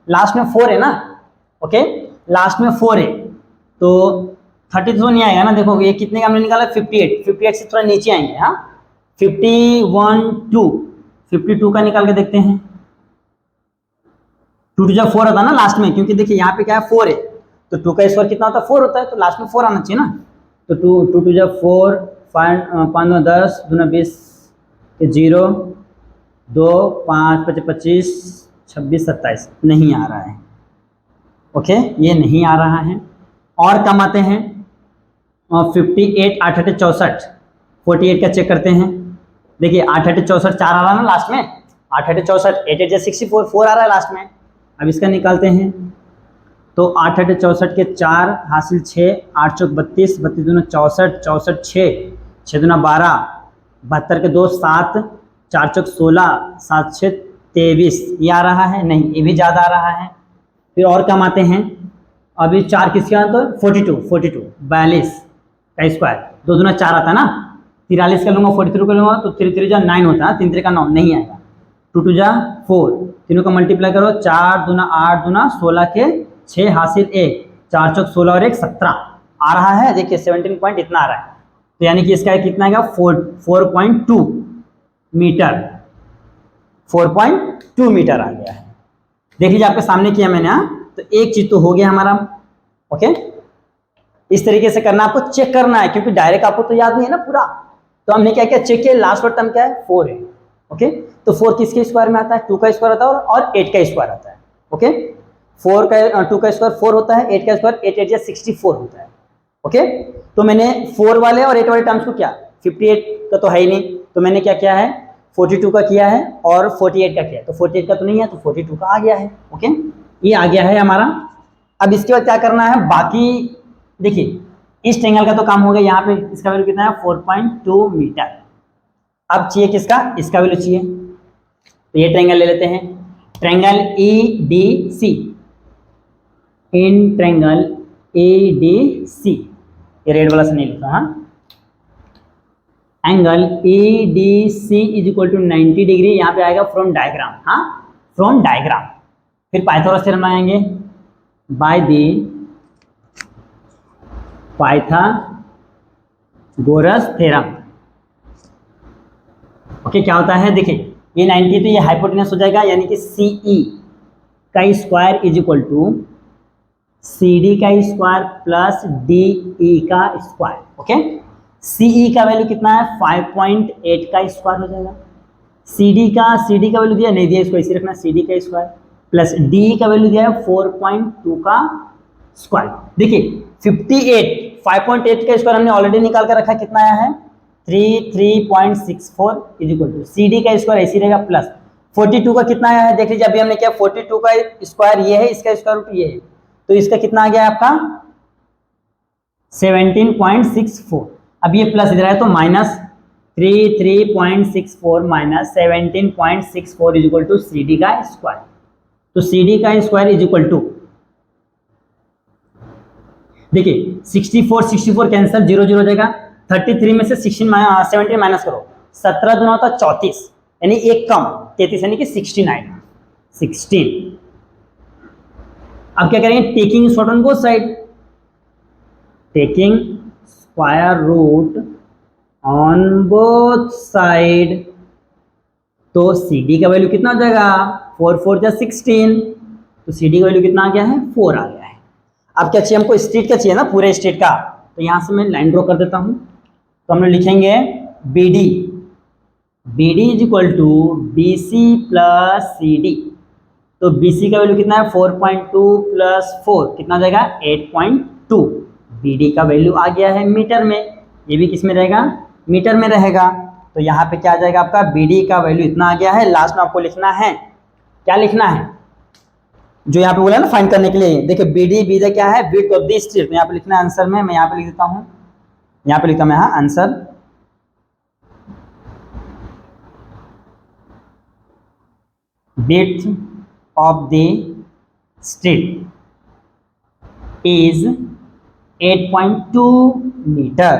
last में 4 है ना, ओके, लास्ट में 4 है तो 30 तो नहीं आएगा ना। देखो ये कितने का हमने निकाला, 58 से थोड़ा नीचे आएंगे, हाँ 52 का निकाल के देखते हैं। 2 2 4 आता ना लास्ट में, क्योंकि देखिए यहाँ पे क्या है 4 है तो 2 का स्क्वायर कितना होता है 4 होता है, तो लास्ट में 4 आना चाहिए ना। तो 2 2 2 4, 5 5 10 2 20 0 2 5 5 25 26 27, नहीं आ रहा है, ओके, ये नहीं आ रहा है। और कम आते हैं 58 8 8 64, 48 का चेक करते हैं। देखिए 8 8 64 4 आ रहा है ना लास्ट में, 8 8 64 8 8 64 4 आ रहा है लास्ट में। अब इसका निकालते हैं तो 8 8 64 के 4 हासिल 6, 8 चौक 32, 32 दूना 64, 64 6, 6 दूना 12, 72 के 2 7, 4 चौक 16, 7 6 23, ये आ रहा है, नहीं ये भी ज़्यादा आ रहा है। फिर और कम आते हैं, अभी 4 किसके आता है 42 42 का स्क्वायर, 2 दूना 4 आता है ना, 43 का लूँगा 43 का लूँगा तो 3 3 जा 9 होता है, 3 3 का 9 नहीं आएगा। 2 2 जा 4, तीनों का मल्टीप्लाई करो, 4 दूना 8 दूना 16 के 6 हासिल 1, 4 चौक 16 और 1 17 आ रहा है। देखिए 17 पॉइंट इतना आ रहा है, तो यानी कि इसका कितना आएगा 4.2 मीटर, 4.2 मीटर आ गया है। देख लीजिए आपके सामने किया मैंने, तो एक चीज तो हो गया हमारा, ओके। इस तरीके से करना, आपको चेक करना है क्योंकि डायरेक्ट आपको तो याद नहीं है ना पूरा। तो हमने क्या किया, चेक किया, लास्ट वर्ड टर्म क्या है 4 है, ओके। तो 4 किसके स्क्वायर में आता है, 2 का स्क्वायर आता है और 8 का स्क्वायर आता है, ओके। 4 का 2 का स्क्वायर 4 होता है, 8 का स्क्वायर 8 8 64 होता है, ओके। तो मैंने 4 वाले और 8 वाले टर्म्स को क्या, 58 का तो है ही नहीं, तो मैंने क्या किया है 42 का किया है और 48 का किया है। तो 48 का तो नहीं है तो 42 का आ गया है, ओके, ये आ गया है हमारा। अब इसके बाद क्या करना है, बाकी देखिए इस ट्रायंगल का तो काम हो गया, यहाँ पे इसका वैल्यू कितना है 4.2 मीटर। अब चाहिए किसका, इसका वैल्यू चाहिए, तो ये ट्रायंगल ले लेते हैं। Triangle A D C, in triangle A D C, ये रेड वाला से नहीं लिखा, हाँ, angle A D C is equal to 90 degree, यहाँ पे आएगा फ्रॉम डायग्राम, हाँ, फ्रॉम डायग्राम। फिर पाइथागोरस थ्योरम आएंगे, by the Pythagoras theorem. Okay, क्या होता है, देखिए ये 90 तो ये हाइपोटेनस हो जाएगा, यानी कि CE का square is equal to CD का स्क्वायर प्लस DE का स्क्वायर। ओके, CE का वैल्यू कितना है, 5.8 का स्क्वायर हो जाएगा। CD का वैल्यू दिया नहीं दिया, इसको इसी रखना, CD का स्क्वायर प्लस DE का वैल्यू दिया है 4.2 का स्क्वायर। देखिए 58, 5.8 का स्क्वायर हमने ऑलरेडी निकाल कर रखा, कितना आया है 3.64 इज इक्वल टू CD का स्क्वायर ऐसी रहेगा प्लस 42 का कितना आया है, देख लीजिए अभी हमने क्या, 42 का स्क्वायर ये है, इसका स्क्वायर रूट ये है, तो इसका कितना आ गया आपका 17.64। अब ये प्लस इधर है तो minus 3.64 minus 17.64 is equal to CD का स्क्वायर। तो CD का स्क्वायर इज इक्वल टू, देखिए 64 कैंसिल, 0 0 हो जाएगा, 33 में से 17 माइनस करो, 17 दूना होता 34, यानी एक कम 33 यानी कि 16। अब क्या करेंगे, taking square on both side, taking square root on both side, तो CD का वैल्यू कितना हो जाएगा 4 4 जा 16, तो CD का वैल्यू कितना आ गया है 4 आ गया है। अब क्या चाहिए हमको, स्ट्रेट का चाहिए ना, पूरे स्ट्रेट का, तो यहां से मैं लाइन ड्रॉ कर देता हूं, तो हम लोग लिखेंगे BD is equal to BC plus CD, तो BC का वैल्यू कितना है 4.2 प्लस 4 कितना हो जाएगा 8.2, BD का वैल्यू आ गया है मीटर में, ये भी किस में रहेगा, मीटर में रहेगा, तो यहाँ पे क्या आ जाएगा आपका BD का वैल्यू इतना आ गया है। लास्ट में आपको लिखना है, क्या लिखना है, जो यहाँ पे बोला ना फाइंड करने के लिए, देखिए BD क्या है, विड्थ ऑफ द स्ट्रेट, तो यहाँ पे लिखना है आंसर में, मैं यहाँ पे लिख देता हूँ, यहाँ पे लिखता हूँ मैं answer, width of the strait is 8.2 metre.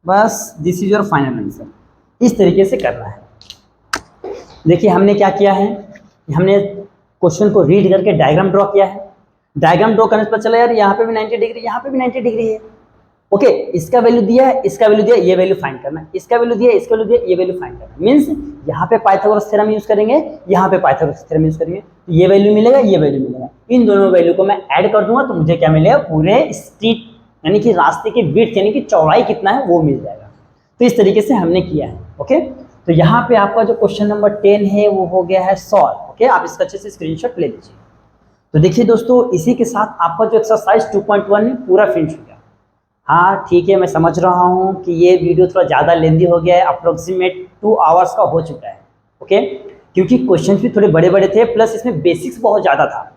बस this is your final answer. इस तरीके से करना है। देखिए हमने क्या किया है, हमने क्वेश्चन को रीड करके डायग्राम ड्रॉ किया है। डायग्राम ड्रॉ करने से पता चला यार यहाँ पे भी 90 डिग्री, यहाँ पे भी 90 डिग्री है। ओके, इसका वैल्यू दिया है, इसका वैल्यू दिया है, ये वैल्यू फाइंड करना है, इसका वैल्यू दिया है, इसका वैल्यू दिया है, ये वैल्यू फाइंड करना है। मींस यहाँ पे पाइथागोरस थ्योरम यूज करेंगे, यहाँ पे पाइथागोरस थ्योरम यूज करेंगे, तो ये वैल्यू मिलेगा, ये वैल्यू मिलेगा, इन दोनों वैल्यू को मैं ऐड कर दूंगा तो मुझे क्या मिलेगा, पूरे स्ट्रीट यानी कि रास्ते की विड्थ यानी कि चौड़ाई कितना है वो मिल जाएगा। तो इस तरीके से हमने किया है। ओके, तो यहाँ पे आपका जो क्वेश्चन नंबर 10 है वो हो गया है सॉल्व। ओके, आप इसका अच्छे से स्क्रीनशॉट ले लीजिए। तो देखिए दोस्तों, इसी के साथ आपका जो एक्सरसाइज 2.1 है पूरा फिनिश हो गया। हाँ ठीक है, मैं समझ रहा हूँ कि ये वीडियो थोड़ा ज़्यादा लेंदी हो गया है, अप्रोक्सीमेट 2 आवर्स का हो चुका है। ओके, क्योंकि क्वेश्चन भी थोड़े बड़े बड़े थे, प्लस इसमें बेसिक्स बहुत ज़्यादा था।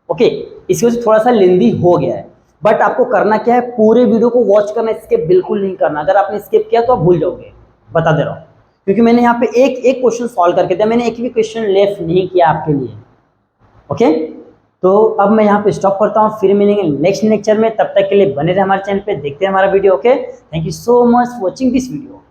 ओके, इसी वजह से थोड़ा सा लेंदी हो गया है। बट आपको करना क्या है, पूरे वीडियो को वॉच करना, स्किप बिल्कुल नहीं करना। अगर आपने स्किप किया तो आप भूल जाओगे, बता दे रहा हूँ, क्योंकि मैंने यहाँ पे एक एक क्वेश्चन सॉल्व करके दिया, मैंने एक भी क्वेश्चन लेफ्ट नहीं किया आपके लिए। ओके, तो अब मैं यहाँ पे स्टॉप करता हूँ, फिर मिलेंगे नेक्स्ट लेक्चर में। तब तक के लिए बने रहे हमारे चैनल पे, देखते हैं हमारा video. Okay, thank you so much for watching this video.